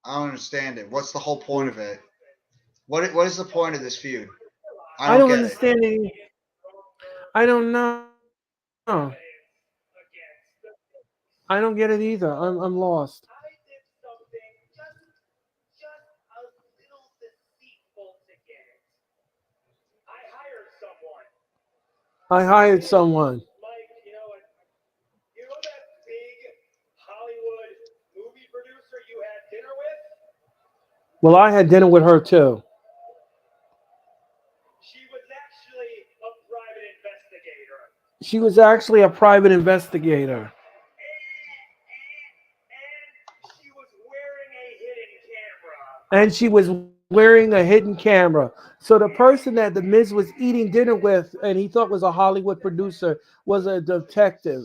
I don't understand it. What's the whole point of it? What is the point of this feud? I I don't don't get it. understand it. I don't know. I don't get it either. I'm lost. I did something just a little deceitful to get it. I hired someone. I hired someone. Mike, you know that big Hollywood movie producer you had dinner with? Well, I had dinner with her too. She was actually a private investigator. She was actually a private investigator. And she was wearing a hidden camera. And she was wearing a hidden camera. So the person that the Miz was eating dinner with and he thought was a Hollywood producer was a detective.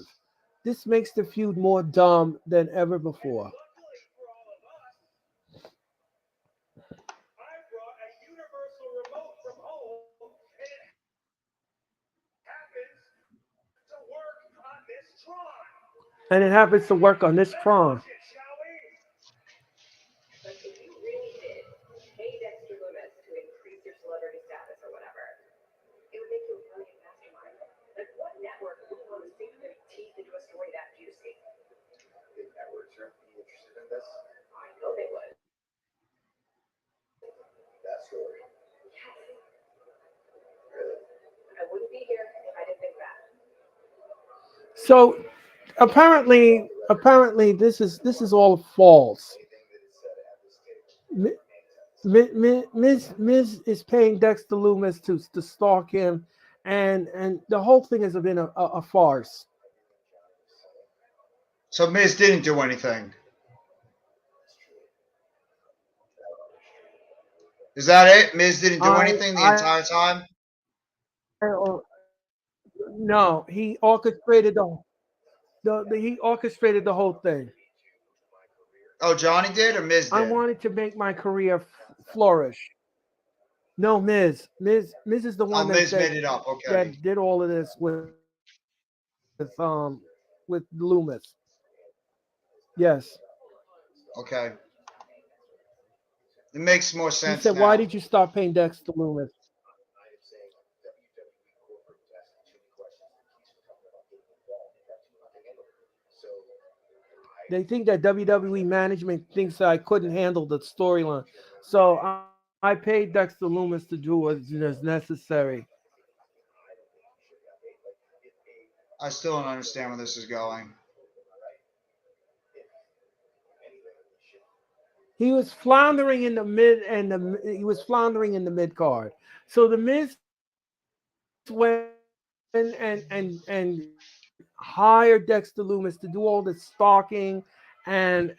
This makes the feud more dumb than ever before. Luckily for all of us, I brought a universal remote from home, and it happens to work on this Tron. And it happens to work on this Tron. Shall we? But if you really did pay Dexter Loomis to increase your celebrity status or whatever, it would make you a brilliant mastermind. Like, what network would want to sink their teeth into a story that juicy? Big networks are interested in this. I know they would. That story. Yes. I wouldn't be here if I didn't think that. So apparently this is all false. Miz is paying Dexter Loomis to stalk him, and the whole thing has been a farce. So Miz didn't do anything. Is that it? Miz didn't do anything the entire time? No, he orchestrated he orchestrated the whole thing. Oh, Johnny did or Miz did? I wanted to make my career flourish. No, Miz is the Oh, one Miz made it up. Okay. that did all of this with Loomis. Yes. Okay. It makes more He sense said, now. "Why did you stop paying Dexter Loomis?" They think that WWE management thinks that I couldn't handle the storyline, so I paid Dexter Loomis to do what is necessary. I still don't understand where this is going. He was floundering in the mid, and he was floundering in the mid card. So the Miz went and hired Dexter Loomis to do all this stalking and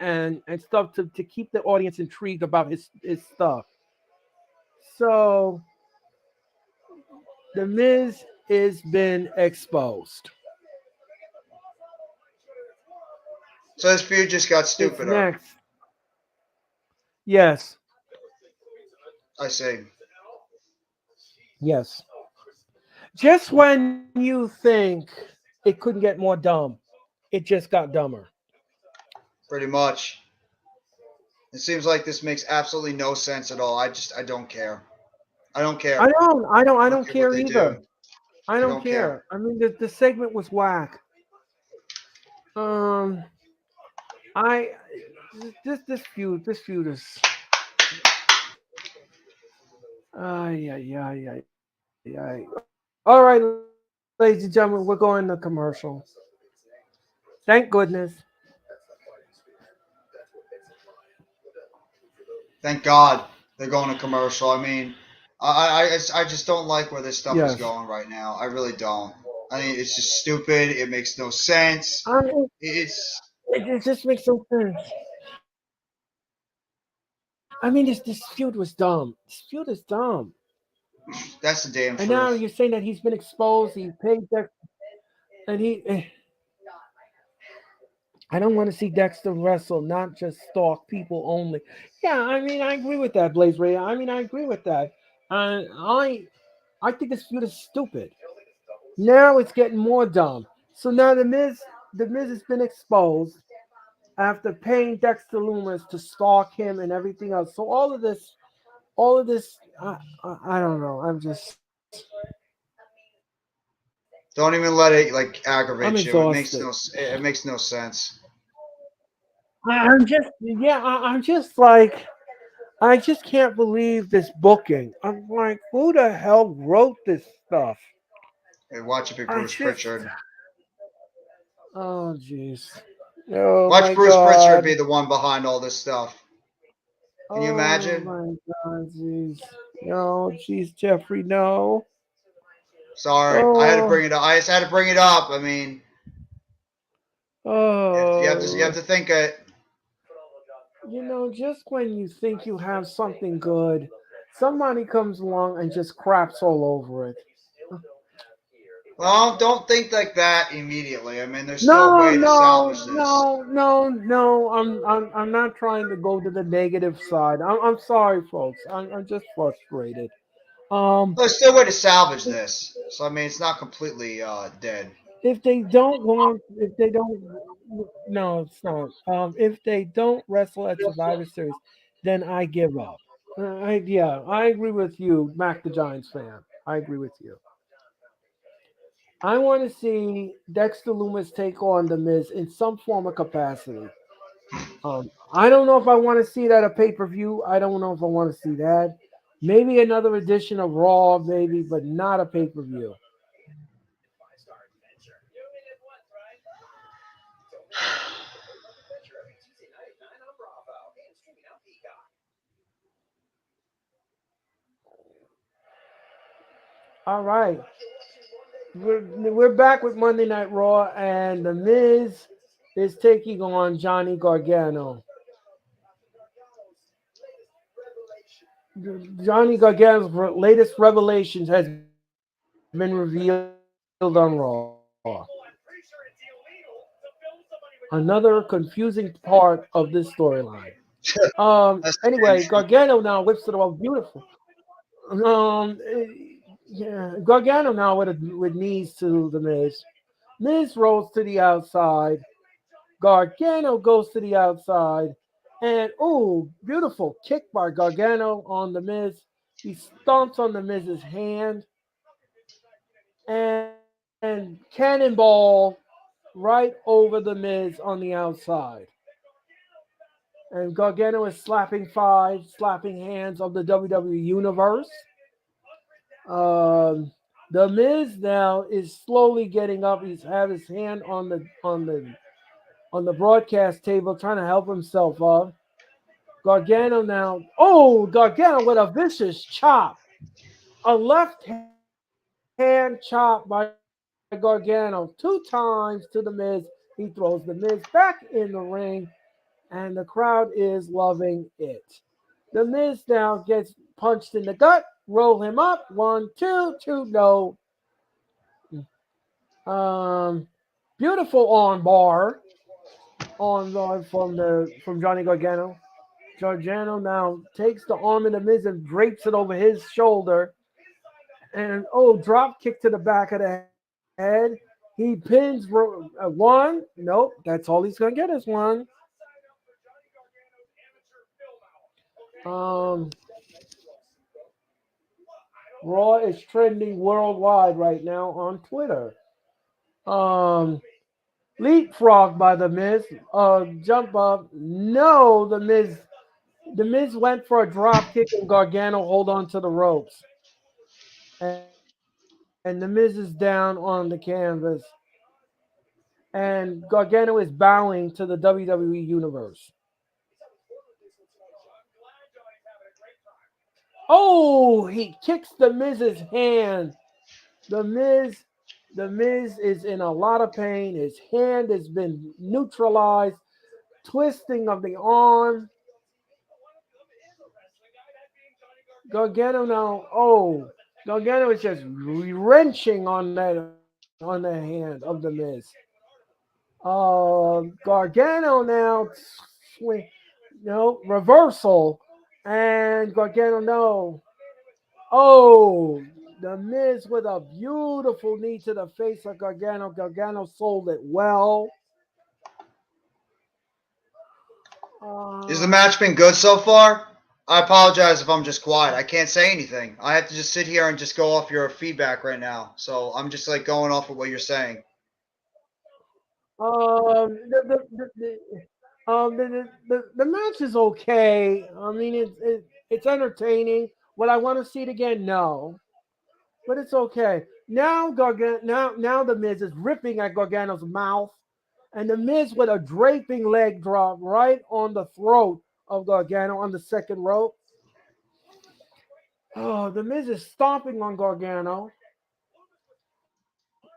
stuff to keep the audience intrigued about his stuff. So the Miz is been exposed. So this feud just got It's stupider. next. Yes. I see. Yes. Just when you think it couldn't get more dumb, it just got dumber. Pretty much. It seems like this makes absolutely no sense at all. I don't care. I don't care. I don't I don't care care what they either. do. I don't care. I mean, the segment was whack. I this feud is. Ay. All right, ladies and gentlemen, we're going to commercial. Thank goodness. Thank God they're going to commercial. I mean, I just don't like where this stuff is Yes. going right now. I really don't. I mean, it's just stupid. It makes no sense. I mean, It's it just makes no sense. I mean, this feud was dumb. This feud is dumb. that's the damn And now truth. you're saying that he's been exposed. He paid that, and I don't want to see Dexter wrestle, not just stalk people only. Yeah, I mean, I agree with that, Blaze Ray. I mean, I agree with that. I think this feud is stupid. Now it's getting more dumb. So now the Miz has been exposed after paying Dexter Loomis to stalk him and everything else. So all of this, I don't know. Don't even let it like I'm aggravate you. exhausted. It makes no sense. I'm just like, I just can't believe this booking. I'm like, who the hell wrote this stuff? Hey, watch it be I Bruce just, Pritchard. oh jeez, oh Watch my Bruce Pritchard be god, the one behind all this stuff. Can you oh imagine? my god, jeez, no, jeez, Jeffrey, no, Sorry, I had to oh, bring it up. I just had to bring it up. I mean, you have oh, to think it. just when you think you have something good, somebody comes along and just craps all over it. Well, don't think like that immediately. I mean, there's still a No, way to no, salvage this. no, no, no. I'm not trying to go to the negative side. I'm sorry, folks. I'm just frustrated. Um, There's still a way to salvage this. So I mean, it's not completely dead. if they don't want, if they don't, no, it's not. If they don't wrestle at Survivor Series, then I give up. Yeah, I agree with you, Mac the Giants fan. I agree with you. I want to see Dexter Loomis take on the Miz in some form of capacity. I don't know if I want to see that at a pay per view. I don't know if I want to see that. Maybe another edition of Raw, maybe, but not a pay per view. All right, we're back with Monday Night Raw, and the Miz is taking on Johnny Gargano. Johnny Gargano's latest revelations has been revealed on Raw. Another confusing part of this storyline. That's the Anyway, damn truth. Gargano now whips it all beautiful. Yeah, Gargano now with knees to the Miz. Miz rolls to the outside. Gargano goes to the outside, and beautiful kick by Gargano on the Miz. He stomps on the Miz's hand and cannonball right over the Miz on the outside. And Gargano is slapping hands of the WWE Universe. Um, the Miz now is slowly getting up. He's had his hand on the broadcast table, trying to help himself up. Gargano now. Oh, Gargano with a vicious chop, a left hand chop by Gargano 2 times to the Miz. He throws the Miz back in the ring, and the crowd is loving it. The Miz now gets punched in the gut. Roll him up. 1, 2, 2. No. Um, beautiful arm bar from Johnny Gargano. Gargano now takes the arm in the Miz and drapes it over his shoulder. And drop kick to the back of the head. He pins one. Nope, that's all he's gonna get is one. Um, Raw is trending worldwide right now on Twitter. Um, Leapfrog by the Miz. Jump up. No, The Miz went for a drop kick and Gargano hold on to the ropes. And the Miz is down on the canvas. And Gargano is bowing to the WWE Universe. Oh, he kicks the Miz's hand. The Miz, the Miz is in a lot of pain. His hand has been neutralized. Twisting of the arm. Gargano now. Oh, Gargano is just wrenching on the hand of the Miz. Gargano now swing. No reversal, and Gargano no. Oh, the Miz with a beautiful knee to the face of Gargano. Gargano sold it well. Is the Uh, match been good so far? I apologize if I'm just quiet. I can't say anything. I have to just sit here and just go off your feedback right now. So I'm just like going off of what you're saying. the match is okay. I mean, it's entertaining. Would I want to see it again? No, but it's okay. Now the Miz is ripping at Gargano's mouth, and the Miz with a draping leg drop right on the throat of Gargano on the second rope. Oh, the Miz is stomping on Gargano.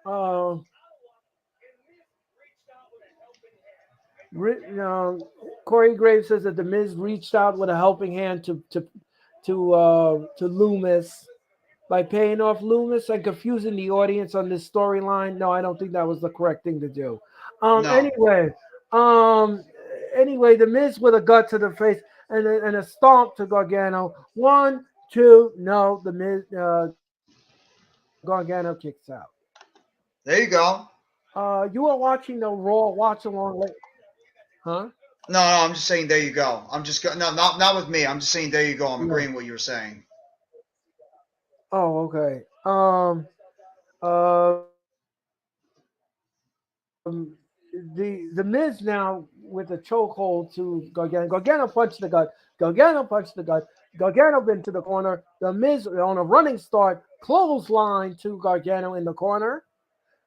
Uh, Ri- um, Corey Graves says that the Miz reached out with a helping hand to Loomis by paying off Loomis and confusing the audience on this storyline. No, I don't think that was the correct thing to do. Um, No. anyway, um, the Miz with a gut to the face and a stomp to Gargano. 1, 2, no, the Miz Gargano kicks out. There you go. You are watching the Raw Watch-A-Long, huh? No, I'm just saying there you go. I'm just no, not with me. I'm just saying there you go. I'm Yeah. agreeing with what you were saying. Oh, okay. The Miz now with a chokehold to Gargano. Gargano punched the gut. Gargano punched the gut. Gargano been to the corner. The Miz on a running start, clothesline to Gargano in the corner.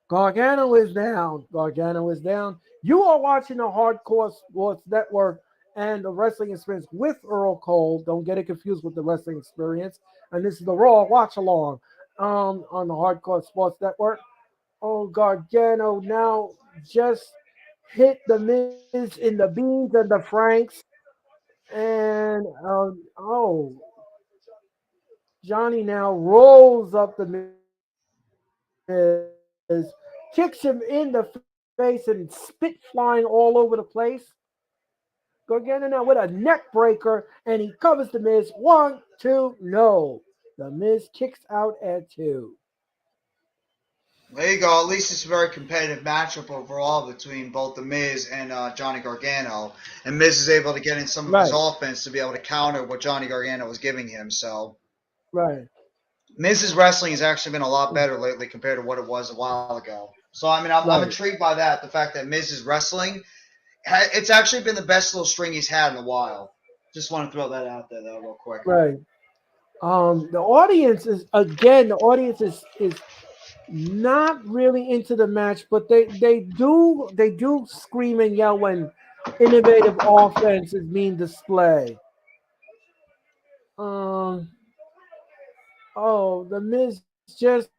Gargano is down. Gargano is down. You are watching the Hardcore Sports Network and the Wrestling Experience with Earl Cole. Don't get it confused with the Wrestling Experience. And this is the Raw Watch Along on the Hardcore Sports Network. Oh, Gargano now just hit the Miz in the beans and the Franks. And Johnny now rolls up the Miz, kicks him in the face and spit flying all over the place. Gargano now with a neck breaker and he covers the Miz. 1, 2, no. The Miz kicks out at 2. There you go. At least it's a very competitive matchup overall between both the Miz and Johnny Gargano. And Miz is able to get in some of his Right, offense to be able to counter what Johnny Gargano was giving him. So right. Miz's wrestling has actually been a lot better lately compared to what it was a while ago. So I mean, I'm Right, intrigued by that. The fact that Miz's wrestling, it's actually been the best little string he's had in a while. Just want to throw that out there, though, real quick. right. The audience is not really into the match, but they do scream and yell when innovative offense is being displayed. Um, the Miz just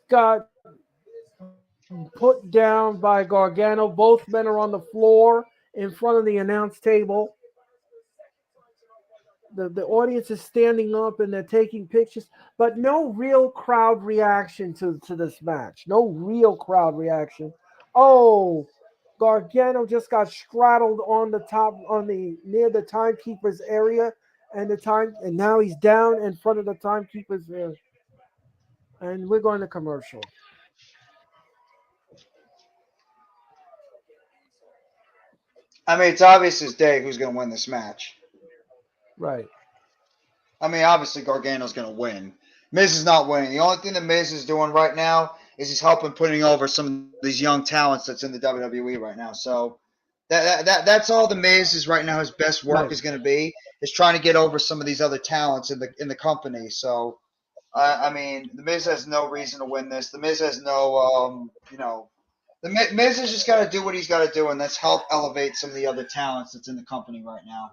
got put down by Gargano. Both men are on the floor in front of the announce table. The audience is standing up and they're taking pictures, but no real crowd reaction to this match. No real crowd reaction. Oh, Gargano just got straddled on the top on the near the timekeeper's area, and now he's down in front of the timekeeper's area. And we're going to commercial. I mean, it's obvious as day who's going to win this match. Right, I mean, obviously Gargano's going to win. Miz is not winning. The only thing that Miz is doing right now is he's helping putting over some of these young talents that's in the WWE right now. So that's all the Miz is right now. His best work right. is going to be is trying to get over some of these other talents in the company. So I mean, the Miz has no reason to win this. The Miz has no the Miz has just got to do what he's got to do, and that's help elevate some of the other talents that's in the company right now.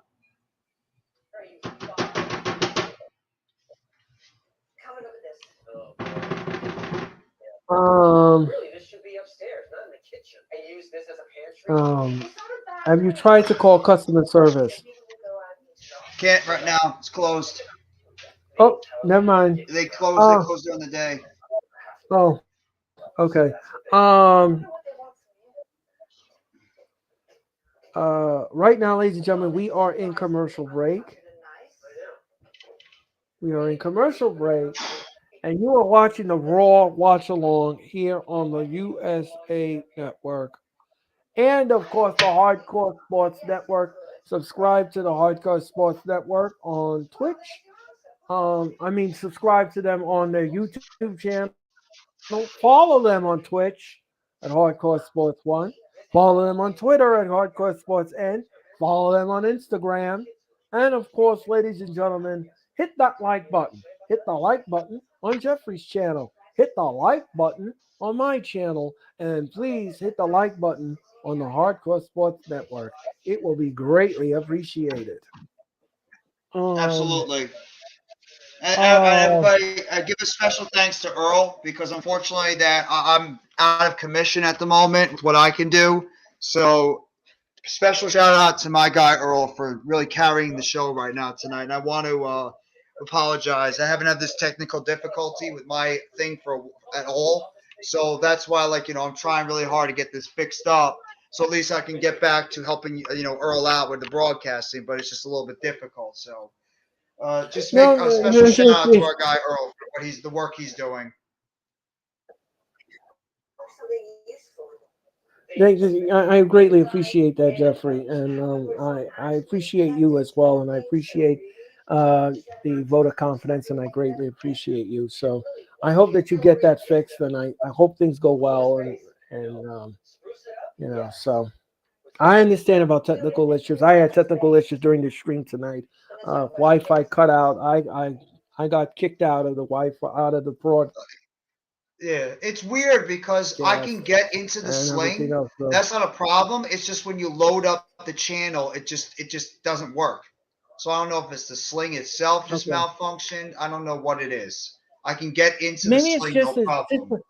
Really, this should be upstairs, not in the kitchen. I use this as a pantry. Have you tried to call customer service? Can't right now. It's closed. Oh, never mind. They close. They Oh, close during the day. oh, okay. Um, right now, ladies and gentlemen, we are in commercial break. We are in commercial break, and you are watching the Raw Watch Along here on the USA Network. And of course, the Hardcore Sports Network. Subscribe to the Hardcore Sports Network on Twitch. Subscribe to them on their YouTube channel. Follow them on Twitch at Hardcore Sports One. Follow them on Twitter at Hardcore Sports N. Follow them on Instagram. And of course, ladies and gentlemen, hit that like button. Hit the like button on Jeffrey's channel. Hit the like button on my channel. And please hit the like button on the Hardcore Sports Network. It will be greatly appreciated. Um, Absolutely. And uh, everybody, give a special thanks to Earl because unfortunately that I'm out of commission at the moment with what I can do. So special shout out to my guy Earl for really carrying the show right now tonight. And I want to apologize. I haven't had this technical difficulty with my thing for at all. So that's why, I'm trying really hard to get this fixed up. So at least I can get back to helping, Earl out with the broadcasting. But it's just a little bit difficult. So just make no, a no, special shout out to our guy Earl for the work he's doing. I greatly appreciate that, Jeffrey, and I appreciate you as well, and I appreciate uh, the vote of confidence, and I greatly appreciate you. So I hope that you get that fixed, and I hope things go well, and so I understand about technical issues. I had technical issues during the stream tonight. Wi-Fi cut out. I got kicked out of the Wi-Fi out of the broadcast Yeah, it's weird because I can get into the and everything sling. else. So, That's not a problem. It's just when you load up the channel, it just doesn't work. So I don't know if it's the sling itself just okay, malfunctioned. I don't know what it is. I can get into the maybe it's sling no just a problem.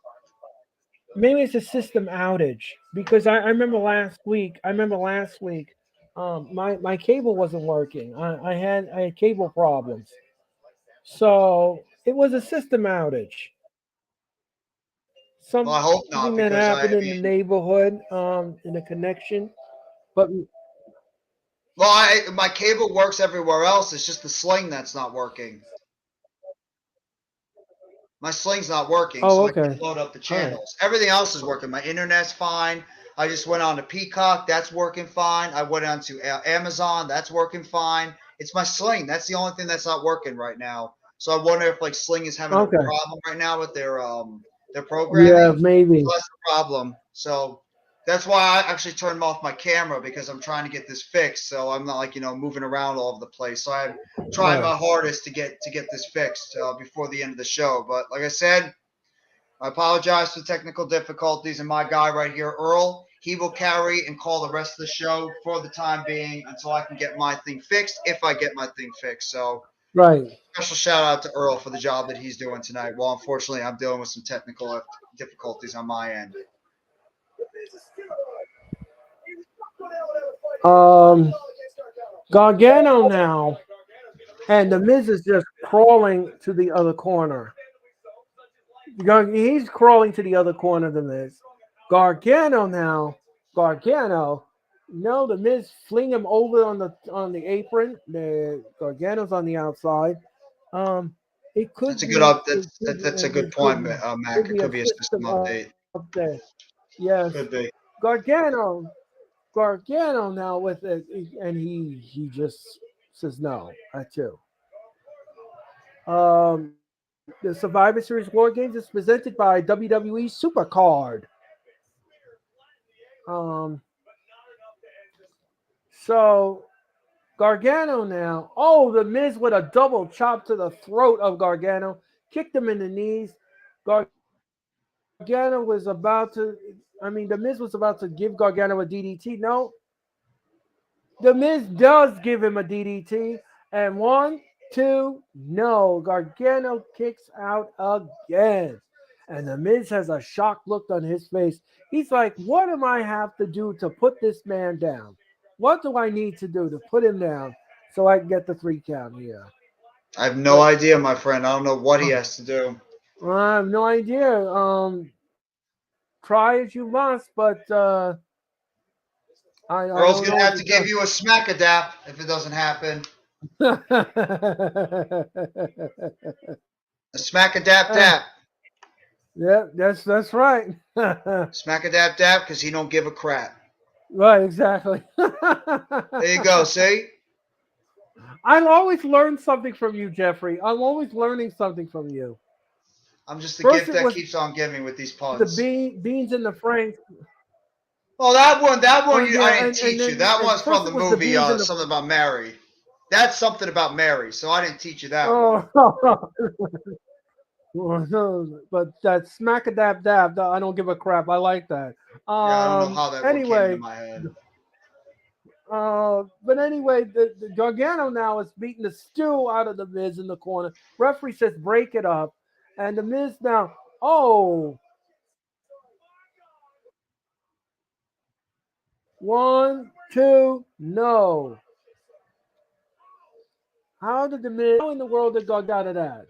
maybe it's a system outage because I remember last week. My cable wasn't working. I had cable problems, so it was a system outage. Well, I Something hope that not happened because in the neighborhood, in the connection. But my cable works everywhere else. It's just the sling that's not working. My sling's not working, oh, so I okay, can't load up the all right, channels. Everything else is working. My internet's fine. I just went on to Peacock. That's working fine. I went on to Amazon. That's working fine. It's my Sling. That's the only thing that's not working right now. So I wonder if Sling is having a okay, problem right now with their yeah, programming. maybe, So that's the problem. So that's why I actually turned off my camera because I'm trying to get this fixed. So I'm not moving around all over the place. So I'm trying right, my hardest to get this fixed before the end of the show. But like I said, I apologize for technical difficulties, and my guy right here, Earl, he will carry and call the rest of the show for the time being until I can get my thing fixed, if I get my thing fixed. So right. special shout out to Earl for the job that he's doing tonight. Well, unfortunately, I'm dealing with some technical difficulties on my end. Um, Gargano now, and the Miz is just crawling to the other corner. He's crawling to the other corner of the Miz. Gargano now. Gargano. No, the Miz fling him over on the apron. The Gargano's on the outside. Um, it That's could a good be up. it could be That's a good it could point, be Mac. could It be a could be a system system update. update. Yes, Could be. Gargano now with it, and he just says no. I too. The Survivor Series War Games is presented by WWE Supercard. Um, so Gargano now. Oh, the Miz with a double chop to the throat of Gargano, kicked him in the knees. Gargano was about to. The Miz was about to give Gargano a DDT. No, the Miz does give him a DDT, and one, two, no. Gargano kicks out again. And the Miz has a shocked look on his face. He's like, what am I have to do to put this man down? What do I need to do to put him down so I can get the 3 count here? I have no idea, my friend. I don't know what he has to do. I have no idea. Try as you must, but I Earl's don't gonna know what have to to give you a smack adapt if it doesn't happen. tell. A smack adapt dap. Yeah, that's right. Smack adapt dap because he don't give a crap. Right, exactly. There you go. See? I'll always learn something from you, Jeffrey. I'm always learning something from you. I'm just the First, gift it that was keeps on giving with these the puns. beans in the Franks. Oh, that one, Yeah, I didn't and teach you. then That and one's from first the it was the movie, beans in the. something about Mary. That's something about Mary, so I didn't teach you that one. Oh, but that smack a dab dab. I don't give a crap. I like that. Yeah, I don't know how that one came into Anyway, my head. but anyway, the Gargano now is beating the stew out of the Miz in the corner. Referee says break it up, and the Miz now. Oh, 1, 2, no. How did the Miz? How in the world did Gargano that?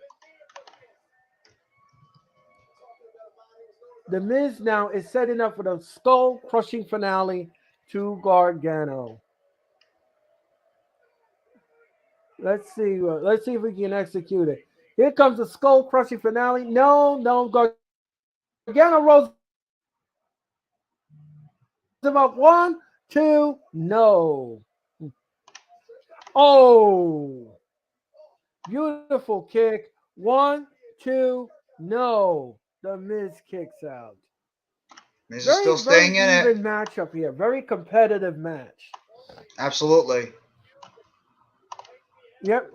The Miz now is setting up for the skull crushing finale to Gargano. Let's see. Let's see if we can execute it. Here comes the skull crushing finale. No, Gargano rolls him up. 1, 2, no. Oh, beautiful kick. 1, 2, no. The Miz kicks out. Miz is Very, still staying very in it. even matchup here. Very competitive match. Absolutely. Yep.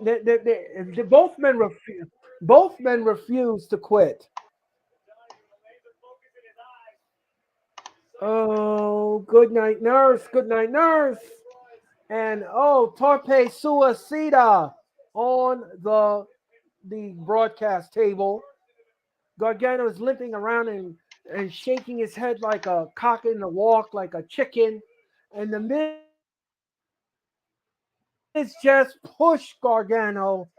Both men refuse. Both men refuse to quit. Oh, good night, nurse. Good night, nurse. And oh, Torpe Suicida on the broadcast table. Gargano is limping around and shaking his head like a cock in the walk, like a chicken. And the Miz just push Gargano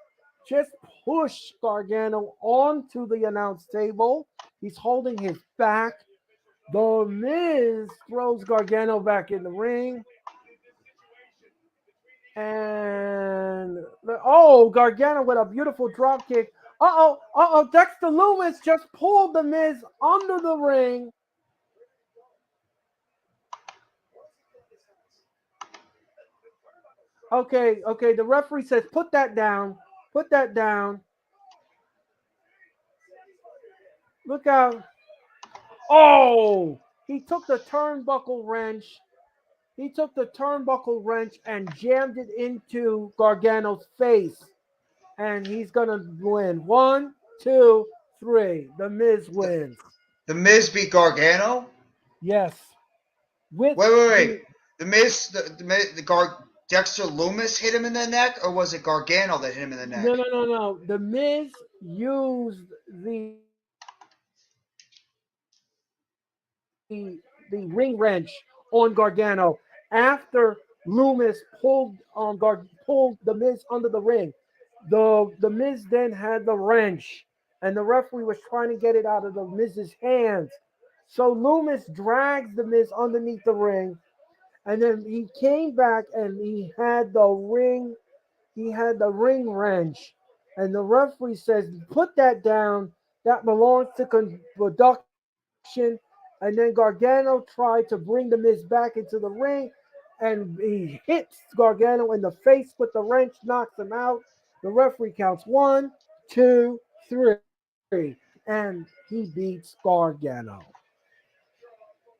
onto the announce table. He's holding his back. The Miz throws Gargano back in the ring. And Gargano with a beautiful drop kick. Dexter Loomis just pulled the Miz under the ring. Okay. The referee says, put that down. Put that down. Look out. Oh, he took the turnbuckle wrench. He took the turnbuckle wrench and jammed it into Gargano's face. And he's going to win. 1, 2, 3. The Miz wins. The Miz beat Gargano? Yes. Wait. The Miz, Dexter Loomis hit him in the neck, or was it Gargano that hit him in the neck? No. The Miz used the ring wrench on Gargano after Loomis pulled the Miz under the ring. The Miz then had the wrench, and the referee was trying to get it out of the Miz's hands. So Loomis drags the Miz underneath the ring, and then he came back and he had the ring wrench, and the referee says, "Put that down. That belongs to production." And then Gargano tried to bring the Miz back into the ring, and he hits Gargano in the face with the wrench, knocks him out. The referee counts 1, 2, 3, and he beats Gargano.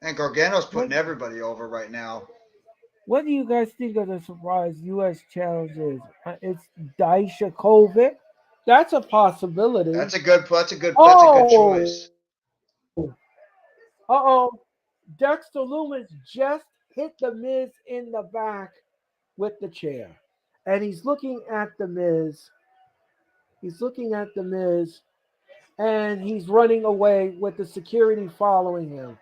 And Gargano's putting everybody over right now. What do you guys think of the surprise U.S. challenge is? It's Dijakovic. That's a possibility. That's a good choice. Dexter Loomis just hit the Miz in the back with the chair. And he's looking at the Miz. and he's running away with the security following him.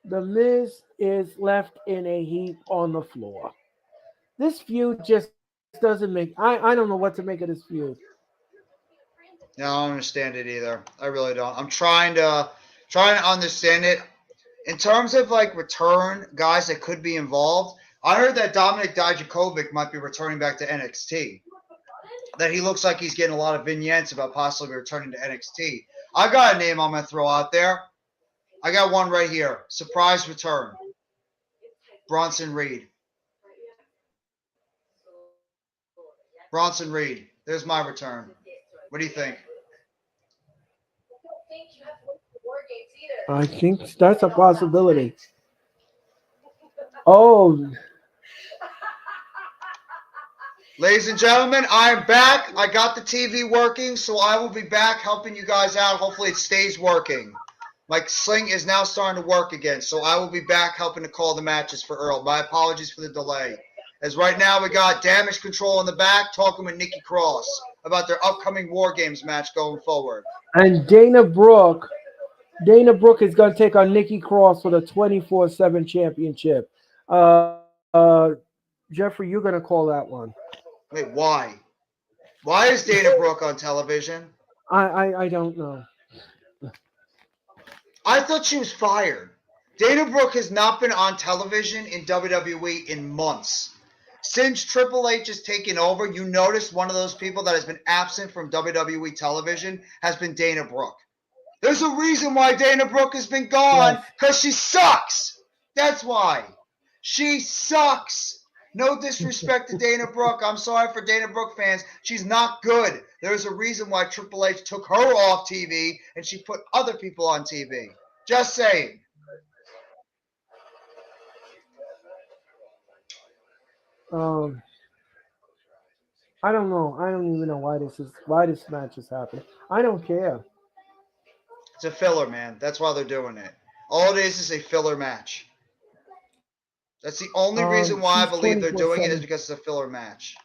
The Miz is left in a heap on the floor. This feud just doesn't make. I don't know what to make of this feud. No, I don't understand it either. I really don't. I'm trying to understand it in terms of like return guys that could be involved. I heard that Dominic Dijakovic might be returning back to NXT. That he looks like he's getting a lot of vignettes about possibly returning to NXT. I got a name I'm gonna throw out there. I got one right here. Surprise return. Bronson Reed. Bronson Reed. There's my return. What do you think? I think that's a possibility. Oh, Ladies and gentlemen, I am back. I got the TV working, so I will be back helping you guys out. Hopefully it stays working. My sling is now starting to work again, so I will be back helping to call the matches for Earl. My apologies for the delay. As right now we got Damage Control in the back talking with Nikki Cross about their upcoming War Games match going forward. and Dana Brooke is going to take on Nikki Cross for the 24/7 championship. Jeffrey, you're going to call that one. Wait, why? Why is Dana Brooke on television? I don't know. I thought she was fired. Dana Brooke has not been on television in WWE in months. Since Triple H has taken over, you notice one of those people that has been absent from WWE television has been Dana Brooke. There's a reason why Dana Brooke has been gone, because she sucks. That's why. She sucks. No disrespect to Dana Brooke. I'm sorry for Dana Brooke fans. She's not good. There's a reason why Triple H took her off TV and she put other people on TV. Just saying. I don't know. I don't even know why this match is happening. I don't care. It's a filler, man. That's why they're doing it. All it is a filler match. That's the only reason why I believe they're doing it is because it's a filler match.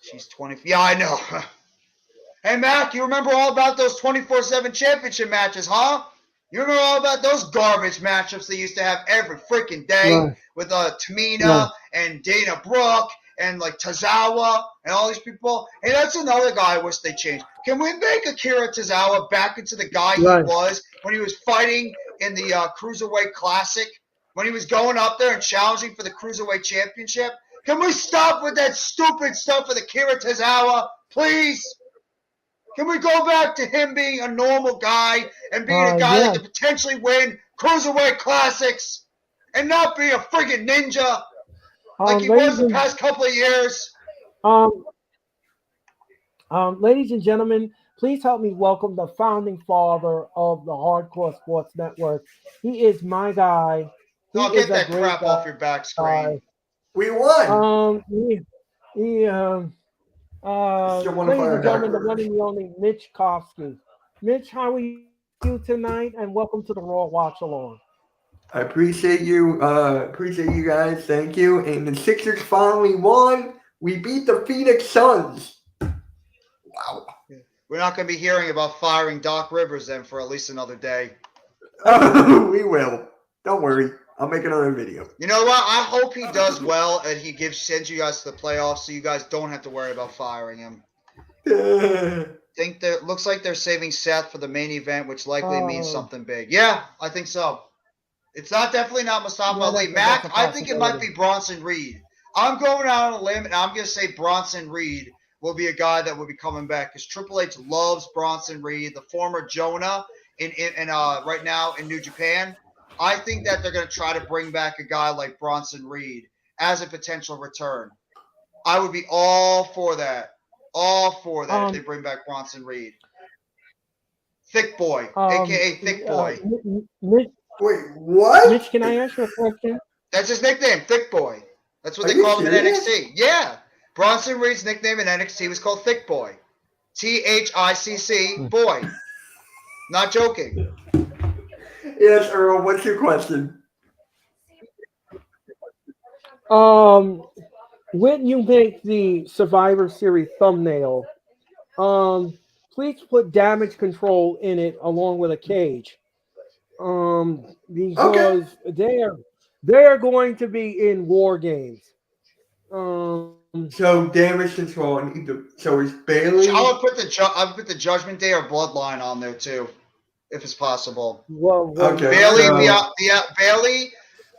She's 20. Yeah, I know. Hey, Mac, you remember all about those 24/7 championship matches, huh? You remember all about those garbage matchups they used to have every freaking day with Tamina and Dana Brooke and like Tozawa and all these people? Hey, that's another guy I wish they changed. Can we make Akira Tozawa back into the guy he was when he was fighting in the Cruiserweight Classic? When he was going up there and challenging for the Cruiserweight Championship? Can we stop with that stupid stuff with Akira Tozawa, please? Can we go back to him being a normal guy and being a guy that could potentially win Cruiserweight Classics and not be a friggin' ninja like he was the past couple of years? Ladies and gentlemen, please help me welcome the founding father of the Hardcore Sports Network. He is my guy. Get that crap off your back screen. We won. Ladies and gentlemen, the one and the only Mitch Kofsky. Mitch, how are you tonight? And welcome to the Raw Watch-A-Long. I appreciate you guys. Thank you. And the Sixers finally won. We beat the Phoenix Suns. Wow. We're not going to be hearing about firing Doc Rivers then for at least another day. We will. Don't worry. I'll make another video. You know what? I hope he does well and he sends you guys to the playoffs so you guys don't have to worry about firing him. Think that looks like they're saving Seth for the main event, which likely means something big. Yeah, I think so. It's definitely not Mustafa Ali. Mac, I think it might be Bronson Reed. I'm going out on a limb and I'm going to say Bronson Reed will be a guy that will be coming back because Triple H loves Bronson Reed, the former Jonah in right now in New Japan. I think that they're going to try to bring back a guy like Bronson Reed as a potential return. I would be all for that. All for that if they bring back Bronson Reed. Thick Boy, a.k.a. Thick Boy. Mitch, wait, what? Mitch, can I ask you a question? That's his nickname, Thick Boy. That's what they call him in NXT. Yeah. Bronson Reed's nickname in NXT was called Thick Boy. THICC, boy. Not joking. Yes, Earl, what's your question? When you make the Survivor Series thumbnail, please put damage control in it along with a cage. Okay. Because they're going to be in war games. Um, So damage control and either. So is I Bailey. would put the Judgment Day or Bloodline on there too, if it's possible. well, Okay. Bailey, So Bailey.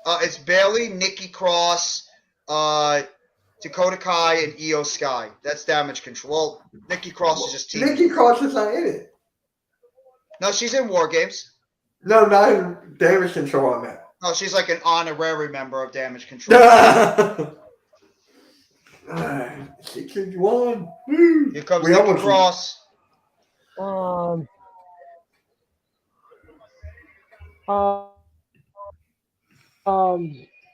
It's Bailey, Nikki Cross, Dakota Kai, and Io Sky. That's damage control. Well, Nikki Cross is just teaming. Nikki Cross is not in it. No, she's in War Games. No, not in damage control on that. No, she's like an honorary member of Damage Control. 6-1. Woo. Here comes We Nikki almost- Cross.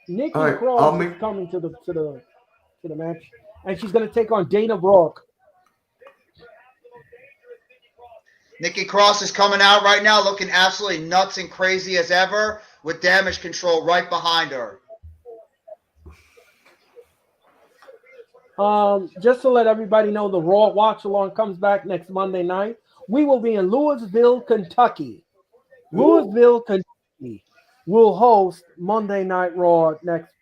Nikki All right, Cross I'll is make- coming to the match, and she's going to take on Dana Brooke. Nikki Cross is coming out right now looking absolutely nuts and crazy as ever with Damage Control right behind her. Just to let everybody know, the Raw Watch-A-Long comes back next Monday night. We will be in Louisville, Kentucky. Louisville, Kentucky will host Monday Night Raw next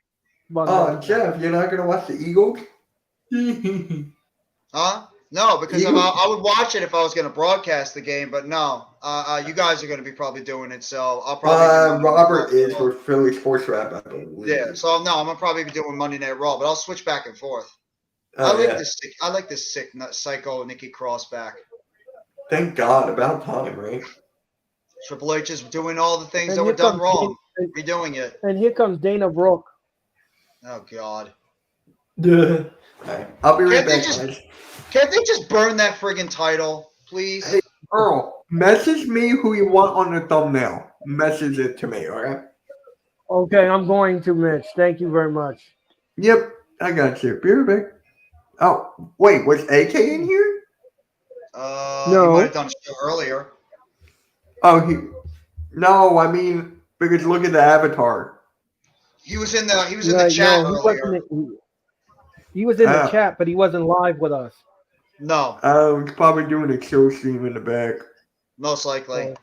Monday. Oh, Jeff, you're not gonna watch the Eagles? Huh? No, because You- I would watch it if I was going to broadcast the game, but no. You guys are going to be probably doing it, so I'll probably. Robert is with Philly Sports Rap, I believe. Yeah, so no, I'm gonna probably be doing Monday Night Raw, but I'll switch back and forth. Oh, I like this sick psycho Nikki Cross back. Thank God, about time, right? Triple H is doing all the things And that were here done comes wrong, Dana- redoing it. And here comes Dana Brooke. Oh God! Alright, I'll be right Can't they back, just- guys. Can't they just burn that friggin' title, please? Hey. Earl, message me who you want on the thumbnail. Message it to me, alright? Okay, I'm going to Mitch. Thank you very much. Yep, I got you. Be right back. Oh, wait, was AK in here? No. You might have done a show earlier. Oh, no, I mean, because look at the avatar. He was in the Right, chat no, earlier. he was in the Ah. chat, but he wasn't live with us. No, He's probably doing a kill stream in the back. most likely.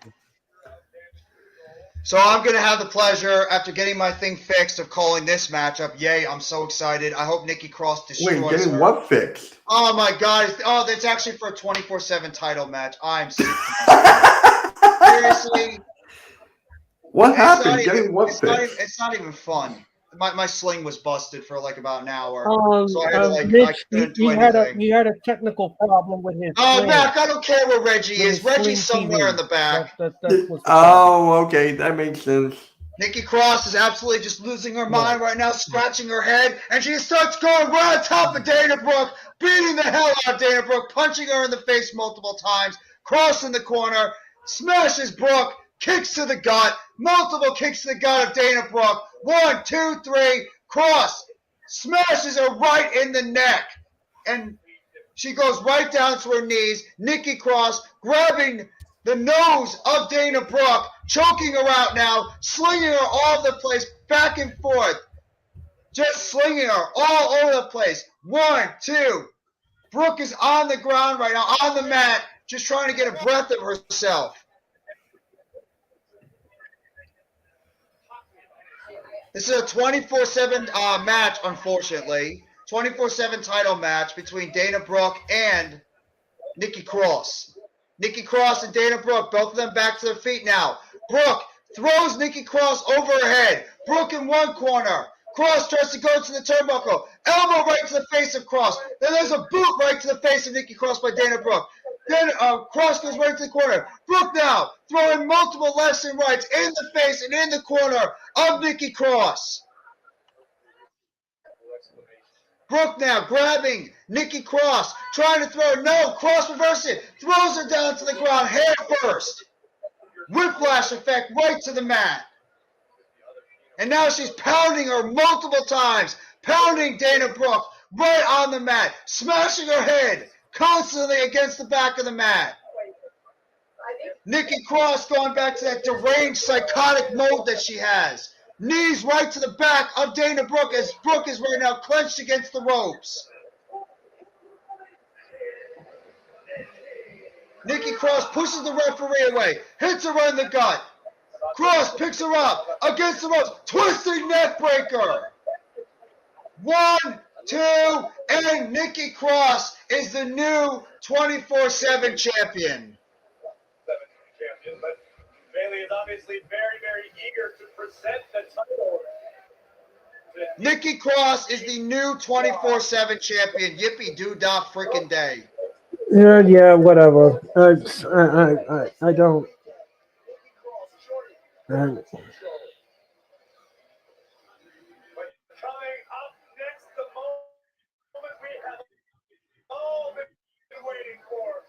So I'm gonna have the pleasure, after getting my thing fixed, of calling this matchup. Yay! I'm so excited. I hope Nikki Cross destroys Wait, getting her. what fixed? Oh my God! Oh, that's actually for a 24/7 title match. I'm sick. Seriously, What it's happened? not even- Getting what it's not fixed? even- It's not even fun. My sling was busted for like about an hour. So I had to, I Mitch, couldn't he do had anything. a technical problem with his. Oh, sling. Mac, I don't care where Reggie With is. his Reggie's sling somewhere TV. in the back. That's what's the problem. Oh, okay, that makes sense. Nikki Cross is absolutely just losing her mind right now, scratching her head, and she starts going right on top of Dana Brooke, beating the hell out of Dana Brooke, punching her in the face multiple times, Cross in the corner, smashes Brooke, kicks to the gut, multiple kicks to the gut of Dana Brooke. 1, 2, 3, Cross smashes her right in the neck, and she goes right down to her knees. Nikki Cross grabbing the nose of Dana Brooke, choking her out now, slinging her all over the place, back and forth. Just slinging her all over the place. 1, 2. Brooke is on the ground right now, on the mat, just trying to get a breath of herself. This is a 24/7 match, unfortunately. 24/7 title match between Dana Brooke and Nikki Cross. Nikki Cross and Dana Brooke, both of them back to their feet now. Brooke throws Nikki Cross over her head. Brooke in one corner. Cross tries to go to the turnbuckle. Elbow right to the face of Cross. Then there's a boot right to the face of Nikki Cross by Dana Brooke. Then Cross goes right to the corner. Brooke now throwing multiple lefts and rights in the face and in the corner of Nikki Cross. Brooke now grabbing Nikki Cross, trying to throw her. No, Cross reverses it, throws her down to the ground head first. Whiplash effect right to the mat. And now she's pounding her multiple times, pounding Dana Brooke right on the mat, smashing her head constantly against the back of the mat. Nikki Cross going back to that deranged psychotic mode that she has. Knees right to the back of Dana Brooke as Brooke is right now clenched against the ropes. Nikki Cross pushes the referee away, hits her right in the gut. Cross picks her up against the ropes, twisting neck breaker. 1, 2, and Nikki Cross is the new 24/7 champion. Champion, but Bailey is obviously very, very eager to present the title. Nikki Cross is the new 24/7 champion. Yippee doo dah freaking day. Yeah, whatever. I don't. But coming up next, the moment we have all been waiting for.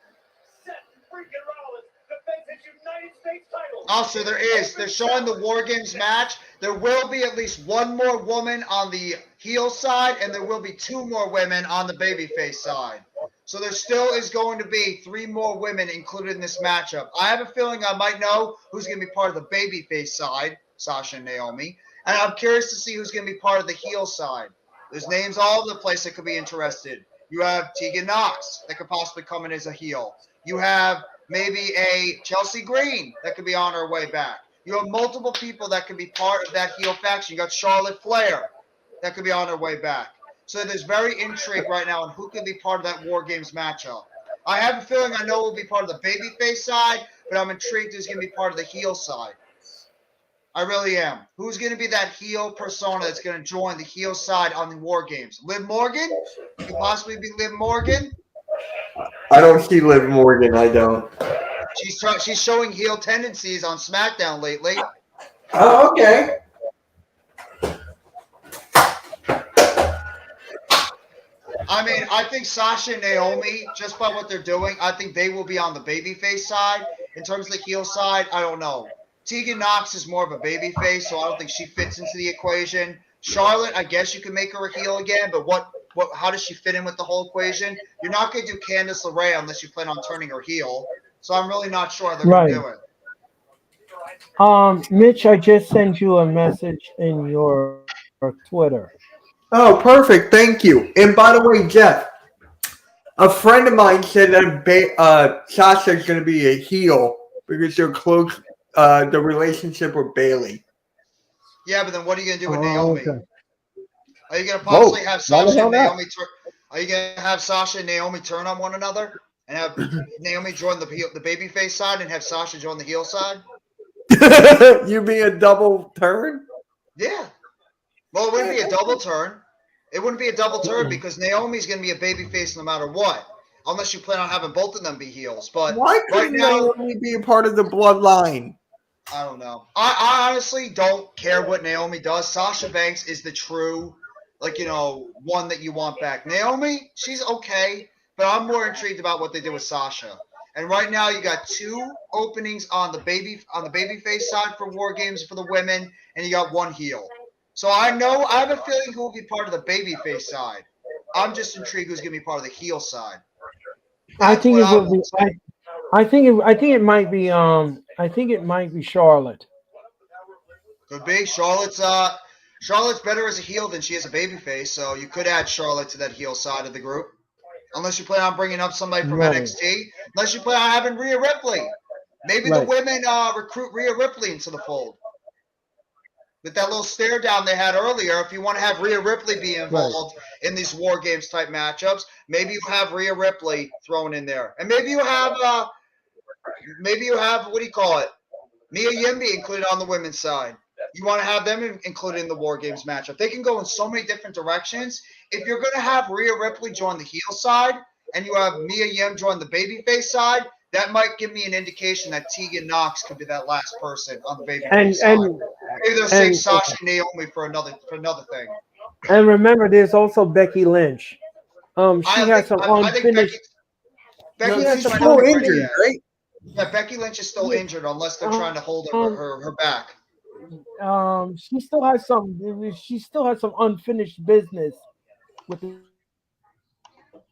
Seth freaking Rollins defends his United States title. Also, there is. They're showing the War Games match. There will be at least one more woman on the heel side, and there will be 2 more women on the babyface side. So there still is going to be 3 more women included in this matchup. I have a feeling I might know who's going to be part of the babyface side, Sasha and Naomi. And I'm curious to see who's going to be part of the heel side. There's names all over the place that could be interested. You have Tegan Knox that could possibly come in as a heel. You have maybe a Chelsea Green that could be on her way back. You have multiple people that could be part of that heel faction. You got Charlotte Flair that could be on her way back. So there's very intrigue right now on who could be part of that War Games matchup. I have a feeling I know will be part of the babyface side, but I'm intrigued who's going to be part of the heel side. I really am. Who's going to be that heel persona that's going to join the heel side on the War Games? Liv Morgan? Could possibly be Liv Morgan. I don't see Liv Morgan. I don't. She's showing heel tendencies on SmackDown lately. Oh, okay. I mean, I think Sasha and Naomi, just by what they're doing, I think they will be on the babyface side. In terms of the heel side, I don't know. Tegan Knox is more of a babyface, so I don't think she fits into the equation. Charlotte, I guess you can make her a heel again, but how does she fit in with the whole equation? You're not going to do Candice LeRae unless you plan on turning her heel. So I'm really not sure how they're going to do it. Mitch, I just sent you a message in your Twitter. Oh, perfect. Thank you. And by the way, Jeff, a friend of mine said that Sasha is going to be a heel because they're close. The relationship with Bailey. Yeah, but then what are you going to do with Naomi? Okay. Are you going to possibly have Sasha and Naomi? Are you going to have Sasha and Naomi turn on one another and have Naomi join the babyface side and have Sasha join the heel side? You mean a double turn? Yeah. Well, it wouldn't be a double turn. It wouldn't be a double turn because Naomi's going to be a babyface no matter what, unless you plan on having both of them be heels. But why couldn't Naomi be a part of the bloodline? I don't know. I honestly don't care what Naomi does. Sasha Banks is the true, one that you want back. Naomi, she's okay, but I'm more intrigued about what they did with Sasha. And right now, you got 2 openings on the babyface side for War Games for the women, and you got 1 heel. So I have a feeling who will be part of the babyface side. I'm just intrigued who's going to be part of the heel side. I think it will be. I think it might be. I think it might be Charlotte. Could be. Charlotte's better as a heel than she is a babyface, so you could add Charlotte to that heel side of the group. Unless you plan on bringing up somebody from NXT. Unless you plan on having Rhea Ripley. Maybe the women recruit Rhea Ripley into the fold. With that little stare down they had earlier, if you want to have Rhea Ripley be involved in these War Games type matchups, maybe you have Rhea Ripley thrown in there. And maybe you have what do you call it? Mia Yim be included on the women's side. You want to have them included in the War Games matchup. They can go in so many different directions. If you're going to have Rhea Ripley join the heel side and you have Mia Yim join the babyface side, that might give me an indication that Tegan Knox could be that last person on the babyface side. Maybe they'll save Sasha and Naomi for another thing. And remember, there's also Becky Lynch. She has some unfinished. Becky Lynch is still injured, right? Yeah, Becky Lynch is still injured unless they're trying to hold her back. She still has some unfinished business with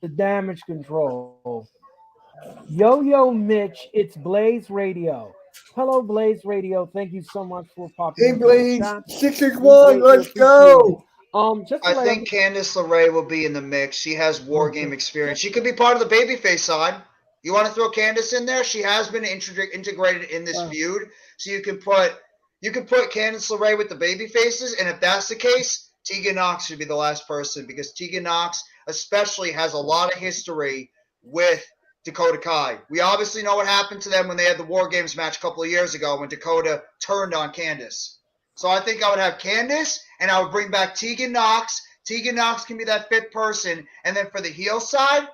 the damage control. Yo, Mitch, it's Blaze Radio. Hello, Blaze Radio. Thank you so much for popping Hey, into the Blaze. chat. 661, We greatly let's appreciate it. go. Just to I let think Candice LeRae will be in the mix. She has war game experience. She could be part of the babyface side. You want to throw Candice in there? She has been integrated in this feud, so you can put Candice LeRae with the baby faces, and if that's the case, Tegan Knox should be the last person because Tegan Knox especially has a lot of history with Dakota Kai. We obviously know what happened to them when they had the War Games match a couple of years ago when Dakota turned on Candice. So I think I would have Candice, and I would bring back Tegan Knox. Tegan Knox can be that fifth person, and then for the heel side,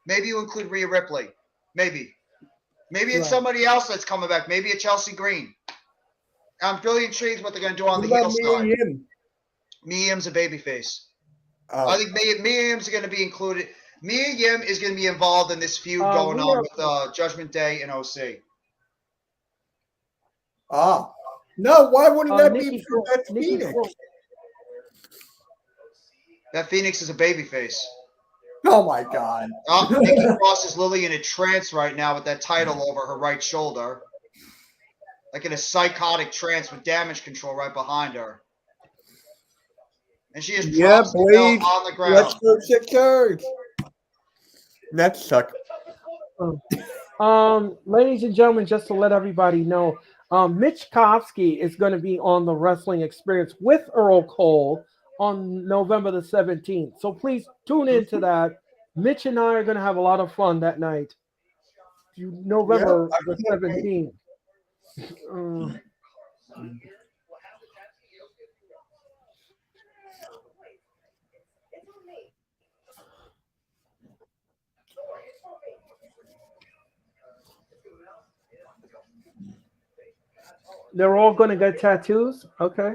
maybe you include Rhea Ripley. Maybe it's somebody else that's coming back. Maybe a Chelsea Green. I'm really intrigued what they're going to do on What the heel about side. Mia Yim? Mia Yim's a babyface. Oh. I think Mia Yim's going to be included. Mia Yim is going to be involved in this feud going on with Judgment Day and OC. Ah. No, why wouldn't that be for Beth Nikki Phoenix? Cross. That Phoenix is a babyface. Oh, my God. Nikki Cross is literally in a trance right now with that title over her right shoulder. Like in a psychotic trance with damage control right behind her. And she is drops the belt on the ground. Let's go 6 thirds. That sucked. Ladies and gentlemen, just to let everybody know, Mitch Kofsky is going to be on the Wrestling Experience with Earl Cole on November the 17th. So please tune into that. Mitch and I are going to have a lot of fun that night. November the 17th. They're all going to get tattoos? Okay.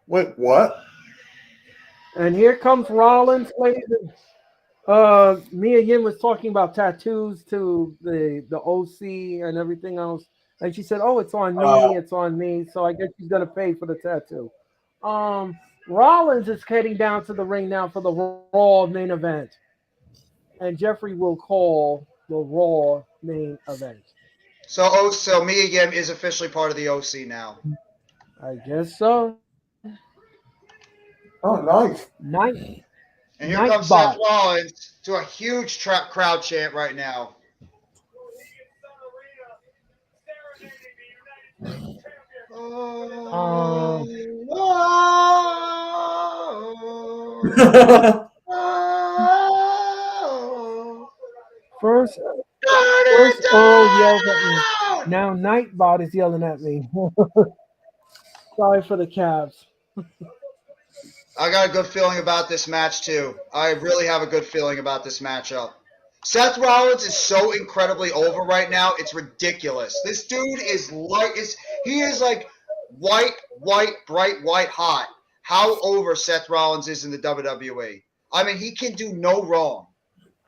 Wait, what? And here comes Rollins. Mia Yim was talking about tattoos to the OC and everything else. And she said, "Oh, it's on me. It's on me." So I guess she's going to pay for the tattoo. Rollins is heading down to the ring now for the Raw main event. And Jeffrey will call the Raw main event. So Mia Yim is officially part of the OC now. I guess so. Oh, nice. Nice. And here comes Seth Rollins to a huge crowd chant right now. First Earl yelled at me. Now Nightbot is yelling at me. Sorry for the Cavs. I got a good feeling about this match too. I really have a good feeling about this matchup. Seth Rollins is so incredibly over right now. It's ridiculous. This dude is he is like white, bright white hot. How over Seth Rollins is in the WWE. I mean, he can do no wrong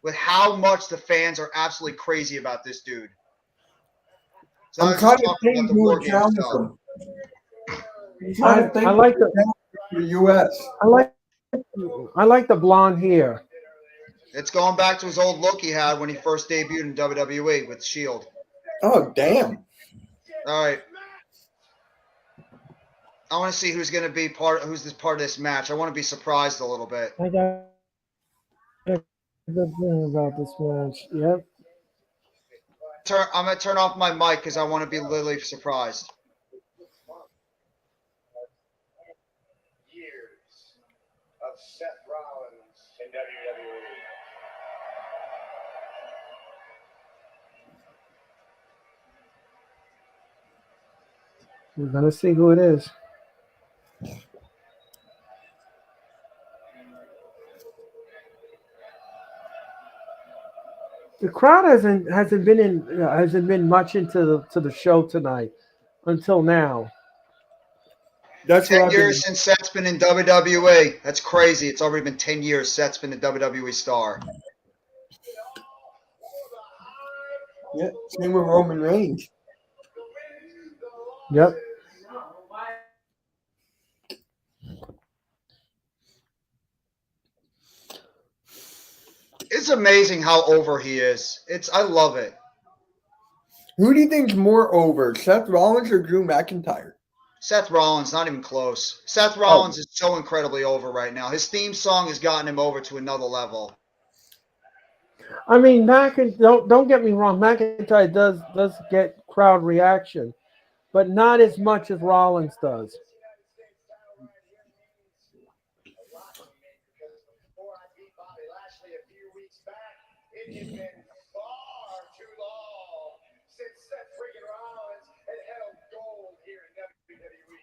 with how much the fans are absolutely crazy about this dude. So I'm kind of thinking who would challenge him. I like the U.S. I like the blonde hair. It's going back to his old look he had when he first debuted in WWE with Shield. Oh, damn. All right. I want to see who's going to be who's this part of this match. I want to be surprised a little bit. I got a good feeling about this match. Yep. I'm going to turn off my mic because I want to be literally surprised. Years of Seth Rollins in WWE. We're gonna see who it is. The crowd hasn't been much into the show tonight until now. That's 10 years since Seth's been in WWE. That's crazy. It's already been 10 years Seth's been a WWE star. Yeah, same with Roman Reigns. Yep. It's amazing how over he is. I love it. Who do you think's more over, Seth Rollins or Drew McIntyre? Seth Rollins, not even close. Seth Rollins is so incredibly over right now. His theme song has gotten him over to another level. I mean, don't get me wrong. McIntyre does get crowd reaction, but not as much as Rollins does. It has been far too long since Seth freaking Rollins had held gold here in WWE.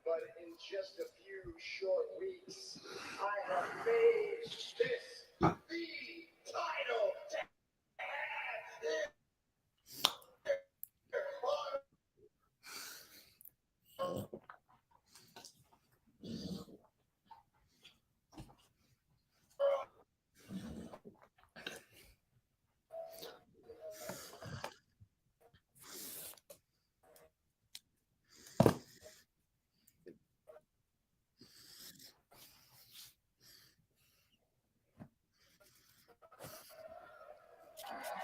But in just a few short weeks, I have made this the title to have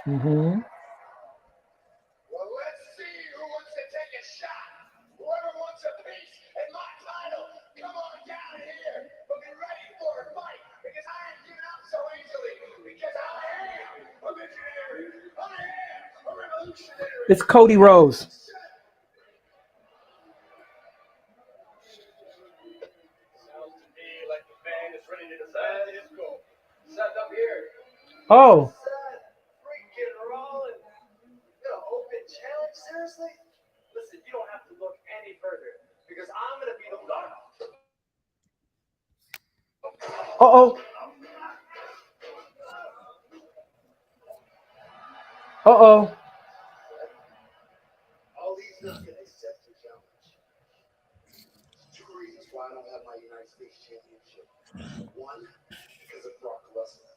Mm-hmm. Well, let's see who wants to take a shot. Whoever wants a piece in my title, come on down here. But be ready for a fight because I ain't giving up so easily. Because I am a visionary. I am a revolutionary. It's Cody Rhodes. Sounds to me like the band is ready to decide his goal. Set up here. Oh, Freaking Rollins. Gonna open challenge? Seriously? Listen, you don't have to look any further because I'm gonna be the one. uh-oh. Uh-oh. All these men can accept the challenge. Two reasons why I don't have my United States Championship. One, because of Brock Lesnar.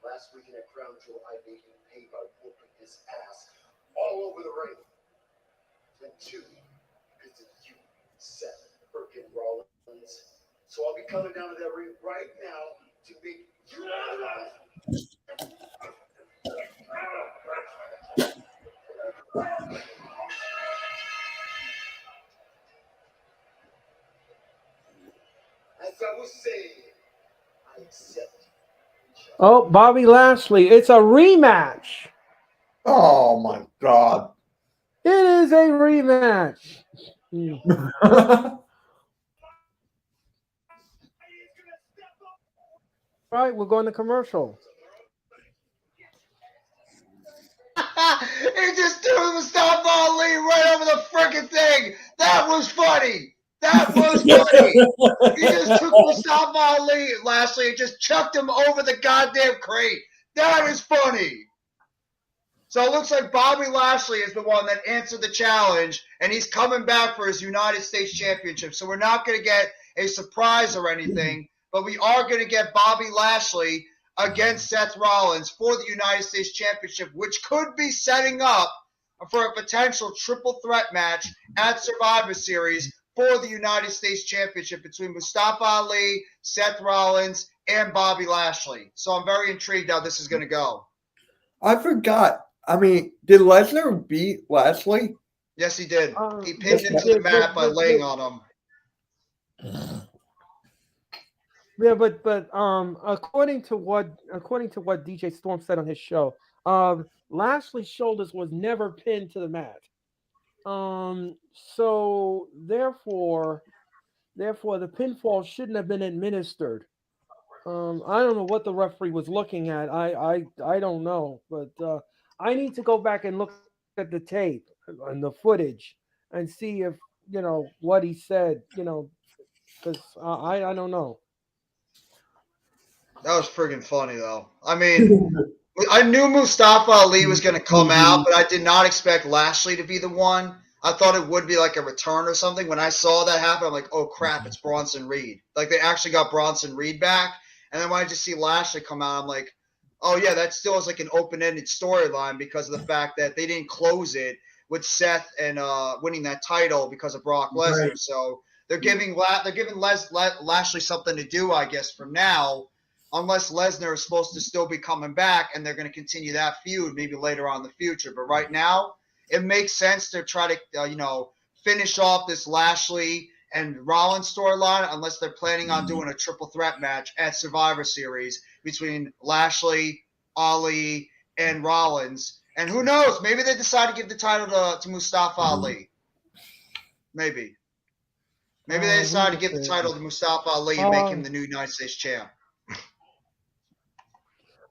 Last weekend at Crown Jewel, I made him pay by whooping his ass all over the ring. And two, because of you, Seth freaking Rollins. So I'll be coming down to that ring right now to make you. As I was saying, I accept. Oh, Bobby Lashley. It's a rematch. Oh my God. It is a rematch. All right, we're going to commercial. He just threw Mustafa Ali right over the freaking thing. That was funny. That was funny. He just took Mustafa Ali, Lashley, and just chucked him over the goddamn crate. That is funny. So it looks like Bobby Lashley is the one that answered the challenge, and he's coming back for his United States Championship. So we're not going to get a surprise or anything, but we are going to get Bobby Lashley against Seth Rollins for the United States Championship, which could be setting up for a potential triple threat match at Survivor Series for the United States Championship between Mustafa Ali, Seth Rollins, and Bobby Lashley. So I'm very intrigued how this is going to go. I forgot. I mean, did Lesnar beat Lashley? Yes, he did. He pinned him to the mat by laying on him. Yeah, but according to what DJ Storm said on his show, Lashley's shoulders was never pinned to the mat. So therefore the pinfall shouldn't have been administered. I don't know what the referee was looking at. I don't know, but I need to go back and look at the tape and the footage and see if what he said. Because I don't know. That was friggin' funny, though. I mean, I knew Mustafa Ali was going to come out, but I did not expect Lashley to be the one. I thought it would be like a return or something. When I saw that happen, I'm like, oh, crap, it's Bronson Reed. Like, they actually got Bronson Reed back. And then when I just see Lashley come out, I'm like, oh, yeah, that still is like an open-ended storyline because of the fact that they didn't close with Seth and winning that title because of Brock Lesnar. Right. So they're giving Lashley something to do, I guess, from now. unless Lesnar is supposed to still be coming back and they're going to continue that feud maybe later on in the future. But right now, it makes sense to try to, finish off this Lashley and Rollins storyline unless they're planning on doing a triple threat match at Survivor Series between Lashley, Ali, and Rollins. And who knows? Maybe they decide to give the title to Mustafa Ali. Maybe. Maybe they decide to give the title to Mustafa Ali and make him the new United States champ.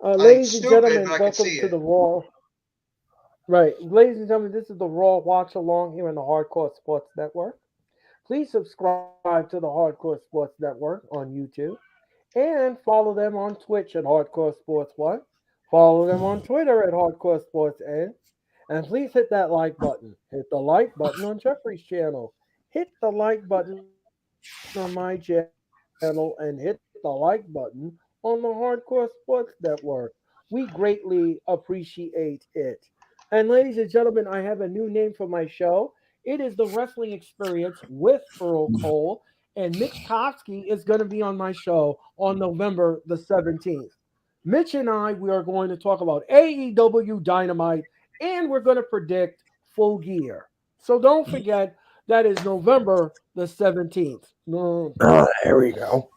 Ladies and stupid, gentlemen, but I can welcome see to it. the Raw. Right, ladies and gentlemen, this is the Raw Watch-A-Long here on the Hardcore Sports Network. Please subscribe to the Hardcore Sports Network on YouTube and follow them on Twitch at Hardcore Sports 1. Follow them on Twitter at Hardcore Sports N. And please hit that like button. Hit the like button on Jeffrey's channel. Hit the like button on my channel and hit the like button on the Hardcore Sports Network. We greatly appreciate it. And ladies and gentlemen, I have a new name for my show. It is the Wrestling Experience with Earl Cole. And Mitch Kofsky is going to be on my show on November the 17th. Mitch and we are going to talk about AEW Dynamite, and we're going to predict Full Gear. So don't forget, that is November the 17th. There we go.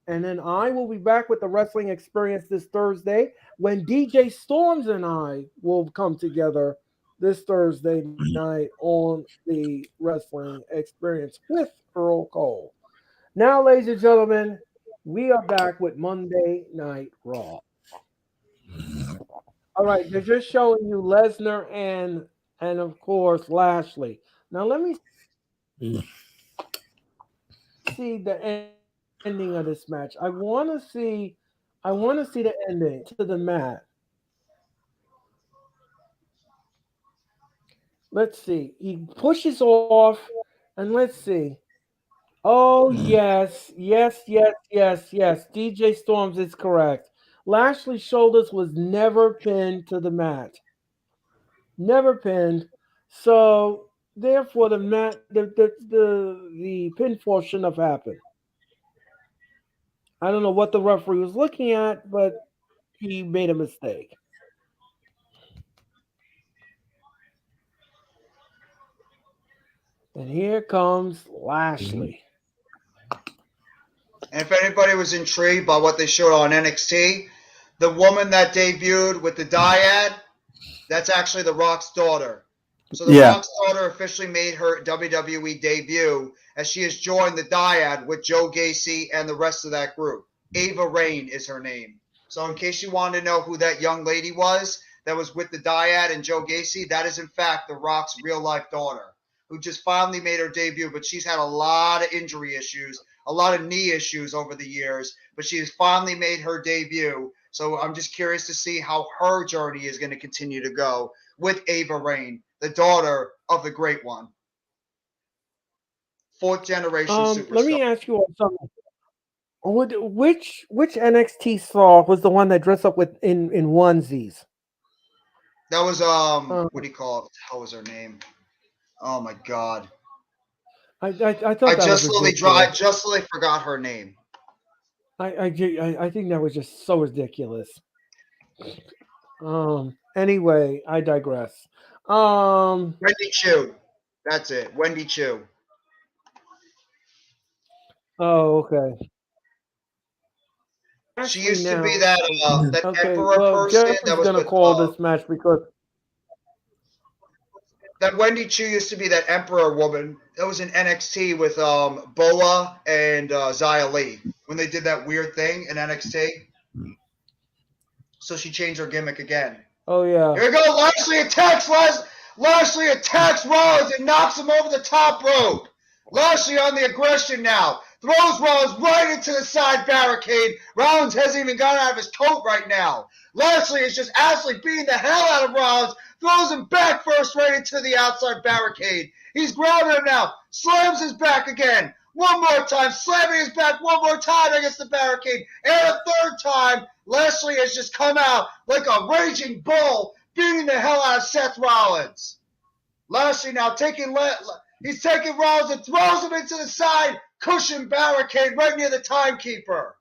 And then I will be back with the Wrestling Experience this Thursday when DJ Storms and I will come together this Thursday night on the Wrestling Experience with Earl Cole. Now, ladies and gentlemen, we are back with Monday Night Raw. All right, they're just showing you Lesnar and of course Lashley. Now let me see the ending of this match. I want to see the ending to the match. Let's see. He pushes off, and let's see. Oh yes. DJ Storms is correct. Lashley's shoulders was never pinned to the mat. Never pinned. So therefore the pinfall shouldn't have happened. I don't know what the referee was looking at, but he made a mistake. And here comes Lashley. And if anybody was intrigued by what they showed on NXT, the woman that debuted with the dyad, that's actually The Rock's daughter. So The Rock's daughter officially made her WWE debut as she has joined the dyad with Joe Gacy and the rest of that group. Ava Raine is her name. So in case you wanted to know who that young lady was that was with the dyad and Joe Gacy, that is in fact The Rock's real-life daughter, who just finally made her debut, but she's had a lot of injury issues, a lot of knee issues over the years, but she has finally made her debut. So I'm just curious to see how her journey is going to continue to go with Ava Raine, the daughter of the great one. Fourth generation superstar. Let me ask you something. Which NXT star was the one that dressed up with in onesies? That was what do you call it? What the hell was her name? Oh my god. I thought that was ridiculous. I just forgot her name. I think that was just so ridiculous. Anyway, I digress. Wendy Chu. That's it. Wendy Chu. Oh, okay. She used to be that emperor person. Jeff that is was gonna with, call this match because that Wendy Chu used to be that emperor woman that was in NXT with Boa and Xia Li when they did that weird thing in NXT. So she changed her gimmick again. Oh yeah. Here we go. Lashley attacks Rollins and knocks him over the top rope. Lashley on the aggression now. Throws Rollins right into the side barricade. Rollins hasn't even got out of his coat right now. Lashley is just absolutely beating the hell out of Rollins. Throws him back first right into the outside barricade. He's grabbing him now. Slams his back again. One more time. Slamming his back one more time against the barricade. And a third time, Lashley has just come out like a raging bull, beating the hell out of Seth Rollins. Lashley now he's taking Rollins and throws him into the side, cushion barricade right near the timekeeper.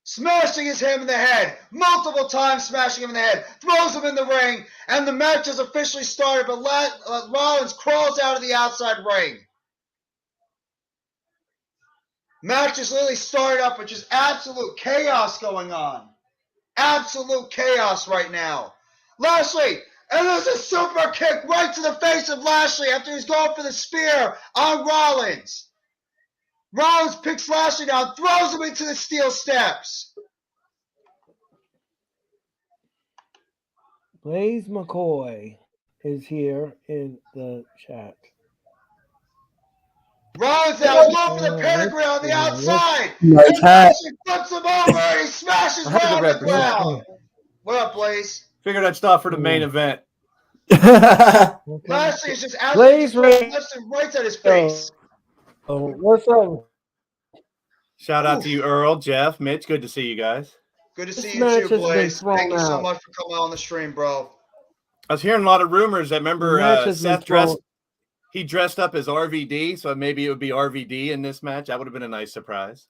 Smashing him in the head, multiple times smashing him in the head, throws him in the ring, and the match has officially started, but Rollins crawls out of the outside ring. Match is literally started up with just absolute chaos going on. Absolute chaos right now. Lashley, and there's a super kick right to the face of Lashley after he's going for the spear on Rollins. Rollins picks Lashley down, throws him into the steel steps. Blaze McCoy is here in the chat. Rollins now is going for the pedigree on the outside. Nice And hat. Lashley flips him over and he smashes I had to right on the represent. ground. What up, Blaze? Figured I'd stop for the main event. Okay. Lashley is just absolutely Blaze throwing lefts and rights at his face. Oh, what's up? Shout out to you, Earl, Jeff, Mitch. Good to see you guys. Good to see This you match too, has been Blaze. thrown Thank you so out. much for coming on the stream, bro. I was hearing a lot of rumors that remember The match has been Seth dressed. thrown- He dressed up as RVD, so maybe it would be RVD in this match. That would have been a nice surprise.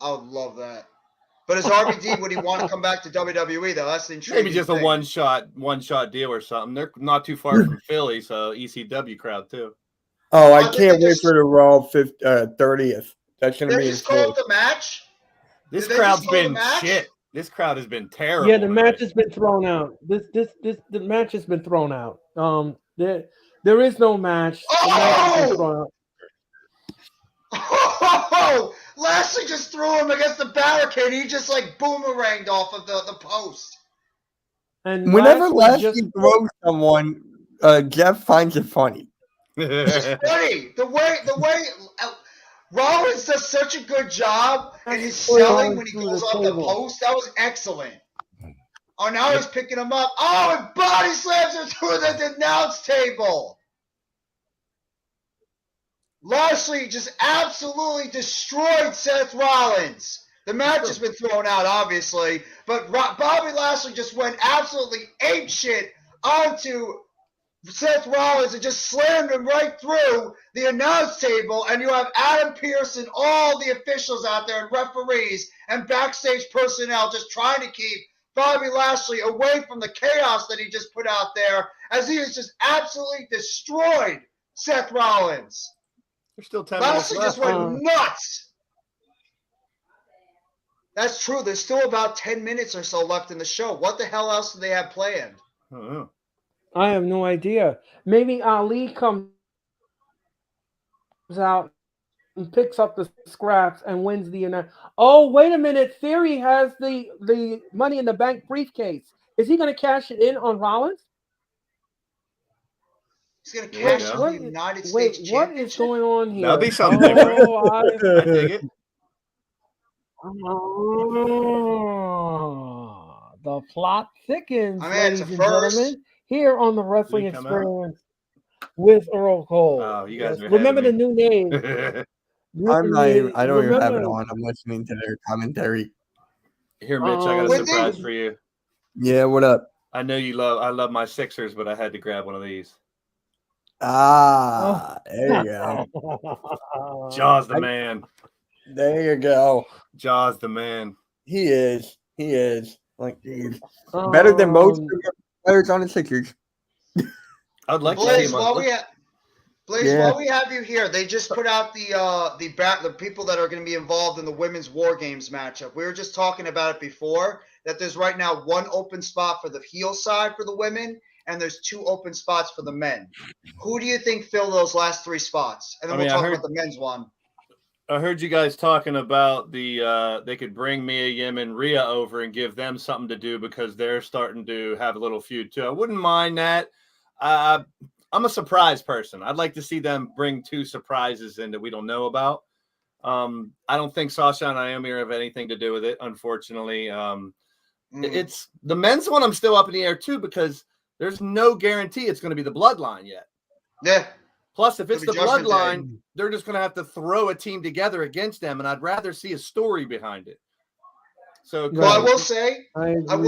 I would love that. But as RVD, would he want to come back to WWE though? That's the intriguing Maybe just thing. a one shot deal or something. They're not too far from Philly, so ECW crowd too. Oh, I I think can't they wait just- for the Raw 30th. That's going to They be in just called Philly. the match. This Did they crowd's just call the been match? shit. This crowd has been terrible. Yeah, the match tonight. has been thrown out. The match has been thrown out. There is no match. The match has been Oh! thrown out. Oh! Lashley just threw him against the barricade. He just like boomeranged off of the post. And Whenever Lashley Lashley throws someone, Jeff finds it funny. It's funny the way Rollins does such a good job in his selling when he goes off the post. That was excellent. Oh, now he's picking him up. Oh, and body slams him through the announce table. Lashley just absolutely destroyed Seth Rollins. The match has been thrown out, obviously, but Bobby Lashley just went absolutely apeshit onto Seth Rollins and just slammed him right through the announce table, and you have Adam Pearce and all the officials out there and referees and backstage personnel just trying to keep Bobby Lashley away from the chaos that he just put out there as he has just absolutely destroyed Seth Rollins. There's still 10 minutes Lashley left. just went nuts. That's true. There's still about 10 minutes or so left in the show. What the hell else do they have planned? I don't know. I have no idea. Maybe Ali comes out and picks up the scraps and wins the announce. Oh, wait a minute. Theory has the Money in the Bank briefcase. Is he going to cash it in on Rollins? He's going to There you cash go. in the United Wait, States what Championship. is going on here? That'll be something different. I I dig it. The plot thickens, I mean, it's ladies a and first. gentlemen, here on the Wrestling Did he come out? Experience with Earl Cole. Oh, you guys are remember the ahead of new name. I'm not even, I don't even have it Remember- on. I'm listening to their commentary. Here, Mitch, I got a With surprise it- for you. Yeah, what up? I know I love my Sixers, but I had to grab one of these. Ah, there you go. Jaws the man. There you go. Jaws the man. He is. He is. Like, he's better than most of the players on the Sixers. I'd like to see Blaze, him while on. we have you here, they just put out the people that are going to be involved in the women's War Games matchup. We were just talking about it before, that there's right now one open spot for the heel side for the women, and there's 2 open spots for the men. Who do you think fill those last 3 spots? And then we'll talk about the men's one. I heard you guys talking about they could bring Mia Yim and Rhea over and give them something to do because they're starting to have a little feud too. I wouldn't mind that. I'm a surprise person. I'd like to see them bring 2 surprises in that we don't know about. I don't think Sasha and Naomi have anything to do with it, unfortunately. It's the men's one. I'm still up in the air too because there's no guarantee it's going to be the Bloodline yet. Yeah. Plus, if it's It'll the be Judgment Bloodline, Day. they're just going to have to throw a team together against them, and I'd rather see a story behind it. So, Well, I will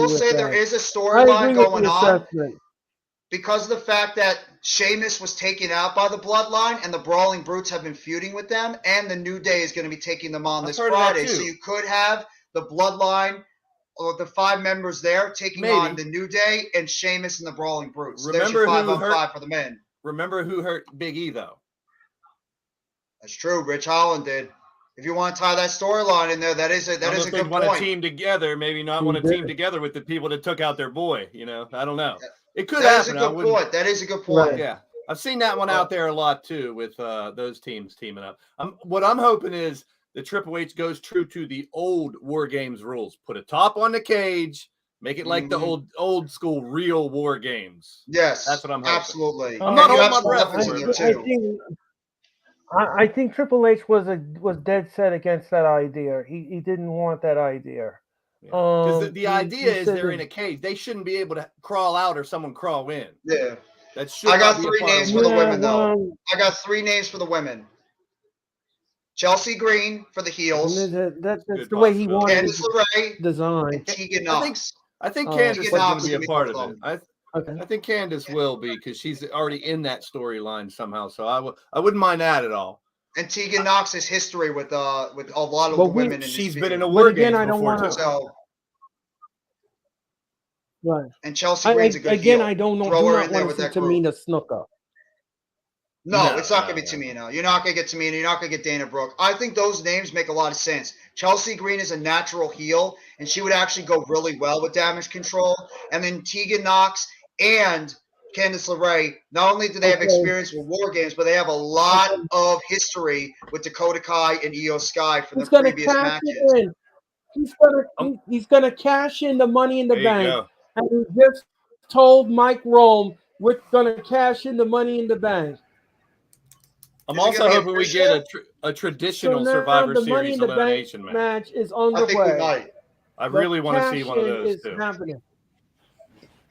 say there is a storyline going on assessment. because of the fact that Sheamus was taken out by the Bloodline, and the Brawling Brutes have been feuding with them, and the New Day is going to be taking them on I've this heard of that Friday. too. So you could have the Bloodline or the 5 members there taking Maybe. on the New Day and Sheamus and the Brawling Brutes. So there's Remember your 5 who on hurt- 5 for the men. Remember who hurt Big E though? That's true. Rich Holland did. If you want to tie that storyline in there, that is a good want to point. team together, maybe not want to did. team together with the people that took out their boy. You know, I don't know. It could That is a happen. I good wouldn't- point. That is a good point. Right. Yeah, I've seen that one out there a lot too with those teams teaming up. What I'm hoping is the Triple H goes true to the old War Games rules. Put a top on the cage, make it like the old school real War Games. Yes, That's what I'm hoping. absolutely. I'm not And you holding have my some breath weapons for in it, there but- too. I think Triple H was dead set against that idea. He didn't want that idea. Because the he idea is said they're that- in a cage. They shouldn't be able to crawl out or someone crawl in. Yeah. That should I got not be a 3 part of names War for the Games. women, though. I got 3 names for the women. Chelsea Green for the heels. and that's Good the way he possibility. wanted Candice to LeRae design. and Tegan I think- Knox. I think Oh. Candace Tegan is going Knox to is be a gonna be part of one it. of Okay. I think Candace will be because she's already in that storyline somehow. So I wouldn't mind that at all. And Tegan Knox has history with a lot of Well, the women in this She's been in feud. a War again, Games I don't before wanna- too. So, Right. and Chelsea Green's a good Again, heel. I do Throw not her in there want to with see that group. Tamina Snuka. No, it's not no, going to be Tamina. You're not going to get Tamina. You're not going to get Dana Brooke. I think those names make a lot of sense. Chelsea Green is a natural heel, and she would actually go really well with Damage Control. And then Tegan Knox and Candice LeRae, not only do they have Okay. experience with War Games, but they have a lot of history with Dakota Kai and Io Sky from He's the going to previous cash matches. it in. He's gonna cash in the Money in the There you Bank, go. and he just told Mike Rome we're gonna cash in the Money in the Bank. I'm Is it also gonna be hoping we get official? a traditional So now Survivor the Money Series in the Bank elimination match. is I think we underway. might. I really want to see one of Cash-in those is too. happening.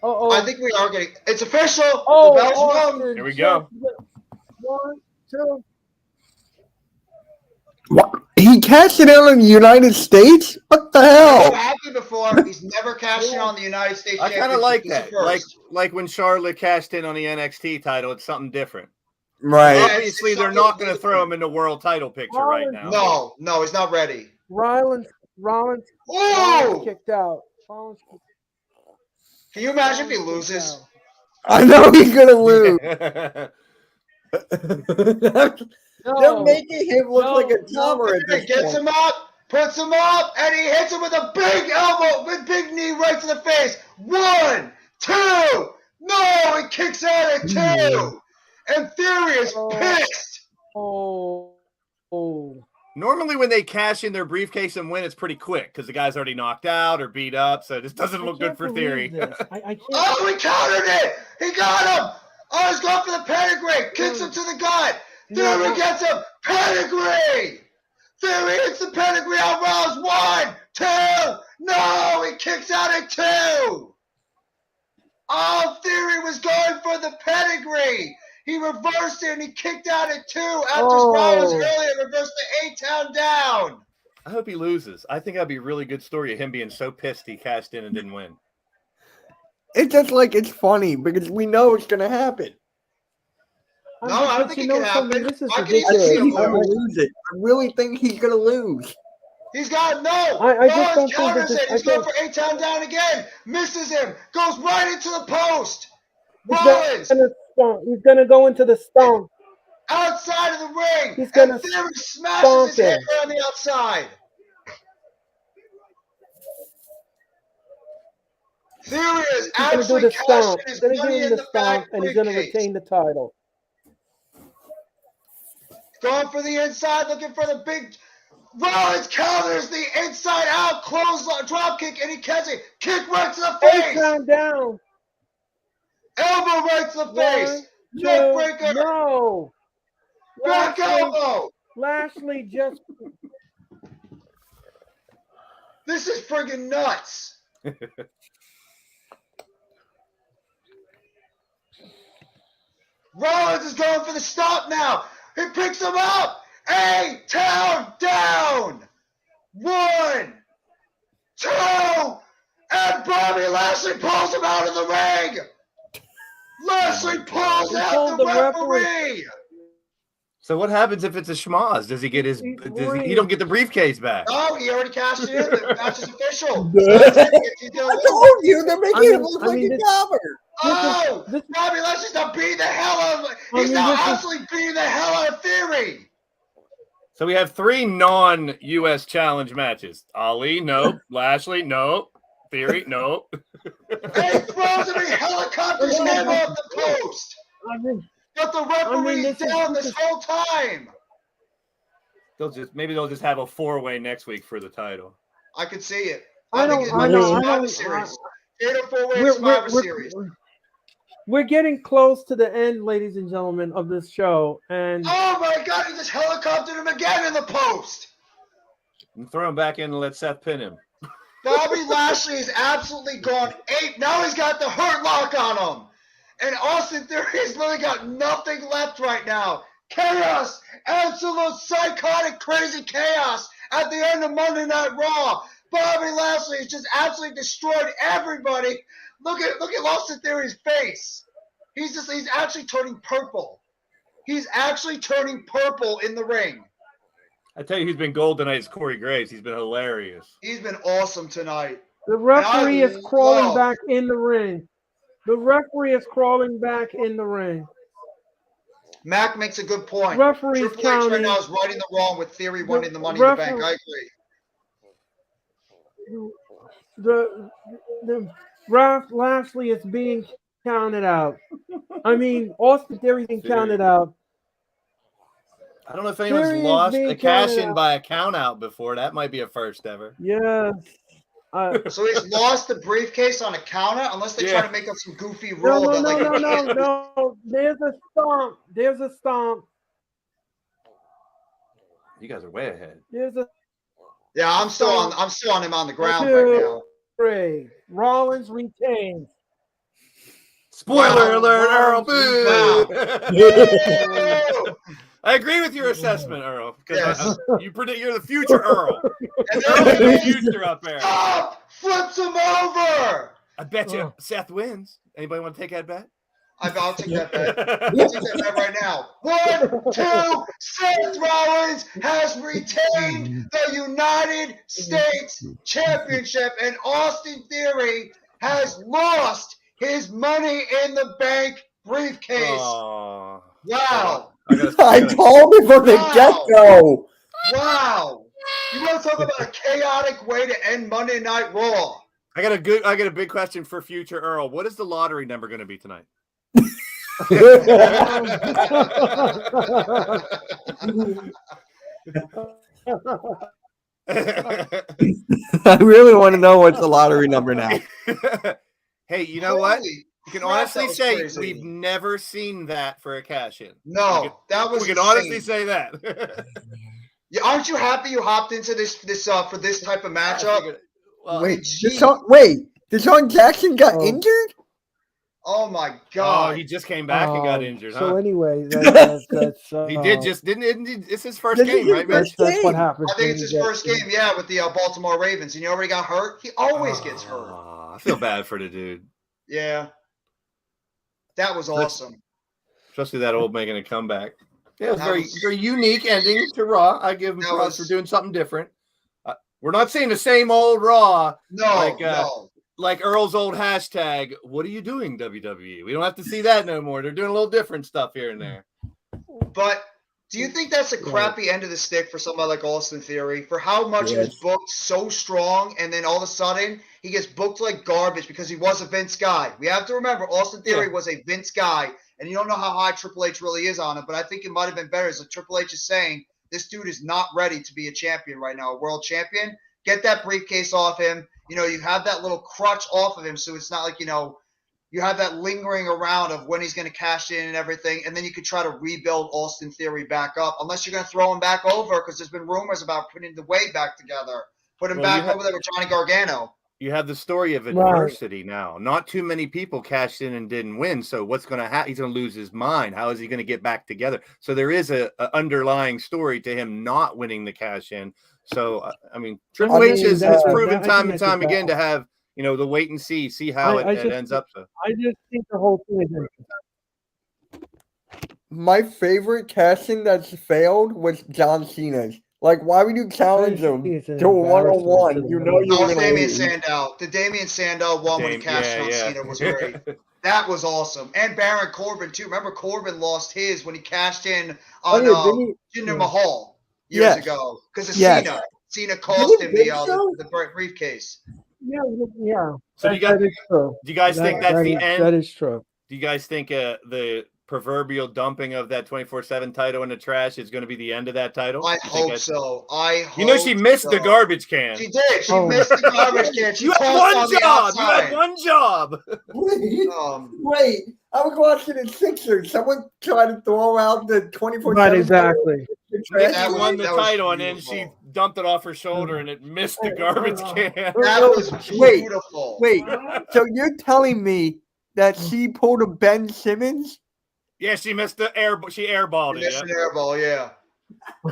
Oh, I think we are getting. It's official. oh, the bells rung. Austin Here we go. just- 1, 2. What? He cashed it out in the United States? What the Never hell? happened before. He's never cashed in on the United States I kind Championship. of like He's the that. first. Like when Charlotte cashed in on the NXT title, it's something different. Right. Yeah. Obviously, it's they're something not going to throw different. him in the world title picture right now. No, he's not ready. Rollins Oh! kicked out. Rollins kicked Can you imagine if he out. loses? I know he's gonna lose. No, They're making him look like a no, dumber at He this gets point. him up, puts him up, and he hits him with a big elbow, with big knee right to the face. 1, 2. No, he kicks out at 2. And Theory is pissed. oh. Normally, when they cash in their briefcase and win, it's pretty quick because the guy's already knocked out or beat up. So this doesn't I look good can't for believe Theory. this. I can't. Oh, he countered it. He got him. Oh, he's going for the pedigree. Kicks him to the gut. Theory No. gets him. Pedigree. Theory hits the pedigree on Rollins. 1, 2. No, he kicks out at 2. Oh, Theory was going for the pedigree. He reversed it and he kicked out at 2 after Rollins earlier reversed the A-Town down. I hope he loses. I think that'd be a really good story of him being so pissed he cashed in and didn't win. It's just like it's funny because we know it's gonna happen. No, I don't But think you it know can something? happen. This is I can easily I see think him he's gonna lose. lose it. I really think he's gonna lose. He's got no. I just Rollins don't think that counters this- it. He's I going think- for A-Town down again. Misses him. Goes right into the post. He's Rollins gonna go into the stomp. outside of the ring. He's gonna and Theory smashes his stomp head him. right on the outside. Theory is He's gonna do actually the cashing stomp. his He's gonna money give in him the the back stomp, and he's gonna briefcase. retain the title. Going for the inside, looking for the big. Rollins counters the inside out clothesline drop kick, and he catches it. Kick right to the face. A-Town down. Elbow right to the face. 1, 2, Neckbreaker. no. Back elbow. Lashley just This is friggin' nuts. Rollins is going for the stop now. He picks him up. A-Town down. 1, 2, and Bobby Lashley pulls him out of the ring. Lashley pulls He out pulled the the referee. referee. So what happens if it's a schmoz? Does he get his? He's He don't get the briefcase back? No, he already cashed it in. The match is official. Yeah. So that's it. He's gonna I win. told you they're making I it mean- look I like mean, a this- jobber. Oh, this- Bobby Lashley's now beating the hell out of. I He's mean, now this is- absolutely beating the hell out of Theory. So we have 3 non-U.S. challenge matches. Ali, nope. Lashley, nope. Theory, nope. And he throws him. He helicopters him off the post. I mean, But the referee's this is- down this whole time. Maybe they'll just have a 4-way next week for the title. I could see it. I think don't- it I might be don't- I Survivor don't- Series. Fatal 4-way we're, Survivor we're, Series. we're getting close to the end, ladies and gentlemen, of this show, and Oh my God! He just helicoptered him again in the post. And throw him back in and let Seth pin him. Bobby Lashley is absolutely gone ape. Now he's got the hurt lock on him. And Austin Theory's literally got nothing left right now. Chaos. Absolute psychotic, crazy chaos at the end of Monday Night Raw. Bobby Lashley has just absolutely destroyed everybody. Look at Austin Theory's face. He's actually turning purple. He's actually turning purple in the ring. I tell you, who's been gold tonight is Corey Graves. He's been hilarious. He's been awesome tonight. the referee is crawling love- back in the ring. The referee is crawling back in the ring. Mac makes a good point. Referee's Triple H right counting. now is righting the wrong with Theory winning the Money in the Bank. I agree. The Ralph Lashley is being counted out. I mean, Austin Theory's being counted out. I don't know if anyone's Theory is lost being a cash in counted by a count out before. That might be a first ever. Yes. So he's lost the briefcase on a counter, unless they try to make up some goofy No, rule. no, that, like, no. There's a stomp. There's a stomp. You guys are way ahead. There's a Yeah, I'm still on him on the ground right now. three. Rollins retains. Spoiler Wow. alert, Earl. Boo. Wow. I agree with your assessment, Earl. Because Yes. you predict you're the future Earl. And Earl's in the then future up there. stop! Flips him over! I bet you Seth wins. Anybody want to take that bet? I'll take that bet. I'll take that bet right now. 1, 2, Seth Rollins has retained the United States Championship, and Austin Theory has lost his Money in the Bank briefcase. Oh. Wow. I told you from the Wow. get-go. Wow. You want to talk about a chaotic way to end Monday Night Raw? I got a big question for future Earl. What is the lottery number going to be tonight? I really want to know what's the lottery number now. Hey, you know what? Holy You can crap, honestly that was say crazy. we've never seen that for a cash in. No, that was We can insane. honestly say that. Yeah, aren't you happy you hopped into this for this type of matchup? Well, Wait, geez. Deshaun Jackson got injured? Oh my oh, God. he just came back and got injured, So huh? anyway, that's He did just didn't he? It's his first This is game, his right, man? first that's what game. happens. I think when it's his you get- first game, yeah, with the Baltimore Ravens. And he already got hurt. He always gets hurt. Oh, I feel bad for the dude, Yeah. That was awesome. especially that old making a comeback. Yeah, it was That very was- very unique ending to Raw. I give him That props was- for doing something different. We're not seeing the same old Raw No, no. like Earl's old hashtag. What are you doing, WWE? We don't have to see that no more. They're doing a little different stuff here and there. But do you think that's a crappy end of the stick for somebody like Austin Theory? For how much he was Yes. booked so strong, and then all of a sudden he gets booked like garbage because he was a Vince guy. We have to remember Austin Theory was a Vince guy, and you don't know how high Triple H really is on him. But I think it might have been better as Triple H is saying this dude is not ready to be a champion right now, a world champion. Get that briefcase off him. You know, you have that little crutch off of him, so it's not like, you know, you have that lingering around of when he's going to cash in and everything, and then you could try to rebuild Austin Theory back up, unless you're going to throw him back over, because there's been rumors about putting the Way back together, put him Well, back you have- over there with Johnny Gargano. You have the story of Right. adversity now. Not too many people cashed in and didn't win. So what's going to happen? He's going to lose his mind. How is he going to get back together? So there is a underlying story to him not winning the cash in. So I mean, Triple I H mean, has that's- proven I time think and that's time a again to have the wait and see how I it just ends up. So. I just think the whole thing is interesting. My favorite casting that's failed was John Cena's. Like, why would you challenge him It's an to a embarrassment to one-on-one? the You know you Oh, were it's gonna Damien lose. Sandow. The Damien Sandow one when he cashed on Cena was great. That was awesome. And Baron Corbin, too. Remember, Corbin lost his when he cashed in on Jinder Mahal years ago. Because of Cena. Cena cost him the briefcase. Yeah. So that is true. Do you guys think that's the end? That is true. Do you guys think the proverbial dumping of that 24/7 title in the trash is going to be the end of that title? I hope so. She missed the garbage can. She did. She missed the garbage can. She you had one job. You had one job. Wait, I was watching the Sixers. Someone tried to throw out the 24/7. Right, exactly. Nikki won the title, and then she dumped it off her shoulder, and it missed the garbage can. That was beautiful. Wait, so you're telling me that she pulled a Ben Simmons? Yeah, she missed the air. She airballed it. Missed an airball, yeah.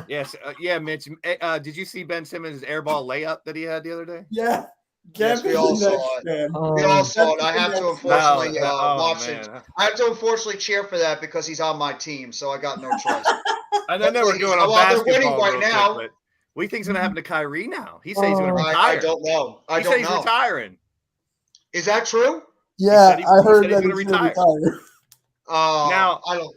Yes, yeah, Mitch. Did you see Ben Simmons' airball layup that he had the other day? Yeah. Yes, we all saw it. We all saw it. I have to unfortunately watch it. I have to unfortunately cheer for that because he's on my team, so I got no choice. I know we're going on basketball they're winning right now. Quick, but what do you think's going to happen to Kyrie now? He said he's going to retire. I don't know. He said he's retiring. Is that true? Yeah, I heard that he's going to retire. Now I don't.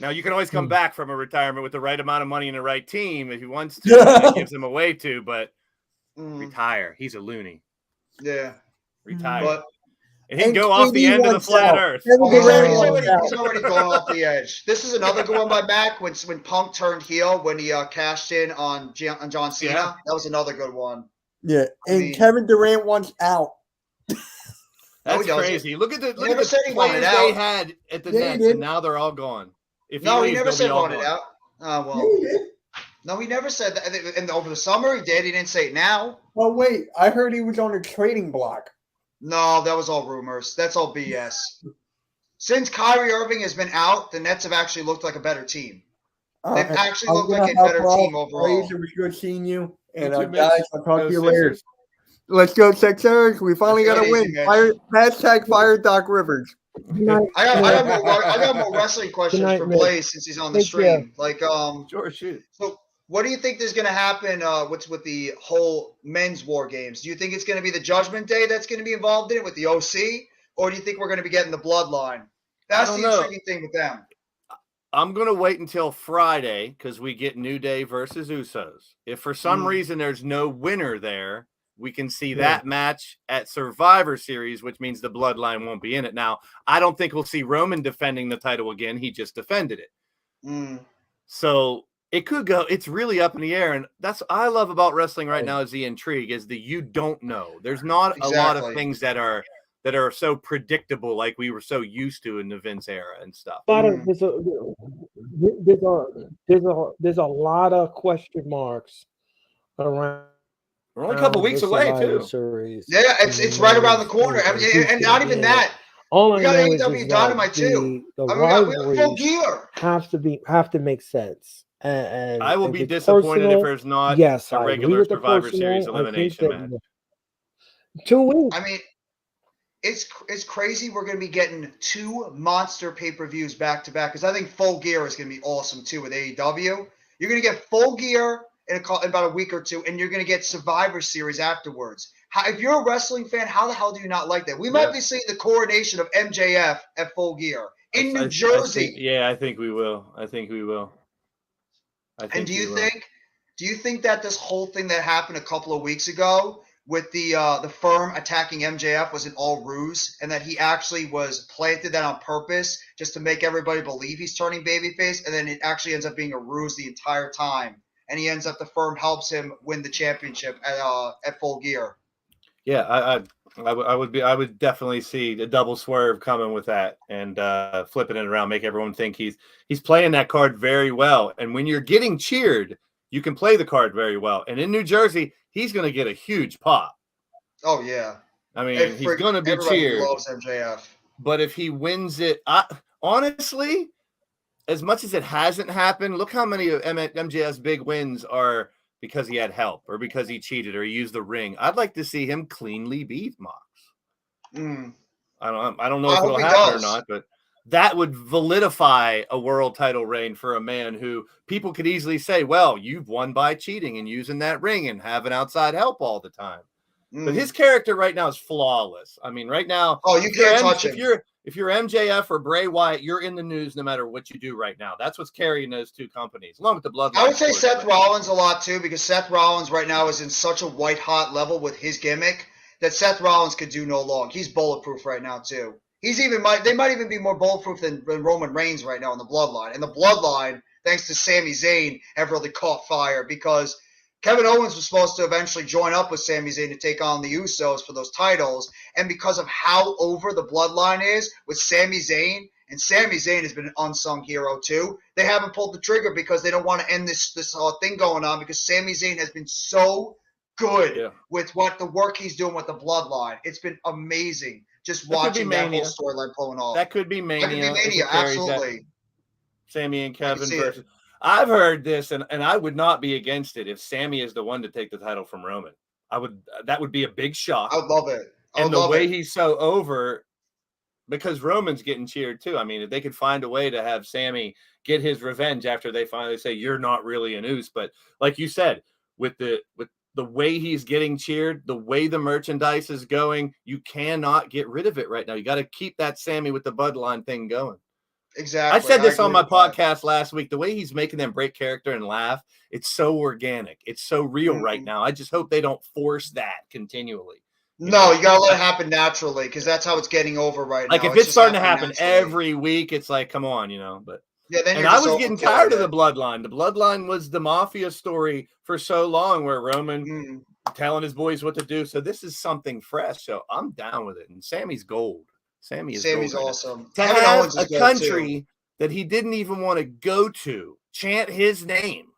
Now you can always come back from a retirement with the right amount of money and the right team if he wants to. He gives him away to, but retire. He's a loony. Yeah, retire. But and he can go off the end of the flat earth. He's already going off the edge. This is another good one by Mac when Punk turned heel when he cashed in on John Cena. Yeah. That was another good one. Yeah, and Kevin Durant wants out. That's crazy. Look at the players they had at the Nets, and now they're all gone. He never said wanted out. Oh well. No, he never said that. And over the summer, he did. He didn't say it now. Oh wait, I heard he was on a trading block. No, that was all rumors. That's all BS. Since Kyrie Irving has been out, the Nets have actually looked like a better team. They've actually looked like a better team overall. It was good seeing you. And guys, I'll talk to you later. Let's go, Sixers. We finally got a win. Fire Doc Rivers. I got more wrestling questions for Blaze since he's on the stream. Sure, shoot. So, what do you think is going to happen with the whole men's war games? Do you think it's going to be the Judgment Day that's going to be involved in it with the OC, or do you think we're going to be getting the Bloodline? That's the intriguing thing with them. I'm going to wait until Friday because we get New Day versus Usos. If for some reason there's no winner there, we can see that match at Survivor Series, which means the Bloodline won't be in it. Now, I don't think we'll see Roman defending the title again. He just defended it. So it could go. It's really up in the air. And that's what I love about wrestling right now is the intrigue, is that you don't know. There's not a lot of things that are so predictable like we were so used to in the Vince era and stuff. There's a lot of question marks around. We're only a couple weeks away, too. Series. Yeah, it's right around the corner. And not even that. All we got AEW Dynamite too. The we got full gear. Have to make sense. And I will be disappointed if there's not a regular Survivor Series elimination match. 2 weeks. I mean, it's crazy. We're going to be getting 2 monster pay-per-views back to back because I think Full Gear is going to be awesome too with AEW. You're going to get Full Gear in about a week or two, and you're going to get Survivor Series afterwards. If you're a wrestling fan, how the hell do you not like that? We might be seeing the coronation of MJF at Full Gear in New Jersey. I think we will. And do you think that this whole thing that happened a couple of weeks ago with the firm attacking MJF was an all ruse, and that he actually was planted that on purpose just to make everybody believe he's turning babyface, and then it actually ends up being a ruse the entire time? And he ends up, the firm helps him win the championship at Full Gear. Yeah, I would definitely see a double swerve coming with that and flipping it around, make everyone think he's playing that card very well. And when you're getting cheered, you can play the card very well. And in New Jersey, he's going to get a huge pop. Oh yeah, I mean, he's going to be cheered. Loves MJF. But if he wins it, honestly, as much as it hasn't happened, look how many of MJF's big wins are because he had help or because he cheated or he used the ring. I'd like to see him cleanly beat Mox. I don't know I if hope it'll he happen or does. not, but that would validify a world title reign for a man who people could easily say, well, you've won by cheating and using that ring and having outside help all the time. But his character right now is flawless. I mean, right now, Oh, you can't touch him. If you're MJF or Bray Wyatt, you're in the news no matter what you do right now. That's what's carrying those two companies, along with the Bloodline. I would say of course, Seth but- Rollins a lot too, because Seth Rollins right now is in such a white hot level with his gimmick that Seth Rollins could do no long. He's bulletproof right now too. They might even be more bulletproof than Roman Reigns right now in the Bloodline. And the Bloodline, thanks to Sami Zayn, have really caught fire because Kevin Owens was supposed to eventually join up with Sami Zayn to take on the Usos for those titles. And because of how over the Bloodline is with Sami Zayn, and Sami Zayn has been an unsung hero too, they haven't pulled the trigger because they don't want to end this thing going on because Sami Zayn has been so good with what the work he's doing with the Bloodline. It's been amazing just watching that whole storyline pulling off. That could be Mania. That could be Mania, absolutely. Sammy and Kevin versus. I've heard this, and I would not be against it if Sammy is the one to take the title from Roman. That would be a big shock. I would love it. And the way he's so over, because Roman's getting cheered too. I mean, if they could find a way to have Sammy get his revenge after they finally say you're not really an Oos, but like you said, with the way he's getting cheered, the way the merchandise is going, you cannot get rid of it right now. You got to keep that Sammy with the Bloodline thing going. Exactly. I said this on my podcast last week. The way he's making them break character and laugh, it's so organic. It's so real right now. I just hope they don't force that continually. You got to let it happen naturally because that's how it's getting over right now. Like if it's starting to happen every week, it's like, come on, But and I was getting tired of the Bloodline. The Bloodline was the Mafia story for so long where Roman telling his boys what to do. So this is something fresh. So I'm down with it. And Sammy's gold. Sammy's awesome. To have a country that he didn't even want to go to chant his name.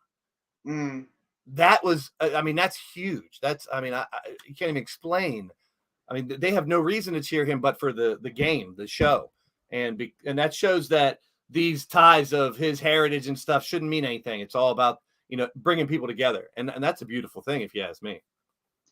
That was, that's huge. I you can't even explain. They have no reason to cheer him but for the game, the show. And that shows that these ties of his heritage and stuff shouldn't mean anything. It's all about, bringing people together. And that's a beautiful thing, if you ask me.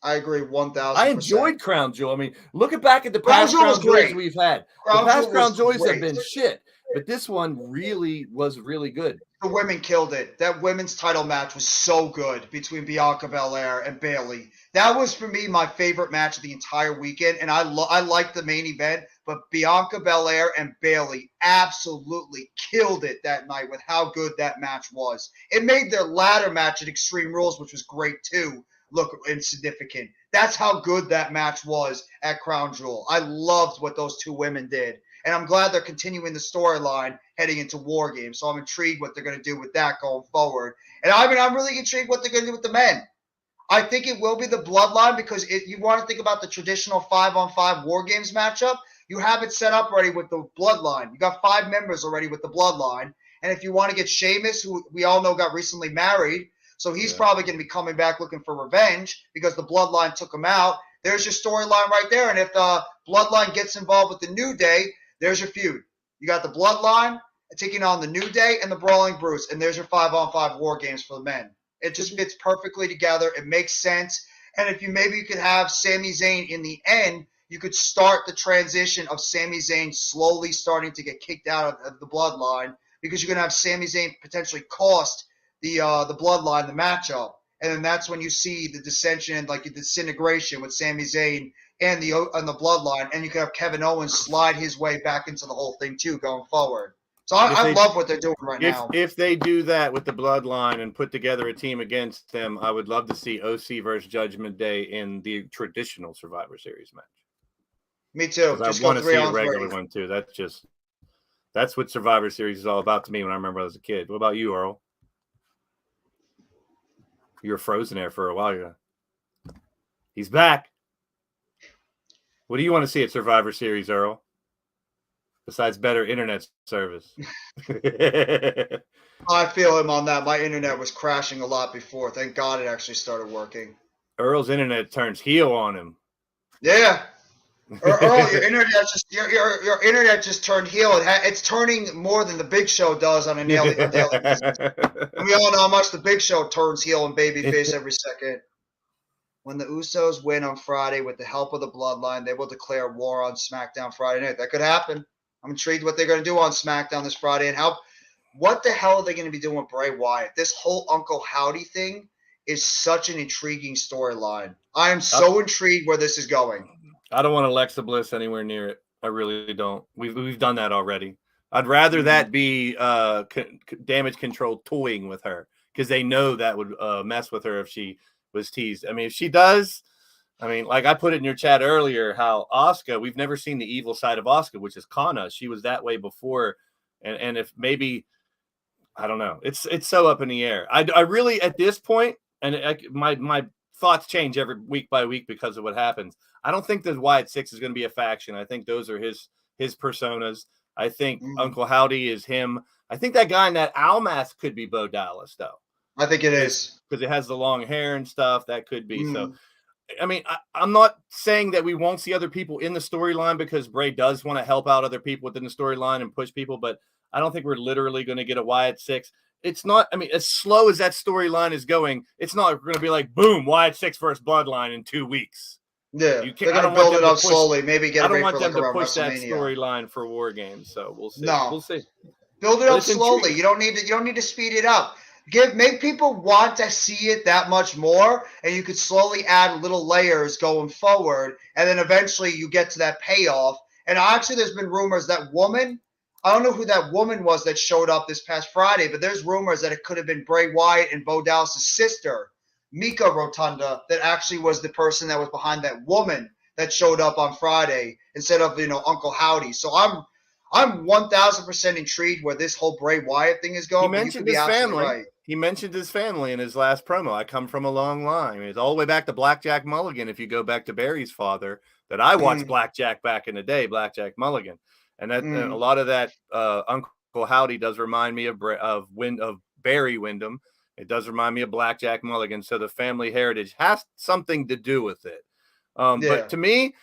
I agree 1,000%. I enjoyed Crown Jewel. Look back at the past Crown Jewels we've had. The past Crown Jewels have been shit, but this one really was really good. The women killed it. That women's title match was so good between Bianca Belair and Bayley. That was, for me, my favorite match of the entire weekend, and I liked the main event, but Bianca Belair and Bayley absolutely killed it that night with how good that match was. It made their ladder match at Extreme Rules, which was great too, look insignificant. That's how good that match was at Crown Jewel. I loved what those two women did. And I'm glad they're continuing the storyline heading into War Games. So I'm intrigued what they're going to do with that going forward. And I'm really intrigued what they're going to do with the men. I think it will be the Bloodline because you want to think about the traditional 5-on-5 War Games matchup. You have it set up already with the Bloodline. You got 5 members already with the Bloodline. And if you want to get Sheamus, who we all know got recently married, so he's probably going to be coming back looking for revenge because the Bloodline took him out. There's your storyline right there. And if the Bloodline gets involved with the New Day, there's your feud. You got the Bloodline taking on the New Day and the Brawling Brutes, and there's your 5-on-5 War Games for the men. It just fits perfectly together. It makes sense. And if you could have Sami Zayn in the end, you could start the transition of Sami Zayn slowly starting to get kicked out of the Bloodline because you're going to have Sami Zayn potentially cost the Bloodline the matchup. And then that's when you see the dissension, like the disintegration with Sami Zayn and the Bloodline, and you can have Kevin Owens slide his way back into the whole thing too going forward. So I love what they're doing right now. If they do that with the Bloodline and put together a team against them, I would love to see OC versus Judgment Day in the traditional Survivor Series match. Me too. I want to see a regular one too. That's what Survivor Series is all about to me when I remember I was a kid. What about you, Earl? You were frozen there for a while ago. He's back. What do you want to see at Survivor Series, Earl? Besides better internet service. I feel him on that. My internet was crashing a lot before. Thank God it actually started working. Earl's internet turns heel on him. Yeah. Earl, your internet just turned heel. It's turning more than the Big Show does on a daily basis. And we all know how much the Big Show turns heel and babyface every second. When the Usos win on Friday with the help of the Bloodline, they will declare war on SmackDown Friday night. That could happen. I'm intrigued what they're going to do on SmackDown this Friday and what the hell are they going to be doing with Bray Wyatt? This whole Uncle Howdy thing is such an intriguing storyline. I am so intrigued where this is going. I don't want Alexa Bliss anywhere near it. I really don't. We've done that already. I'd rather that be damage control toying with her because they know that would mess with her if she was teased. I mean, if she does, I mean, like I put it in your chat earlier, how Asuka, we've never seen the evil side of Asuka, which is Kana. She was that way before. And if maybe, I don't know, it's so up in the air. I really, at this point, and my thoughts change every week by week because of what happens. I don't think that Wyatt Six is going to be a faction. I think those are his personas. I think Uncle Howdy is him. I think that guy in that owl mask could be Bo Dallas, though. I think it is. Because it has the long hair and stuff. That could be. So, I mean, I'm not saying that we won't see other people in the storyline because Bray does want to help out other people within the storyline and push people, but I don't think we're literally going to get a Wyatt Six. It's not, I mean, as slow as that storyline is going, it's not going to be like, boom, Wyatt Six versus Bloodline in 2 weeks. Yeah, they're going to build it up slowly. Maybe get. I don't want them to push that storyline for War Games. So we'll see. No, we'll see. Build it up slowly. You don't need to speed it up. Make people want to see it that much more, and you could slowly add little layers going forward, and then eventually you get to that payoff. And actually, there's been rumors that woman. I don't know who that woman was that showed up this past Friday, but there's rumors that it could have been Bray Wyatt and Bo Dallas' sister, Mika Rotunda, that actually was the person that was behind that woman that showed up on Friday instead of, Uncle Howdy. So I'm 1,000% intrigued where this whole Bray Wyatt thing is going. He mentioned his family. Right. He mentioned his family in his last promo. I come from a long line. It's all the way back to Blackjack Mulligan. If you go back to Barry's father, that I watched Blackjack back in the day, Blackjack Mulligan. And that and a lot of that Uncle Howdy does remind me of Barry Windham. It does remind me of Blackjack Mulligan. So the family heritage has something to do with it. But to me,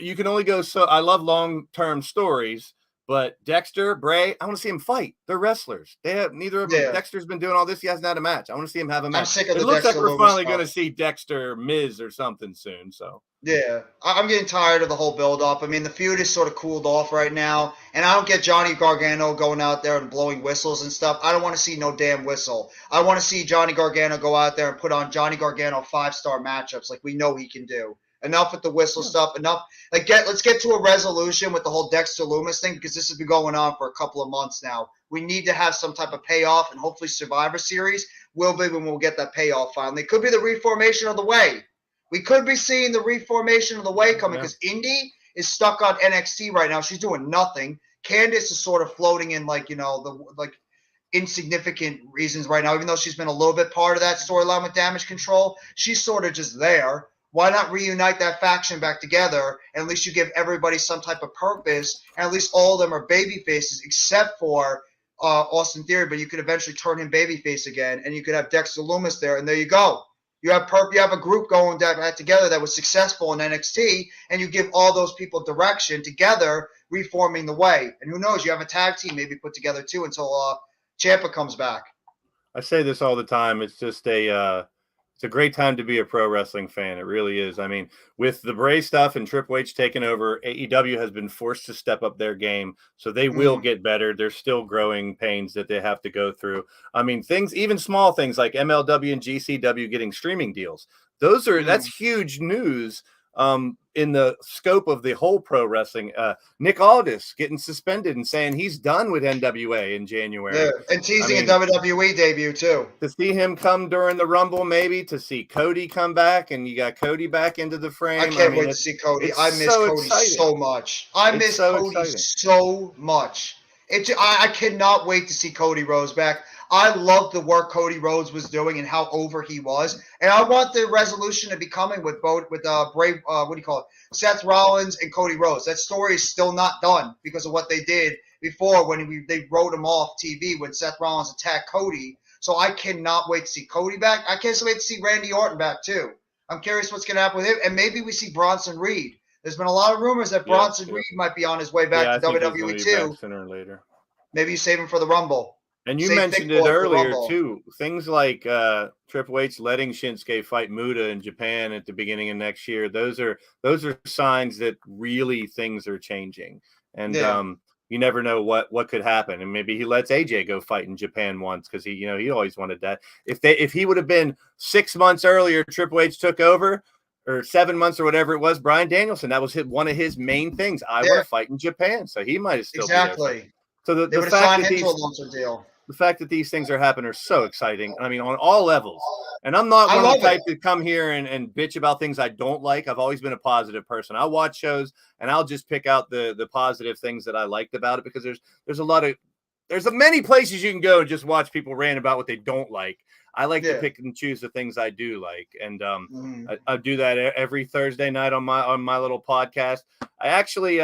you can only go so. I love long-term stories, but Dexter, Bray, I want to see him fight. They're wrestlers. They have neither of them. Dexter's been doing all this. He hasn't had a match. I want to see him have a match. I'm sick of it looks Dexter like we're finally going to see Dexter Miz or something soon. So. Yeah, I'm getting tired of the whole build-up. I mean, the feud is sort of cooled off right now, and I don't get Johnny Gargano going out there and blowing whistles and stuff. I don't want to see no damn whistle. I want to see Johnny Gargano go out there and put on Johnny Gargano 5-star matchups like we know he can do. Enough with the whistle stuff. Enough. Let's get to a resolution with the whole Dexter Lumis thing because this has been going on for a couple of months now. We need to have some type of payoff, and hopefully Survivor Series will be when we'll get that payoff finally. It could be the reformation of the Way. We could be seeing the reformation of the Way coming because Indy is stuck on NXT right now. She's doing nothing. Candice is sort of floating in insignificant reasons right now, even though she's been a little bit part of that storyline with Damage Control. She's sort of just there. Why not reunite that faction back together? And at least you give everybody some type of purpose. And at least all of them are baby faces except for Austin Theory. But you could eventually turn him babyface again. And you could have Dexter Lumis there. And there you go. You have a group going back together that was successful in NXT, and you give all those people direction together, reforming the Way. And who knows, you have a tag team maybe put together too until Ciampa comes back. I say this all the time. It's just it's a great time to be a pro wrestling fan. It really is. I mean, with the Bray stuff and Triple H taking over, AEW has been forced to step up their game. So they will get better. There's still growing pains that they have to go through. I mean, even small things like MLW and GCW getting streaming deals. That's huge news in the scope of the whole pro wrestling. Nick Aldis getting suspended and saying he's done with NWA in January. Yeah, and teasing a WWE debut too. To see him come during the Rumble, maybe to see Cody come back, and you got Cody back into the frame. I can't wait to see Cody. I miss Cody so much. I miss Cody so much. I cannot wait to see Cody Rhodes back. I love the work Cody Rhodes was doing and how over he was. And I want the resolution to be coming with Seth Rollins and Cody Rhodes. That story is still not done because of what they did before when they wrote him off TV when Seth Rollins attacked Cody. So I cannot wait to see Cody back. I can't wait to see Randy Orton back too. I'm curious what's going to happen with him. And maybe we see Bronson Reed. There's been a lot of rumors that Yeah, Bronson yeah. Reed might be on his way back Yeah, I to think he's gonna WWE be too. back sooner or later. Maybe you save him for the Rumble. And you Save mentioned Thick it Boy for the earlier Rumble. too. Things like Triple H letting Shinsuke fight Muta in Japan at the beginning of next year. Those are signs that really things are changing. And Yeah. you never know what could happen. And maybe he lets AJ go fight in Japan once because he always wanted that. If he would have been 6 months earlier, Triple H took over, or 7 months or whatever it was, Bryan Danielson, that was one of his main things. I want to fight in Japan. So he might have still been there. Exactly. So They the would have fact signed that him to a long-term deal. the fact that these things are happening are so exciting. I mean, on all levels. And I'm not one of the type to come here and bitch about things I don't like. I've always been a positive person. I watch shows and I'll just pick out the positive things that I liked about it, because there's many places you can go and just watch people rant about what they don't like. I like to pick and choose the things I do like. And I do that every Thursday night on my little podcast. I actually,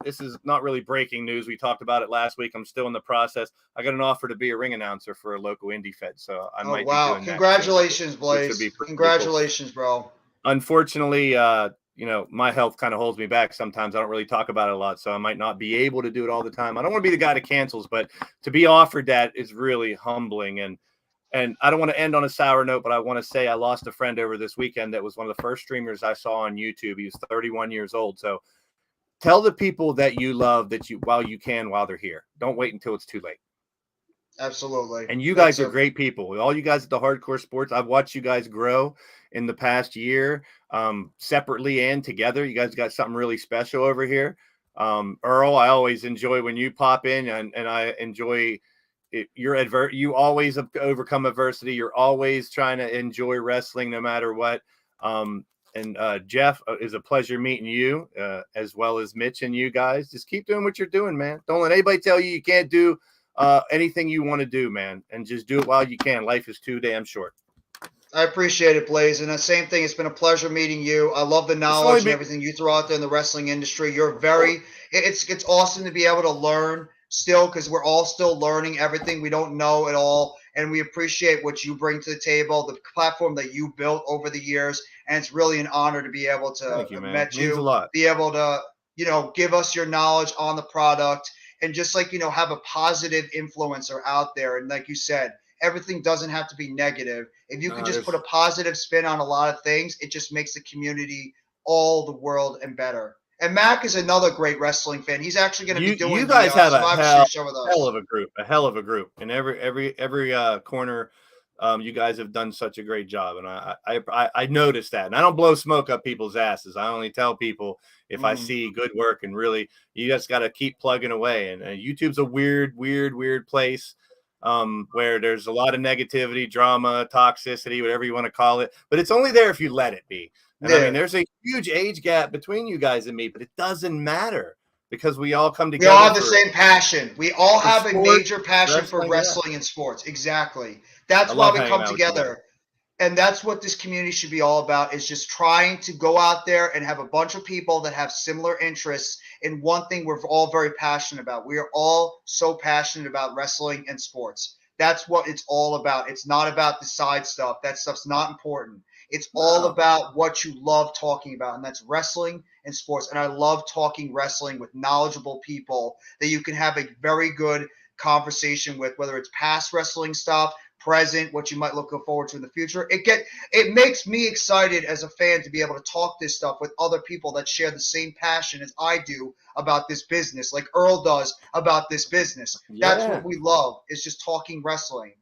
this is not really breaking news. We talked about it last week. I'm still in the process. I got an offer to be a ring announcer for a local indie fed. So I might be doing that. Congratulations, Blaze. Congratulations, bro. Unfortunately, my health kind of holds me back sometimes. I don't really talk about it a lot, so I might not be able to do it all the time. I don't want to be the guy that cancels, but to be offered that is really humbling. And I don't want to end on a sour note, but I want to say I lost a friend over this weekend that was one of the first streamers I saw on YouTube. He was 31 years old. So tell the people that you love that while they're here. Don't wait until it's too late. Absolutely. And you guys are great people. All you guys at the Hardcore Sports, I've watched you guys grow in the past year, separately and together. You guys got something really special over here. Earl, I always enjoy when you pop in, and I enjoy it. You always overcome adversity. You're always trying to enjoy wrestling no matter what. And Jeff, is a pleasure meeting you, as well as Mitch and you guys. Just keep doing what you're doing, man. Don't let anybody tell you can't do anything you want to do, man. And just do it while you can. Life is too damn short. I appreciate it, Blaze. And the same thing, it's been a pleasure meeting you. I love the knowledge and everything you throw out there in the wrestling industry. It's awesome to be able to learn still, because we're all still learning everything. We don't know it all. And we appreciate what you bring to the table, the platform that you built over the years. And it's really an honor to be able to have met you, be able to, give us your knowledge on the product, and just have a positive influencer out there. And like you said, everything doesn't have to be negative. If you can just put a positive spin on a lot of things, it just makes the community all the world and better. And Mac is another great wrestling fan. He's actually going to be doing. You guys have a hell of a group, and every corner. You guys have done such a great job, and I noticed that. And I don't blow smoke up people's asses. I only tell people if I see good work, and really, you just got to keep plugging away. And YouTube's a weird place. Where there's a lot of negativity, drama, toxicity, whatever you want to call it, but it's only there if you let it be. And I mean, there's a huge age gap between you guys and me, but it doesn't matter because we all come together. We all have the same passion. We all have a major passion for wrestling and sports. Exactly. That's why we come together. And that's what this community should be all about, is just trying to go out there and have a bunch of people that have similar interests in one thing we're all very passionate about. We are all so passionate about wrestling and sports. That's what it's all about. It's not about the side stuff. That stuff's not important. It's all about what you love talking about, and that's wrestling and sports. And I love talking wrestling with knowledgeable people that you can have a very good conversation with, whether it's past wrestling stuff, present, what you might look forward to in the future. It makes me excited as a fan to be able to talk this stuff with other people that share the same passion as I do about this business, like Earl does about this business. That's what we love, is just talking wrestling.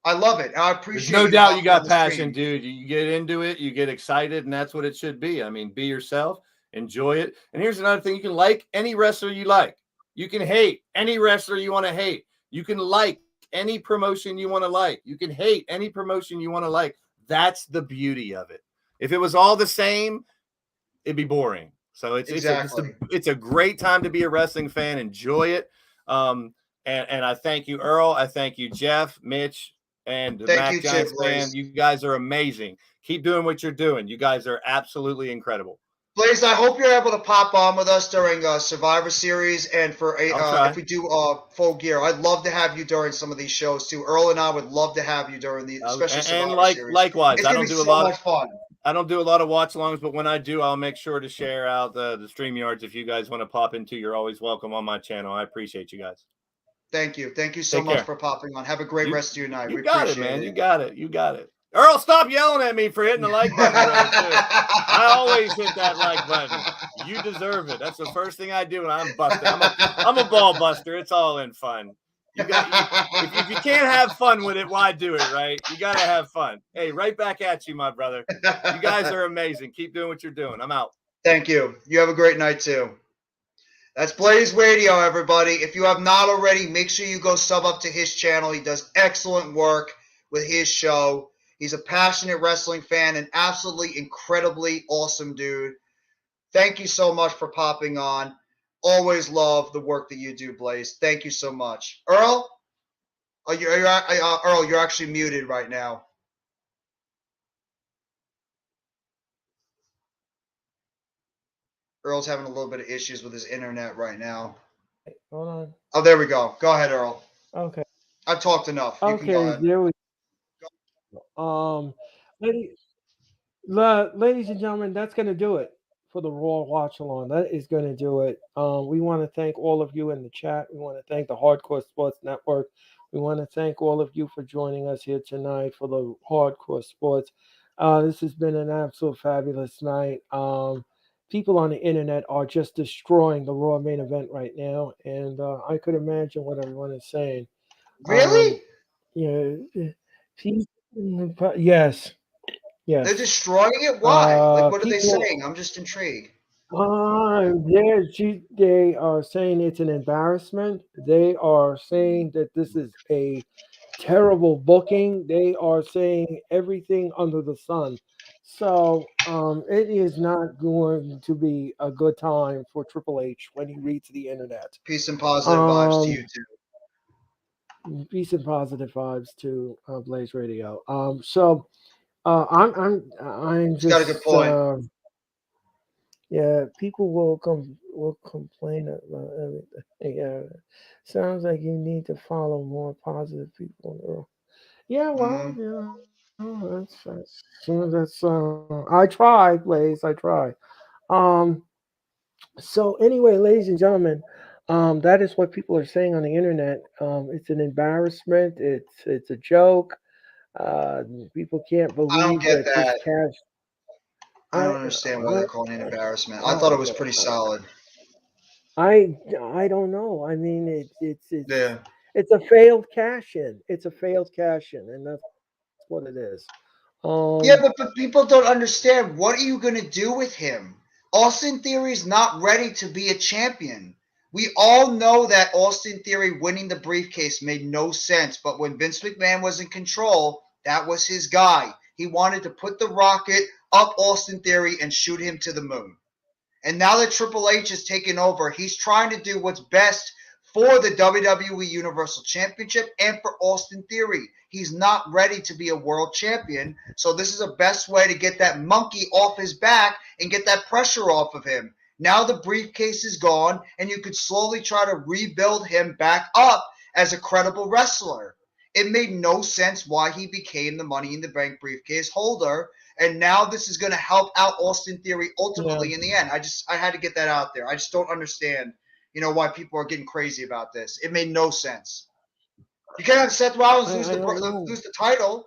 I love it. I appreciate it. There's no doubt you got passion, dude. You get into it, you get excited, and that's what it should be. I mean, be yourself, enjoy it. And here's another thing. You can like any wrestler you like. You can hate any wrestler you want to hate. You can like any promotion you want to like. You can hate any promotion you want to like. That's the beauty of it. If it was all the same, it'd be boring. So it's a great time to be a wrestling fan. Enjoy it. And I thank you, Earl. I thank you, Jeff, Mitch, and the Mac Giants fan. You guys are amazing. Keep doing what you're doing. You guys are absolutely incredible. Blaze, I hope you're able to pop on with us during Survivor Series, and for if we do Full Gear, I'd love to have you during some of these shows too. Earl and I would love to have you during the, especially Survivor Series. Likewise, it's gonna be so much fun. I don't do a lot of watch-alongs, but when I do, I'll make sure to share out the StreamYards. If you guys want to pop into, you're always welcome on my channel. I appreciate you guys. Thank you. Thank you so Take much care. for popping on. Have a great You, rest of your night. you We got it, appreciate man. it. You got it. You got it. Earl, stop yelling at me for hitting the like button, brother, too. I always hit that like button. You deserve it. That's the first thing I do when I'm busting. I'm a ball buster. It's all in fun. If you can't have fun with it, why do it, right? You got to have fun. Hey, right back at you, my brother. You guys are amazing. Keep doing what you're doing. I'm out. Thank you. You have a great night, too. That's Blaze Radio, everybody. If you have not already, make sure you go sub up to his channel. He does excellent work with his show. He's a passionate wrestling fan and absolutely incredibly awesome dude. Thank you so much for popping on. Always love the work that you do, Blaze. Thank you so much. Earl? Earl, you're actually muted right now. Earl's having a little bit of issues with his internet right now. Hold on. Oh, there we go. Go ahead, Earl. Okay. I've talked enough. You can go Okay, ahead. there we go. Ladies and gentlemen, that's going to do it for the Raw Watch Along. That is going to do it. We want to thank all of you in the chat. We want to thank the Hardcore Sports Network. We want to thank all of you for joining us here tonight for the Hardcore Sports. This has been an absolute fabulous night. People on the internet are just destroying the Raw main event right now, and I could imagine what everyone is saying. Really? Yes. They're Yes. destroying it? Why? Like, what are they People, saying? I'm just intrigued. they are saying it's an embarrassment. They are saying that this is a terrible booking. They are saying everything under the sun. So it is not going to be a good time for Triple H when he reads the internet. Peace and positive vibes to you, too. Peace and positive vibes to Blaze Radio. I'm He's got a good just point. yeah. People will complain about everything. Yeah, sounds like you need to follow more positive people in the world. Yeah, well, I try, Blaze. I try. Um. So anyway, ladies and gentlemen, that is what people are saying on the internet. It's an embarrassment. It's a joke. Uh, People can't I don't believe get that this that. cash. I I don't understand why they're calling it an embarrassment. I I thought it was pretty solid. I don't know. I mean, Yeah. it's a failed cash in. It's a failed cash in, and that's what it is. Yeah, but people don't understand. What are you going to do with him? Austin Theory's not ready to be a champion. We all know that Austin Theory winning the briefcase made no sense, but when Vince McMahon was in control, that was his guy. He wanted to put the rocket up Austin Theory and shoot him to the moon. And now that Triple H has taken over, he's trying to do what's best for the WWE Universal Championship and for Austin Theory. He's not ready to be a world champion, so this is the best way to get that monkey off his back and get that pressure off of him. Now the briefcase is gone, and you could slowly try to rebuild him back up as a credible wrestler. It made no sense why he became the Money in the Bank briefcase holder, and now this is going to help out Austin Theory ultimately in the end. I had to get that out there. I just don't understand, why people are getting crazy about this. It made no sense. You can't have Seth Rollins lose the title.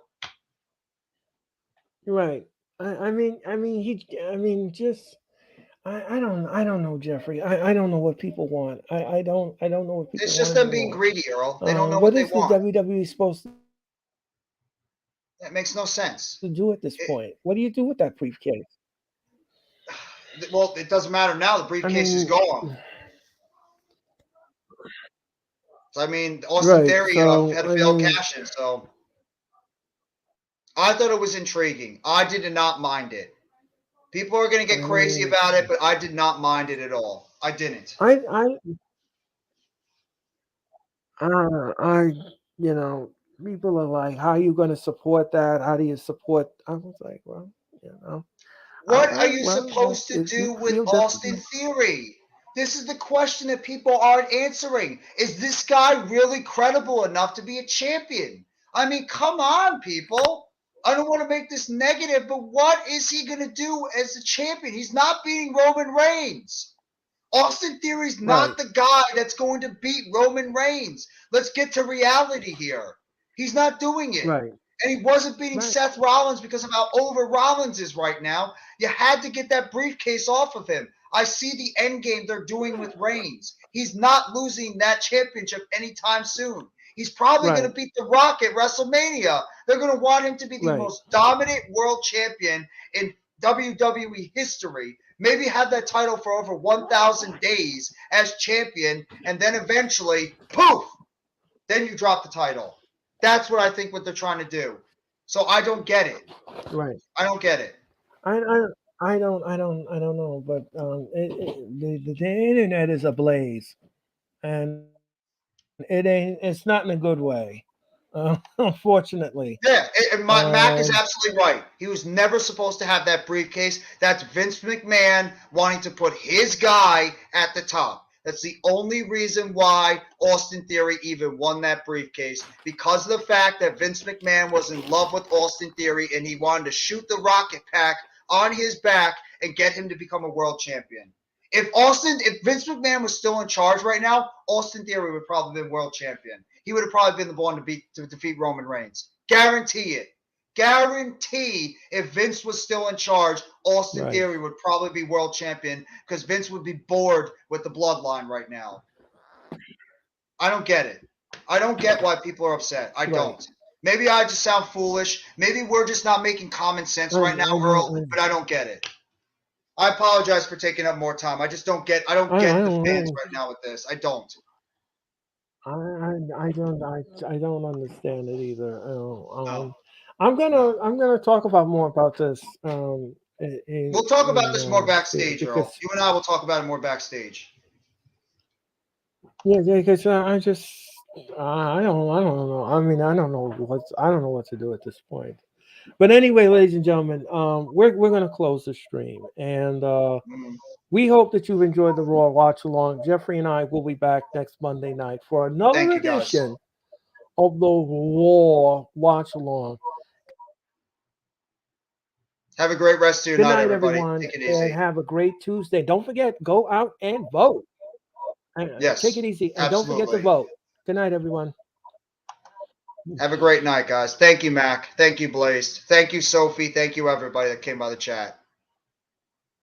Right. Just I don't know, Jeffrey. I don't know what people want. I don't know what people It's just want them being anymore. greedy, Earl. They don't know What what they is the want. WWE supposed That makes no sense. to do at this point? What do you do with that briefcase? Well, it doesn't matter now. The briefcase is gone. So, Austin right. Theory So had a failed cash in, so I thought it was intriguing. I did not mind it. People are going to get crazy about it, but I did not mind it at all. I didn't. People are like, "How are you going to support that? How do you support?" I was like, "Well, What are you supposed to do with Austin Theory? This is the question that people aren't answering. Is this guy really credible enough to be a champion? Come on, people. I don't want to make this negative, but what is he going to do as the champion? He's not beating Roman Reigns. Austin Theory's not Right. the guy that's going to beat Roman Reigns. Let's get to reality here. He's not doing it. Right. And he wasn't beating Right. Seth Rollins because of how over Rollins is right now. You had to get that briefcase off of him. I see the end game they're doing with Reigns. He's not losing that championship anytime soon. He's probably going Right. to beat The Rock at WrestleMania. They're going to want him to be the Right. most dominant world champion in WWE history. Maybe have that title for over 1,000 days as champion, and then eventually, poof, then you drop the title. That's what I think what they're trying to do. So I don't get it. Right. I don't get it. I don't know, but the internet is ablaze, and it's not in a good way, unfortunately. Yeah, and Mac is Um, absolutely right. He was never supposed to have that briefcase. That's Vince McMahon wanting to put his guy at the top. That's the only reason why Austin Theory even won that briefcase, because of the fact that Vince McMahon was in love with Austin Theory and he wanted to shoot the rocket pack on his back and get him to become a world champion. If Vince McMahon was still in charge right now, Austin Theory would probably been world champion. He would have probably been the one to defeat Roman Reigns. Guarantee it. Guarantee if Vince was still in charge, Austin Right. Theory would probably be world champion because Vince would be bored with the bloodline right now. I don't get it. I don't get why people are upset. I Right. don't. Maybe I just sound foolish. Maybe we're just not making common sense right now, Earl, but I don't get it. I apologize for taking up more time. I just don't get the fans right now with this. I don't. I don't understand it either. I'm gonna talk about more about this. We'll talk about this more backstage, Earl. because You and I will talk about it more backstage. yeah, because I just I don't know. I mean, I don't know what to do at this point. But anyway, ladies and gentlemen, we're gonna close the stream, and we hope that you've enjoyed the Raw Watch Along. Jeffrey and I will be back next Monday night for another Thank you, guys. edition of the Raw Watch Along. Have a great rest of your Good night, night, everybody. everyone, Take it and easy. have a great Tuesday. Don't forget, go out and vote. Yes, Take it easy, and don't forget to absolutely. vote. Good night, everyone. Have a great night, guys. Thank you, Mac. Thank you, Blaze. Thank you, Sophie. Thank you, everybody that came by the chat.